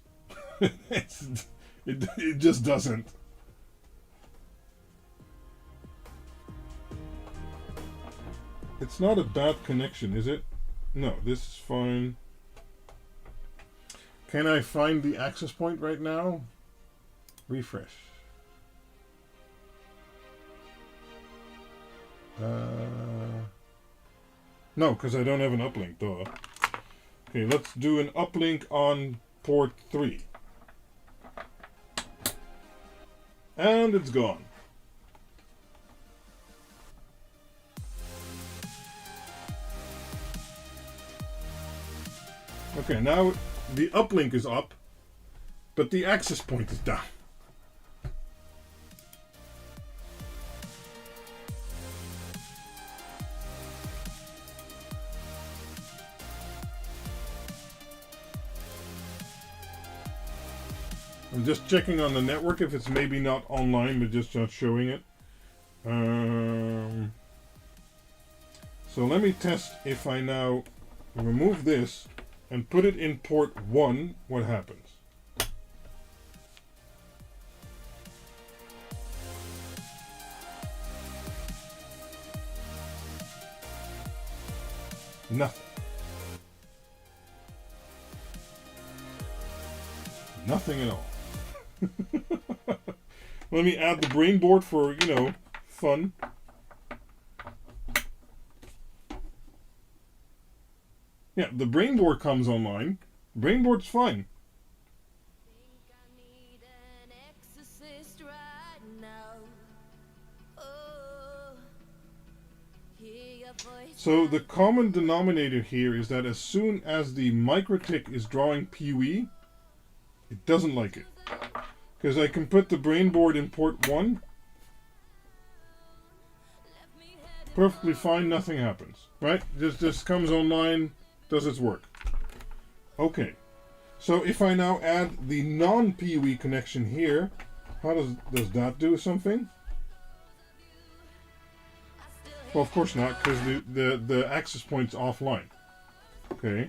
It just doesn't. It's not a bad connection, is it? No, this is fine. Can I find the access point right now? Refresh. No, because I don't have an uplink, duh. Okay, let's do an uplink on port 3. And it's gone. Okay, now the uplink is up, but the access point is down. I'm just checking on the network if it's maybe not online, but just not showing it. So let me test if I now remove this and put it in port 1, what happens? Nothing. Nothing at all. Let me add the brain board for, you know, fun. Yeah, the brain board comes online. Brain board's fine. So the common denominator here is that as soon as the MikroTik is drawing PoE, it doesn't like it. Because I can put the brain board in port 1. Perfectly fine, nothing happens. Right? This comes online, does its work. Okay. So if I now add the non-PoE connection here, how does that do something? Well, of course not, because the access point's offline. Okay.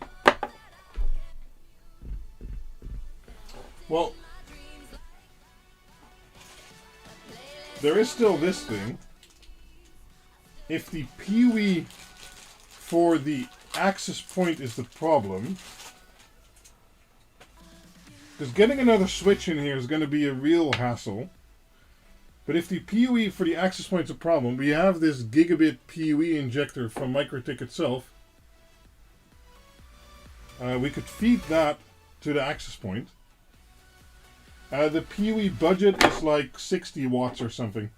Well, there is still this thing. If the PoE for the access point is the problem, because getting another switch in here is going to be a real hassle. But if the PoE for the access point is a problem, we have this gigabit PoE injector from MikroTik itself. We could feed that to the access point. The PoE budget is like 60 watts or something.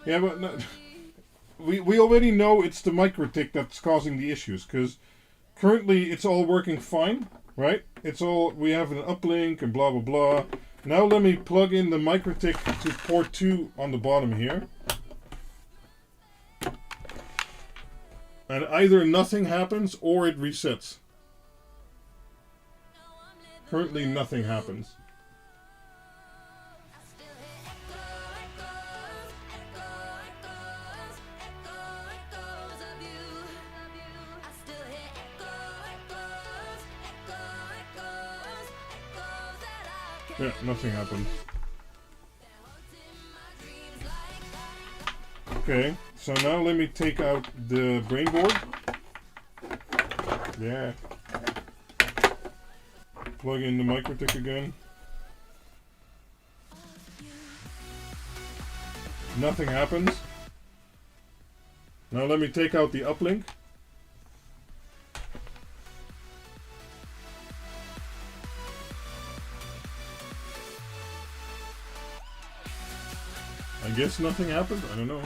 Yeah, but no, we already know it's the MikroTik that's causing the issues, because currently it's all working fine, right? It's all, we have an uplink and blah blah blah. Now let me plug in the MikroTik to port 2 on the bottom here. And either nothing happens or it resets. Currently nothing happens. Yeah, nothing happens. Okay, so now let me take out the brain board. Yeah. Plug in the MikroTik again. Nothing happens. Now let me take out the uplink. I guess nothing happened. I don't know.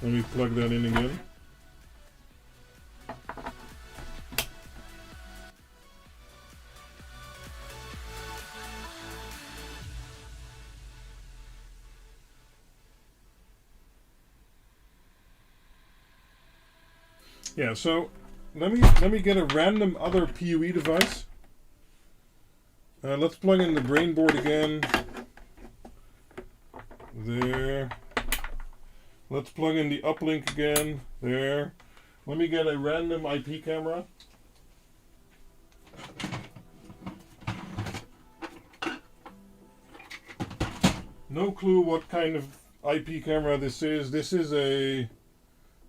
Let me plug that in again. Yeah, so let me get a random other PUE device. Let's plug in the brain board again. There. Let's plug in the uplink again. There. Let me get a random IP camera. No clue what kind of IP camera this is. This is an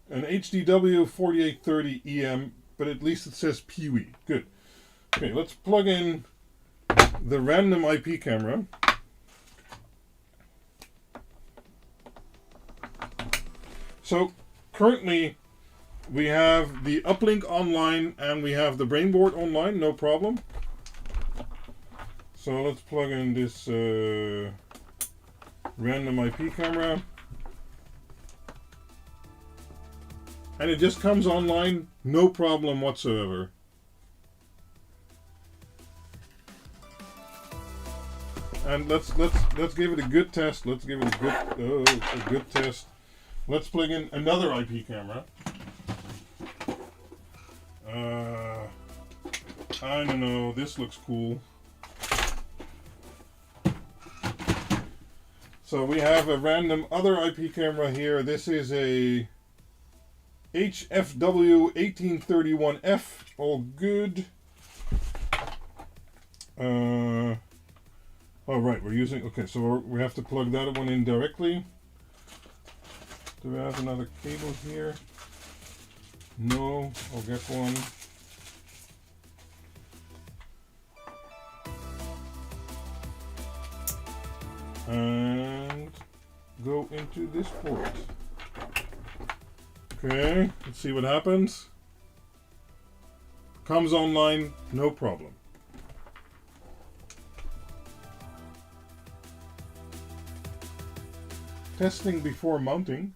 HDW 4830 EM, but at least it says PUE. Good. Okay, let's plug in the random IP camera. So currently we have the uplink online and we have the brainboard online, no problem. So let's plug in this random IP camera. And it just comes online, no problem whatsoever. And let's give it a good test. Let's give it a good test. Let's plug in another IP camera. I don't know, this looks cool. So we have a random other IP camera here. This is a HFW 1831F, all good. All right, we're using, okay, so we have to plug that one in directly. Do we have another cable here? No, I'll get one. And go into this port. Okay, let's see what happens. Comes online, no problem. Testing before mounting.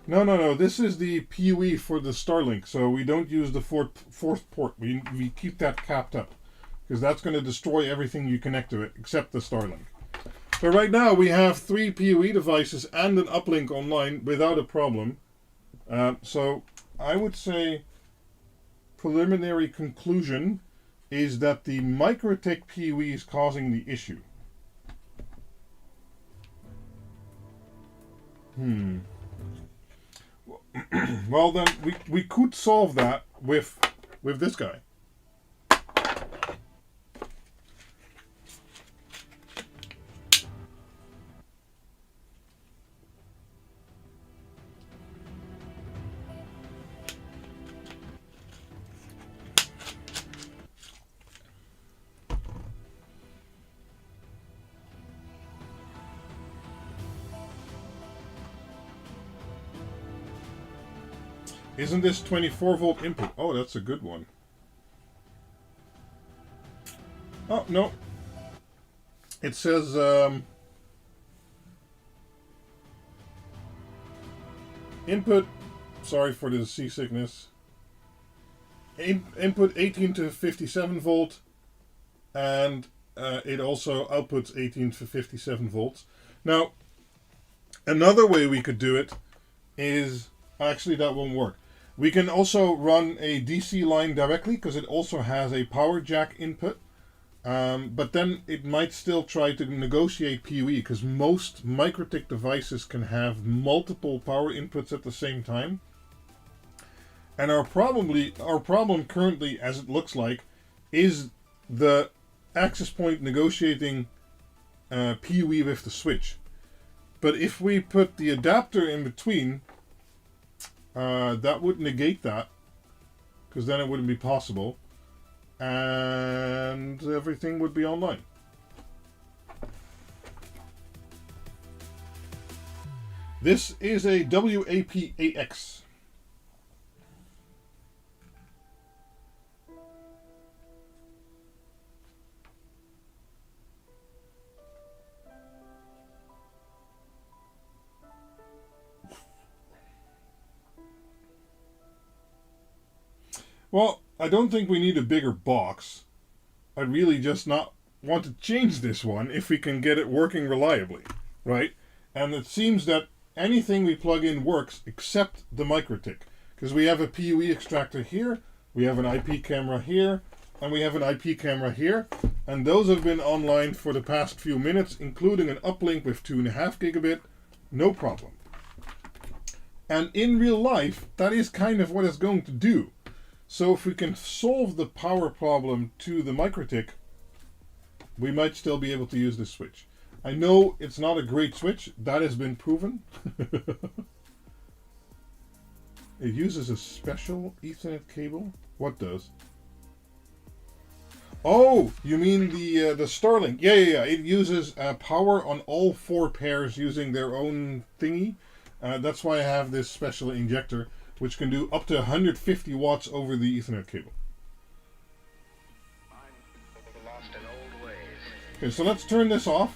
No, this is the PUE for the Starlink, so we don't use the fourth port. We keep that capped up, because that's going to destroy everything you connect to it, except the Starlink. So right now we have 3 PUE devices and an uplink online without a problem. So I would say preliminary conclusion is that the MikroTik PUE is causing the issue. Well then, we could solve that with this guy. Isn't this 24 volt input? Oh, that's a good one. Oh, no. It says input, sorry for the seasickness, input 18 to 57 volt, and it also outputs 18 to 57 volts. Now, another way we could do it is, actually that won't work. We can also run a DC line directly, because it also has a power jack input. But then it might still try to negotiate PUE, because most MikroTik devices can have multiple power inputs at the same time. And our problem currently, as it looks like, is the access point negotiating PUE with the switch. But if we put the adapter in between, that would negate that, because then it wouldn't be possible, and everything would be online. This is a WAP-AX. Well, I don't think we need a bigger box. I'd really just not want to change this one if we can get it working reliably, right? And it seems that anything we plug in works except the MikroTik, because we have a PUE extractor here, we have an IP camera here, and we have an IP camera here, and those have been online for the past few minutes, including an uplink with 2.5 gigabit, no problem. And in real life, that is kind of what it's going to do. So if we can solve the power problem to the MikroTik, we might still be able to use this switch. I know it's not a great switch, that has been proven. It uses a special Ethernet cable. What does? Oh, you mean the Starlink? Yeah. It uses power on all 4 pairs using their own thingy. That's why I have this special injector, which can do up to 150 watts over the Ethernet cable. Okay, so let's turn this off.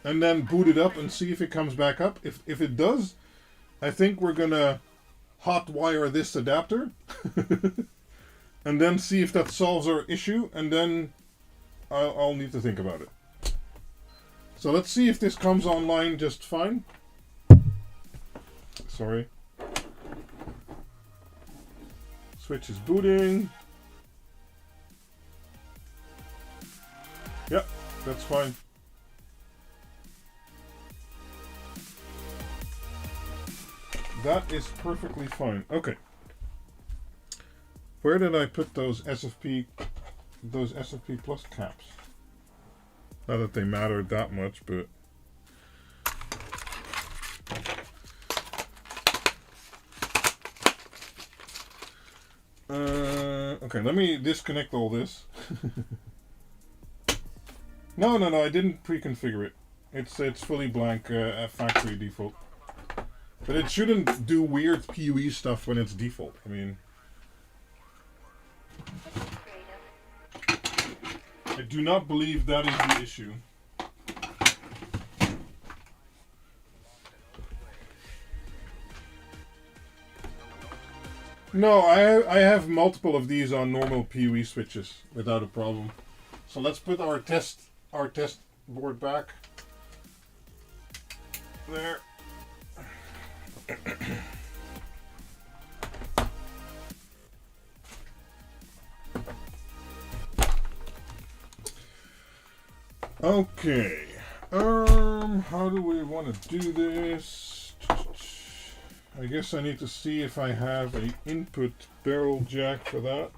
And then boot it up and see if it comes back up. If it does, I think we're gonna hot wire this adapter. And then see if that solves our issue, and then I'll need to think about it. So let's see if this comes online just fine. Sorry. Switch is booting. Yep, that's fine. That is perfectly fine. Okay. Where did I put those SFP Plus caps? Not that they mattered that much, but okay, let me disconnect all this. No, I didn't pre-configure it. It's fully blank factory default. But it shouldn't do weird PUE stuff when it's default. I mean, I do not believe that is the issue. No, I have multiple of these on normal PUE switches without a problem. So let's put our test board back there. Okay. How do we want to do this? I guess I need to see if I have an input barrel jack for that.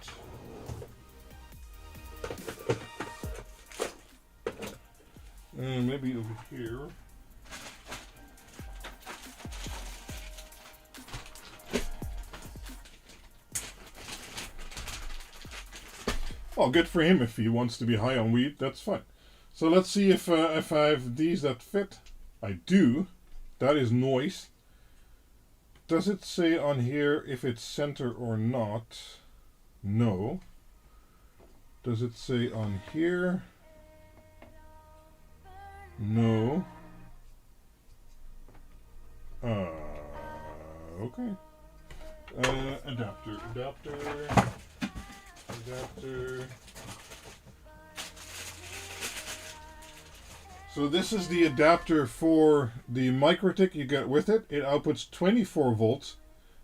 Maybe over here. Well, good for him if he wants to be high on weed, that's fine. So let's see if I have these that fit. I do. That is noise. Does it say on here if it's center or not? No. Does it say on here? No. Okay. Adapter. So this is the adapter for the MikroTik you get with it. It outputs 24 volts,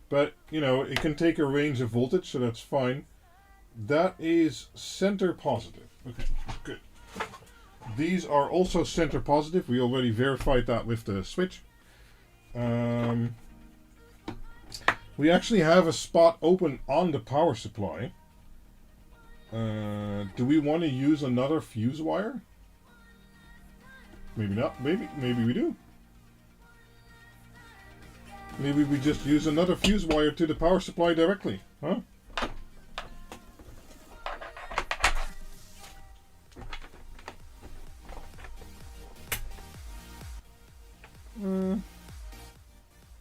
but you know, it can take a range of voltage, so that's fine. That is center positive. Okay, good. These are also center positive. We already verified that with the switch. We actually have a spot open on the power supply. Do we want to use another fuse wire? Maybe not. Maybe we do. Maybe we just use another fuse wire to the power supply directly, huh?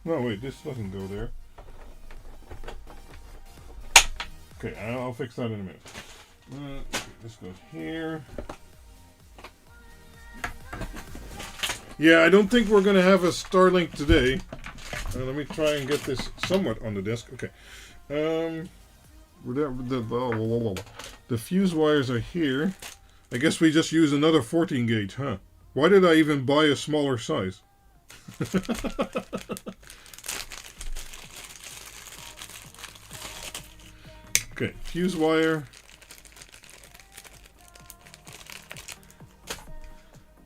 No, wait, this doesn't go there. Okay, I'll fix that in a minute. Okay, this goes here. Yeah, I don't think we're going to have a Starlink today. Let me try and get this somewhat on the desk. Okay. The fuse wires are here. I guess we just use another 14 gauge, huh? Why did I even buy a smaller size? Okay, fuse wire.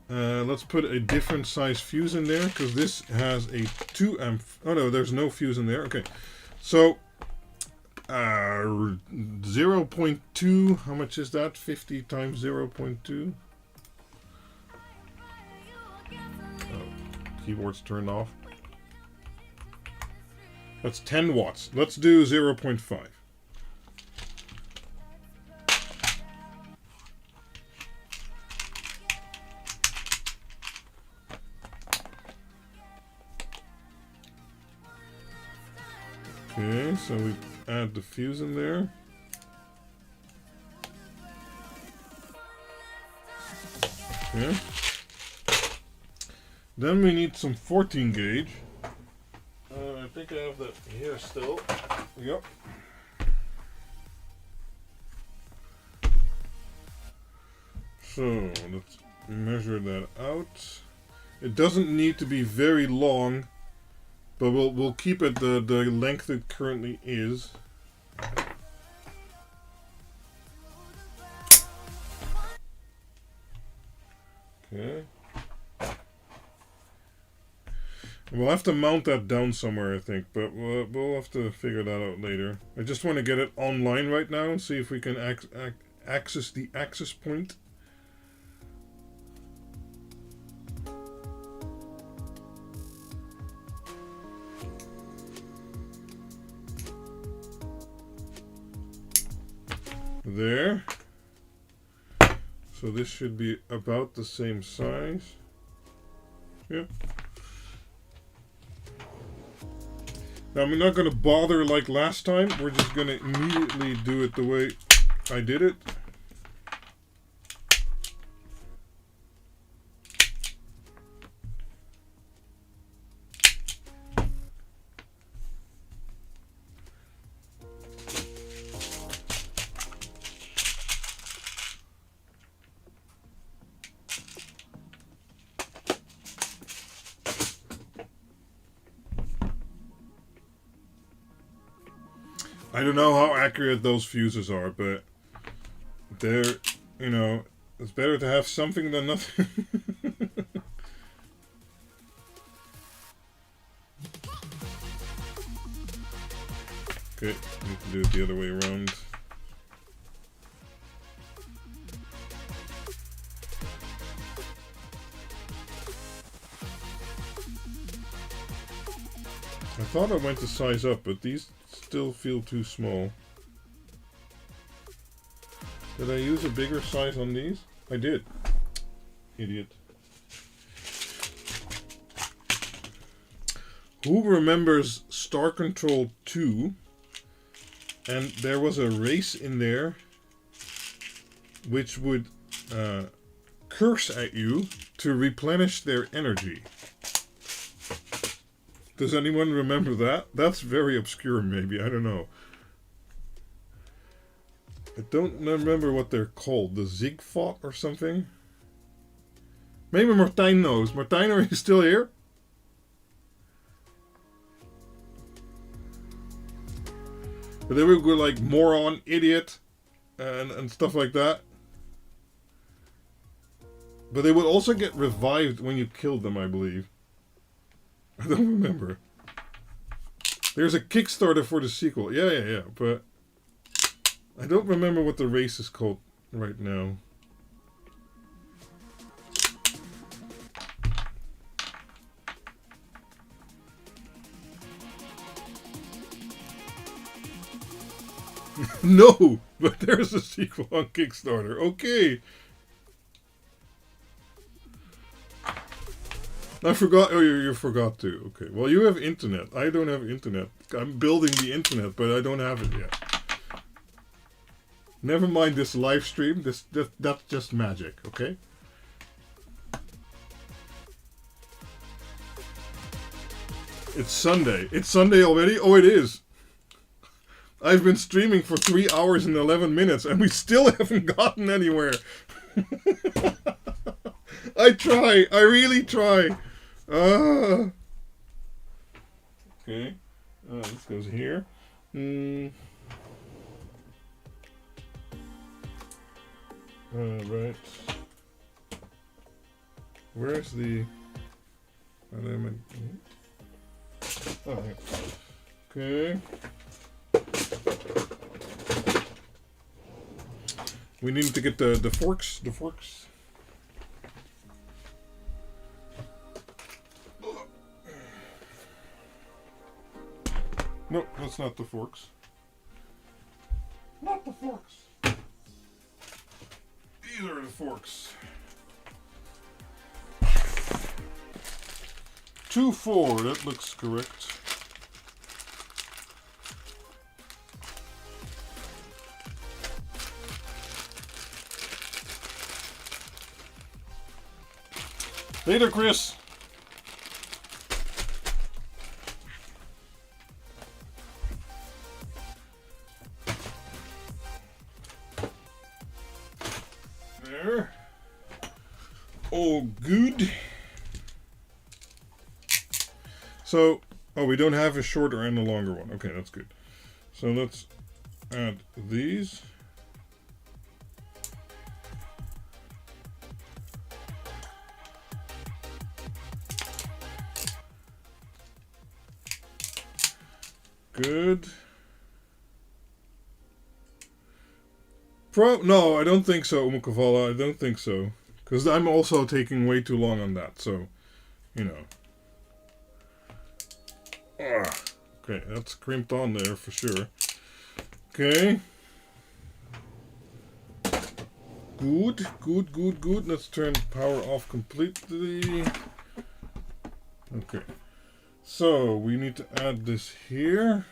Let's put a different size fuse in there, because this has a 2 amp. Oh no, there's no fuse in there. Okay, so 0.2. How much is that? 50 times 0.2. Oh, keyboard's turned off. That's 10 watts. Let's do 0.5. Okay, so we add the fuse in there. Okay. Then we need some 14 gauge. I think I have that here still. Yep. So let's measure that out. It doesn't need to be very long, but we'll keep it the length it currently is. Okay. We'll have to mount that down somewhere, I think, but we'll have to figure that out later. I just want to get it online right now and see if we can access the access point. There. So this should be about the same size. Yeah. Now I'm not going to bother like last time. We're just going to immediately do it the way I did it. I don't know how accurate those fuses are, but they're, you know, it's better to have something than nothing. Okay, need to do it the other way around. I thought I went to size up, but these still feel too small. Did I use a bigger size on these? I did. Idiot. Who remembers Star Control 2? And there was a race in there which would curse at you to replenish their energy. Does anyone remember that? That's very obscure, maybe. I don't know. I don't remember what they're called. The Zigfot or something? Maybe Martijn knows. Martijn, are you still here? But they would go like moron, idiot, and stuff like that. But they would also get revived when you killed them, I believe. I don't remember. There's a Kickstarter for the sequel. Yeah. But I don't remember what the race is called right now. No, but there's a sequel on Kickstarter. Okay. I forgot. Oh, you forgot too. Okay. Well, you have internet. I don't have internet. I'm building the internet, but I don't have it yet. Never mind this live stream. That's just magic. Okay. It's Sunday. It's Sunday already? Oh, it is. I've been streaming for 3 hours and 11 minutes and we still haven't gotten anywhere. I try. I really try. Okay. This goes here. Right. Where's the... Oh, okay. We need to get the forks. The forks. No, that's not the forks. Not the forks. These are the forks. 2-4, that looks correct. Later, Chris. There. Oh, good. So, oh, we don't have a shorter and a longer one. Okay, that's good. So let's add these. Good. No, I don't think so, Umakavala. I don't think so. Because I'm also taking way too long on that, so, you know. Okay, that's crimped on there for sure. Okay. Good, good, good, good. Let's turn power off completely. Okay. So, we need to add this here.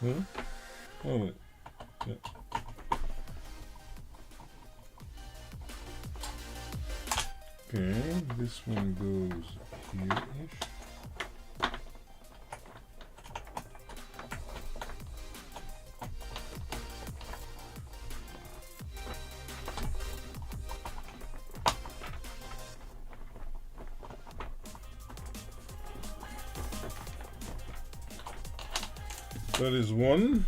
Huh? Oh, wait. Yeah. Okay, this one goes here-ish. That is one.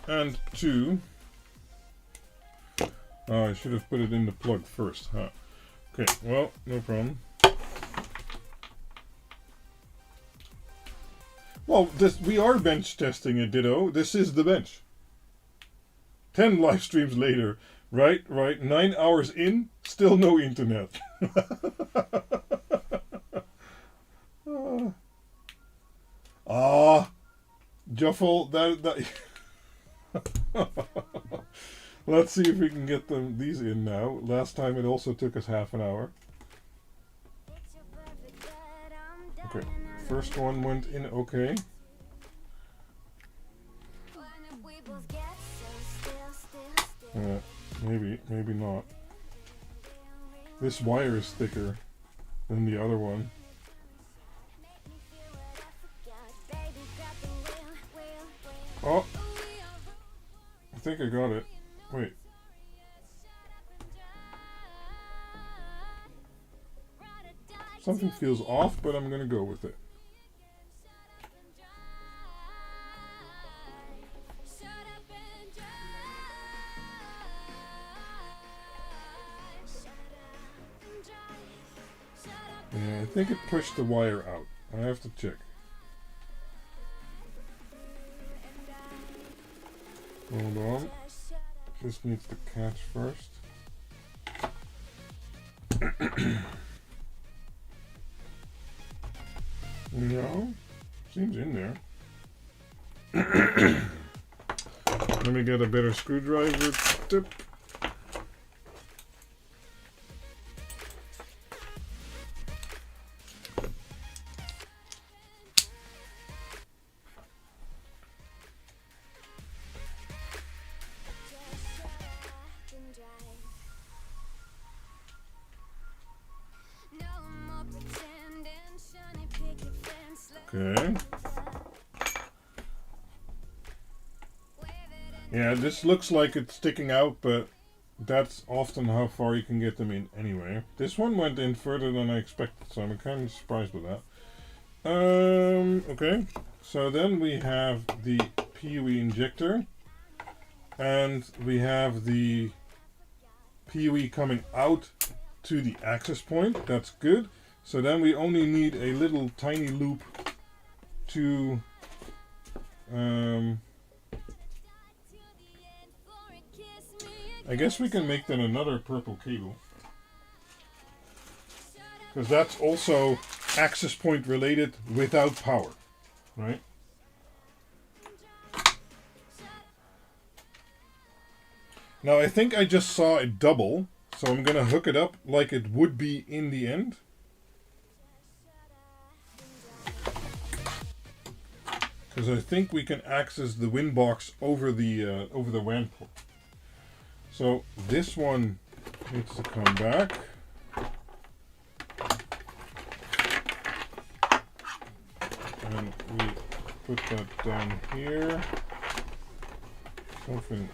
And two. Oh, I should have put it in the plug first, huh? Okay, well, no problem. Well, we are bench testing a Ditto. This is the bench. 10 live streams later. Right. 9 hours in, still no internet. Juffle, that Let's see if we can get these in now. Last time it also took us half an hour. Okay, first one went in okay. Maybe not. This wire is thicker than the other one. Oh, I think I got it. Wait. Something feels off, but I'm gonna go with it. Yeah, I think it pushed the wire out. I have to check. Hold on. This needs to catch first. No, seems in there. Let me get a better screwdriver tip. Okay. Yeah, this looks like it's sticking out, but that's often how far you can get them in anyway. This one went in further than I expected, so I'm kind of surprised with that. Okay. So then we have the PUE injector, and we have the PUE coming out to the access point. That's good. So then we only need a little tiny loop to I guess we can make then another purple cable, because that's also access point related without power, right? Now I think I just saw it double, so I'm gonna hook it up like it would be in the end. Because I think we can access the WIN box over the WAN port. So this one needs to come back. And we put that down here. Something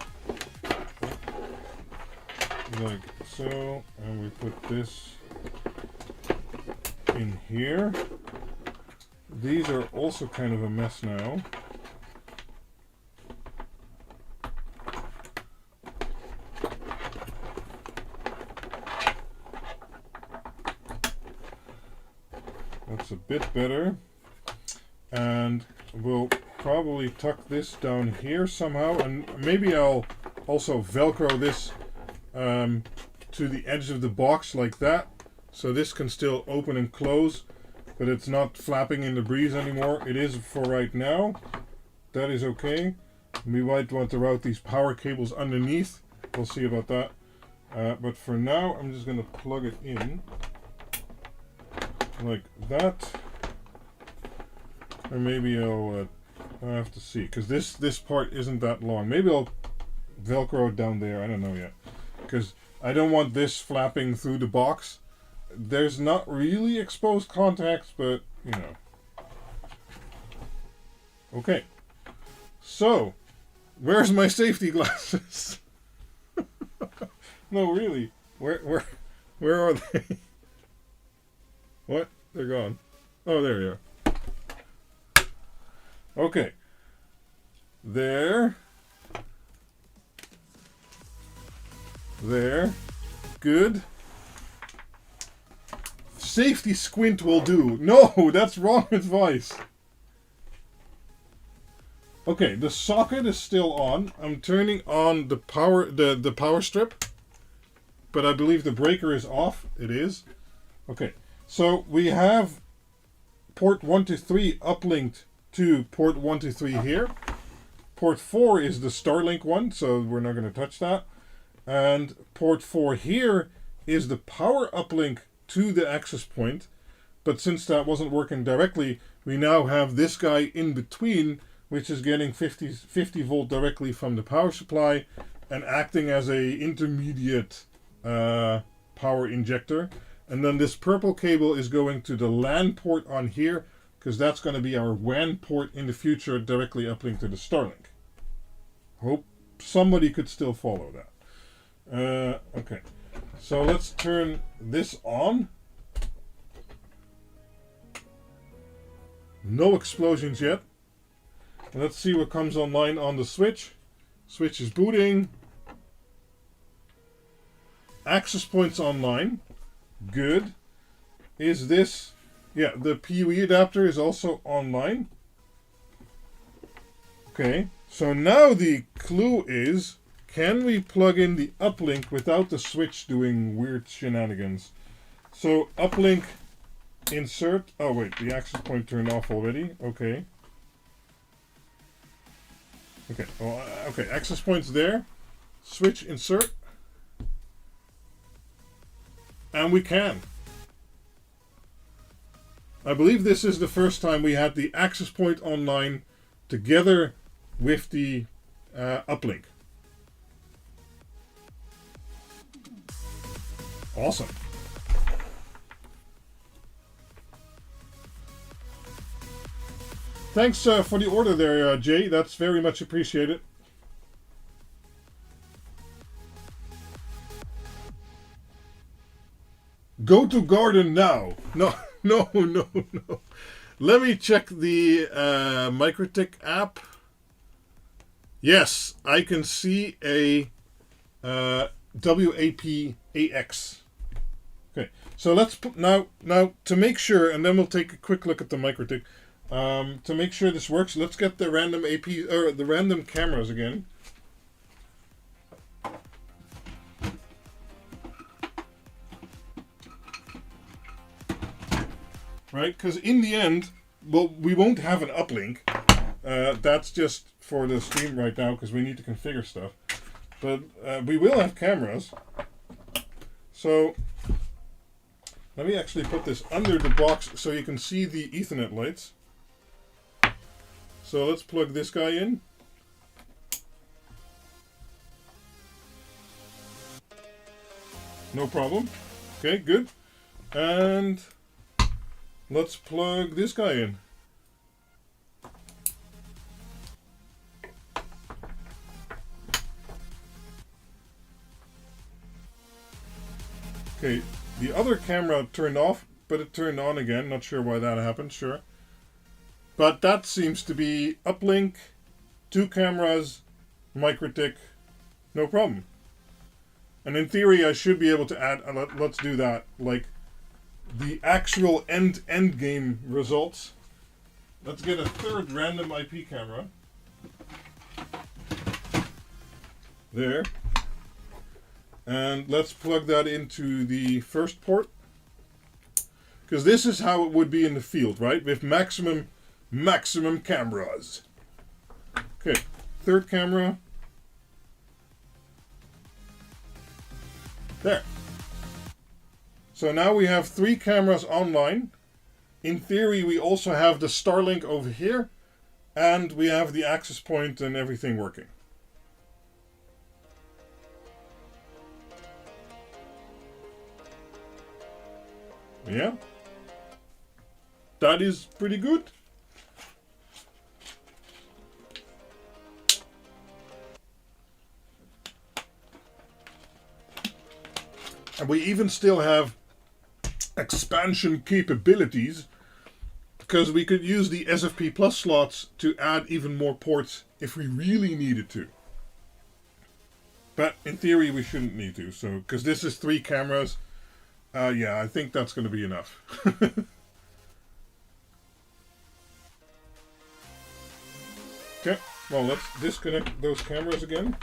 like so. And we put this in here. These are also kind of a mess now. That's a bit better. And we'll probably tuck this down here somehow, and maybe I'll also Velcro this to the edge of the box like that, so this can still open and close, but it's not flapping in the breeze anymore. It is for right now. That is okay. We might want to route these power cables underneath. We'll see about that. But for now, I'm just going to plug it in like that. Or maybe I'll have to see, because this part isn't that long. Maybe I'll Velcro it down there. I don't know yet, because I don't want this flapping through the box. There's not really exposed contacts, but you know. Okay. So, where's my safety glasses? No, really. Where are they? What? They're gone. Oh, there you are. Okay. There. Good. Safety squint will do. No, that's wrong advice. Okay, the socket is still on. I'm turning on the power the power strip, but I believe the breaker is off. It is. Okay, so we have port 123 uplinked to port 123 here. Port 4 is the Starlink one, so we're not going to touch that. And port 4 here is the power uplink to the access point, but since that wasn't working directly, we now have this guy in between, which is getting 50 volt directly from the power supply and acting as a intermediate power injector. And then this purple cable is going to the LAN port on here, because that's going to be our WAN port in the future, directly uplinked to the Starlink. Hope somebody could still follow that. Okay, so let's turn this on. No explosions yet. Let's see what comes online on the switch. Switch is booting. Access points online. Good. Is this... Yeah, the PUE adapter is also online. Okay, so now the clue is, can we plug in the uplink without the switch doing weird shenanigans? So uplink, insert. Oh wait, the access point turned off already. Okay. Okay, well, okay, access point's there. Switch, insert. And we can. I believe this is the first time we had the access point online together with the uplink. Awesome. Thanks for the order there, Jay. That's very much appreciated. Go to garden now. No. Let me check the Microtech app. Yes, I can see a WAP-AX. Okay, so let's put now to make sure, and then we'll take a quick look at the Microtech. To make sure this works, let's get the random AP or the random cameras again. Right, because in the end, well, we won't have an uplink. That's just for the stream right now because we need to configure stuff. But we will have cameras. So let me actually put this under the box so you can see the Ethernet lights. So let's plug this guy in. No problem. Okay, good. And let's plug this guy in. Okay, the other camera turned off, but it turned on again. Not sure why that happened, sure. But that seems to be uplink, 2 cameras, Microtech, no problem. And in theory, I should be able to add, let's do that, like the actual end game results. Let's get a third random IP camera. There. And let's plug that into the first port. Because this is how it would be in the field, right? With maximum cameras. Okay, third camera. There. So now we have 3 cameras online. In theory, we also have the Starlink over here. And we have the access point and everything working. Yeah. That is pretty good. And we even still have expansion capabilities because we could use the SFP Plus slots to add even more ports if we really needed to. But in theory, we shouldn't need to. So, because this is 3 cameras, yeah, I think that's going to be enough. Okay, well, let's disconnect those cameras again.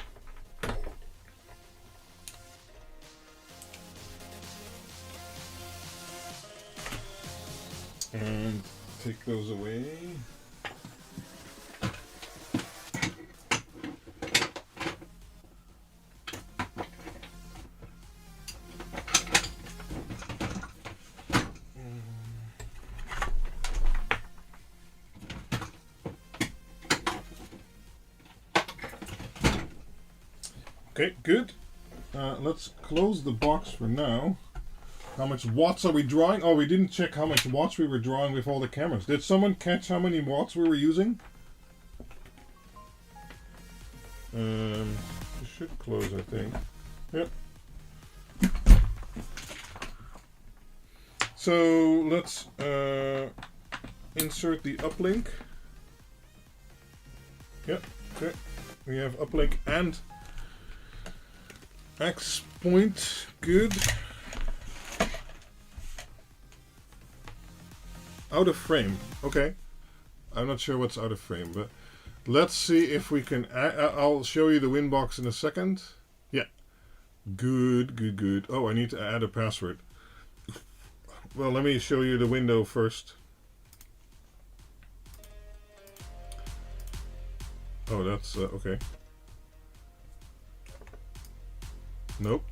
And take those away. Okay, good. Let's close the box for now. How much watts are we drawing? Oh, we didn't check how much watts we were drawing with all the cameras. Did someone catch how many watts we were using? It should close, I think. Yep. So let's insert the uplink. Yep. Okay. We have uplink and X point. Good. Out of frame. Okay. I'm not sure what's out of frame, but let's see if we can... I'll show you the Winbox in a second. Yeah. Good, good, good. Oh, I need to add a password. Well, let me show you the window first. Oh, that's... okay. Nope.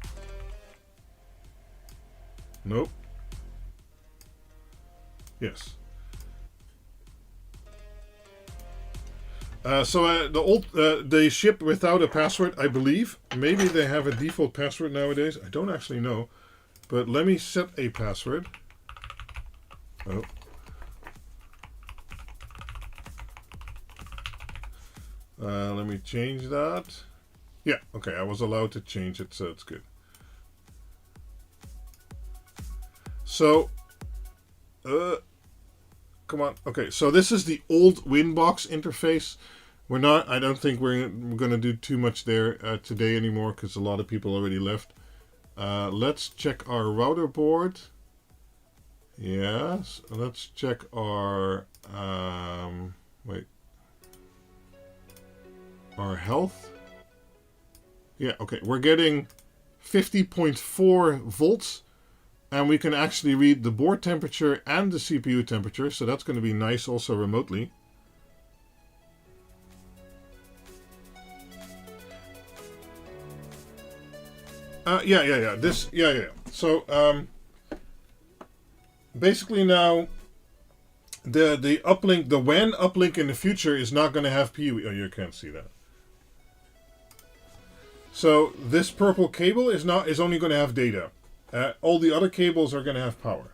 Nope. Yes. They ship without a password, I believe. Maybe they have a default password nowadays. I don't actually know. But let me set a password. Oh. Let me change that. Yeah, okay, I was allowed to change it, so it's good. So, come on. Okay, so this is the old Winbox interface. I don't think we're going to do too much there today anymore because a lot of people already left. Let's check our router board. Yes, let's check our, our health. Yeah, okay, we're getting 50.4 volts. And we can actually read the board temperature and the CPU temperature, so that's going to be nice also remotely. Yeah. So basically now the uplink, the WAN uplink in the future is not going to have PUE. Oh, you can't see that. So this purple cable is only going to have data. All the other cables are going to have power.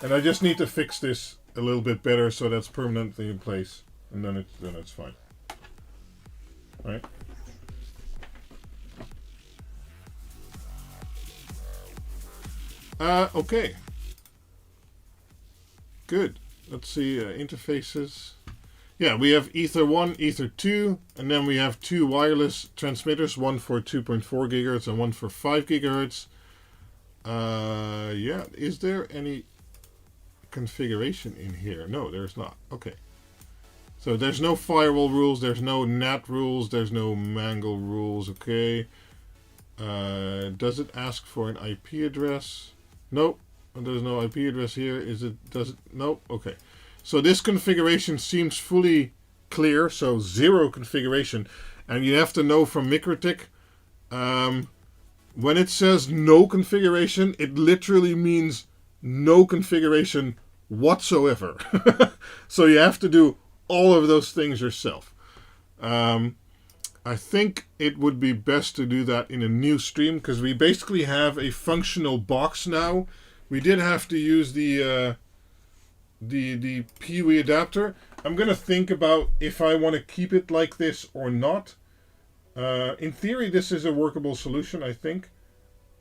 And I just need to fix this a little bit better so that's permanently in place. And then it's fine. Right? Okay. Good. Let's see, interfaces. Yeah, we have Ether 1, Ether 2, and then we have two wireless transmitters, one for 2.4 gigahertz and one for 5 gigahertz. Yeah, is there any configuration in here? No, there's not. Okay. So there's no firewall rules, there's no NAT rules, there's no Mangle rules, okay. Does it ask for an IP address? Nope. There's no IP address here. Nope. Okay. So this configuration seems fully clear, so zero configuration. And you have to know from MikroTik, when it says no configuration, it literally means no configuration whatsoever. So you have to do all of those things yourself. I think it would be best to do that in a new stream, because we basically have a functional box now. We did have to use the PUE adapter. I'm going to think about if I want to keep it like this or not. In theory, this is a workable solution, I think.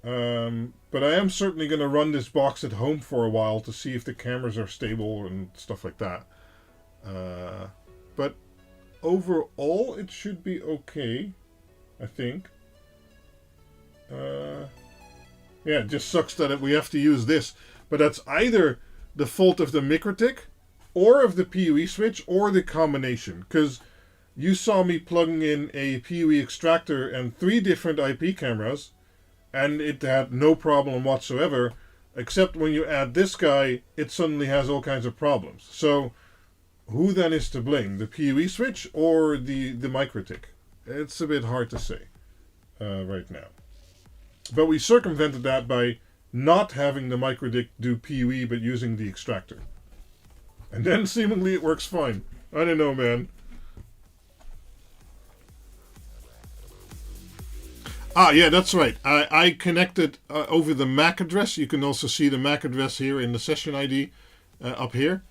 But I am certainly going to run this box at home for a while to see if the cameras are stable and stuff like that. But overall, it should be okay, I think. Yeah, it just sucks that we have to use this. But that's either the fault of the MikroTik, or of the PUE switch, or the combination. Because you saw me plugging in a PUE extractor and 3 different IP cameras, and it had no problem whatsoever, except when you add this guy, it suddenly has all kinds of problems. So, who then is to blame? The PUE switch or the MikroTik? It's a bit hard to say right now. But we circumvented that by not having the MikroTik do PUE but using the extractor. And then seemingly it works fine. I don't know, man. Ah, yeah, that's right. I connected over the MAC address. You can also see the MAC address here in the session ID up here.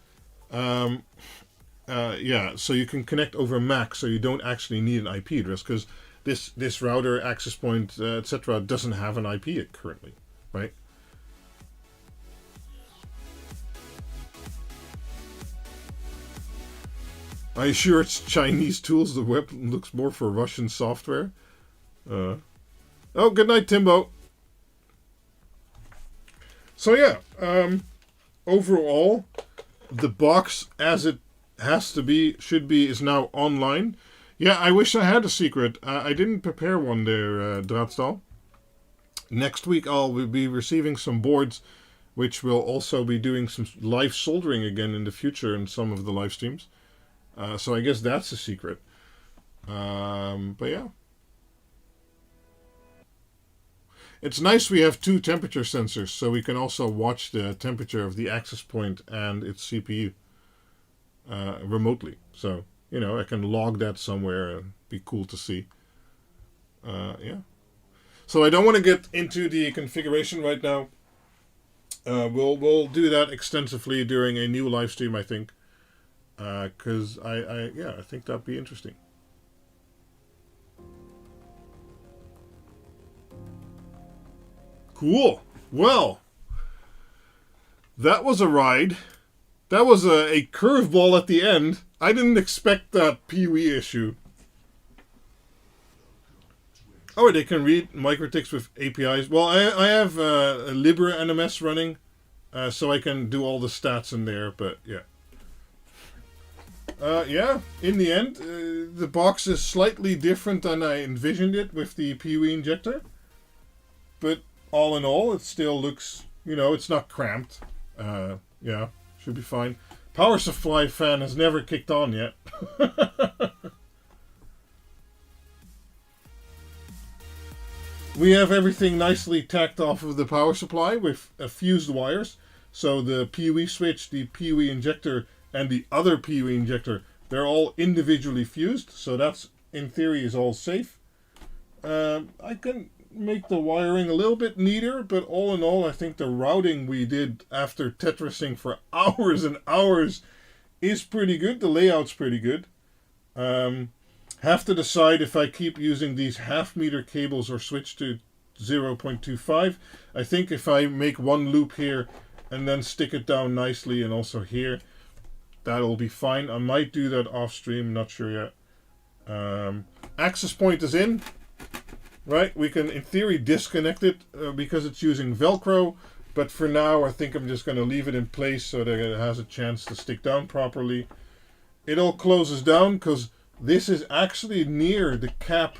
yeah, so you can connect over MAC, so you don't actually need an IP address, because this router, access point, etc., doesn't have an IP currently, right? Are you sure it's Chinese tools? The web looks more for Russian software. Oh, good night, Timbo. So yeah, overall, the box as it has to be, should be, is now online. Yeah, I wish I had a secret. I didn't prepare one there, Draadstal. Next week I'll be receiving some boards, which will also be doing some live soldering again in the future in some of the live streams. So I guess that's a secret. But yeah. It's nice we have 2 temperature sensors, so we can also watch the temperature of the access point and its CPU remotely. So, you know, I can log that somewhere and be cool to see. Yeah. So I don't want to get into the configuration right now. We'll do that extensively during a new live stream, I think. Because I think that'd be interesting. Cool. Well, that was a ride. That was a curveball at the end. I didn't expect that Pee-wee issue. Oh, they can read MikroTiks with APIs. Well, I have a Libre NMS running, so I can do all the stats in there, but yeah. Yeah, in the end, the box is slightly different than I envisioned it with the Pee-wee injector. But all in all, it still looks, you know, it's not cramped. Yeah, should be fine. Power supply fan has never kicked on yet. We have everything nicely tacked off of the power supply with fused wires. So the Pee-wee switch, the Pee-wee injector, and the other Pee-wee injector, they're all individually fused. So that's, in theory, is all safe. I can make the wiring a little bit neater, but all in all, I think the routing we did after Tetrising for hours and hours is pretty good. The layout's pretty good. Have to decide if I keep using these half-meter cables or switch to 0.25. I think if I make one loop here and then stick it down nicely and also here, that'll be fine. I might do that off stream, not sure yet. Access point is in. Right, we can in theory disconnect it because it's using Velcro, but for now I think I'm just going to leave it in place so that it has a chance to stick down properly. It all closes down because this is actually near the cap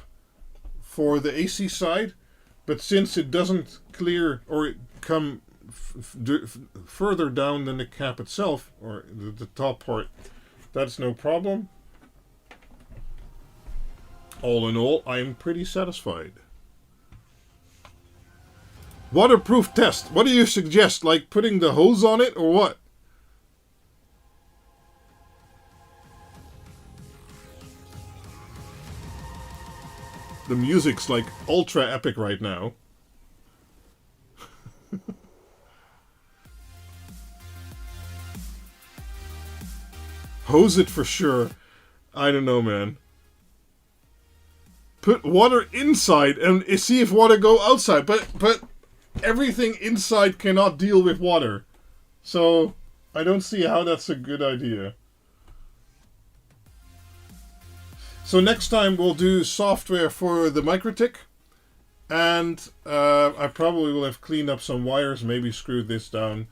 for the AC side, but since it doesn't clear or come further down than the cap itself, or the top part, that's no problem. All in all, I'm pretty satisfied. Waterproof test. What do you suggest? Like putting the hose on it or what? The music's like ultra epic right now. Hose it for sure. I don't know, man. Put water inside and see if water go outside. But everything inside cannot deal with water. So I don't see how that's a good idea. So next time we'll do software for the MikroTik. And I probably will have cleaned up some wires, maybe screwed this down.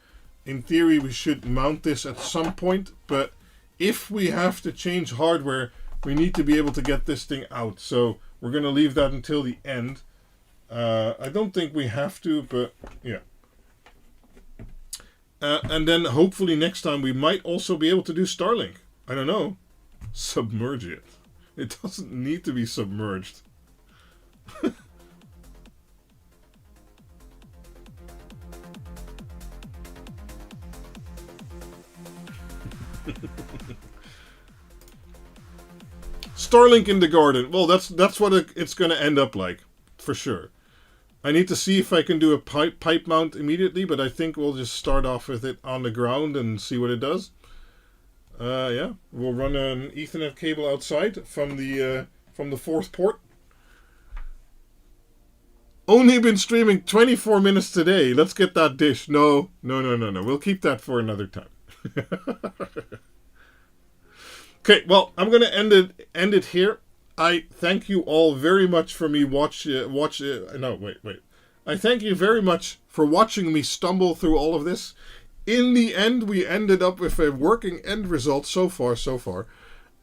In theory, we should mount this at some point. But if we have to change hardware, we need to be able to get this thing out. So we're going to leave that until the end. I don't think we have to, but yeah. And then hopefully next time we might also be able to do Starlink. I don't know. Submerge it. It doesn't need to be submerged. Starlink in the garden. Well, that's what it's going to end up like, for sure. I need to see if I can do a pipe mount immediately, but I think we'll just start off with it on the ground and see what it does. Yeah, we'll run an Ethernet cable outside from the fourth port. Only been streaming 24 minutes today. Let's get that dish. No. We'll keep that for another time. Okay, well, I'm gonna end it here. I thank you all very much for me I thank you very much for watching me stumble through all of this. In the end, we ended up with a working end result so far.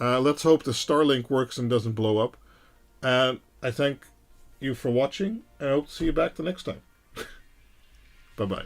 Let's hope the Starlink works and doesn't blow up. And I thank you for watching, and I hope to see you back the next time. Bye-bye.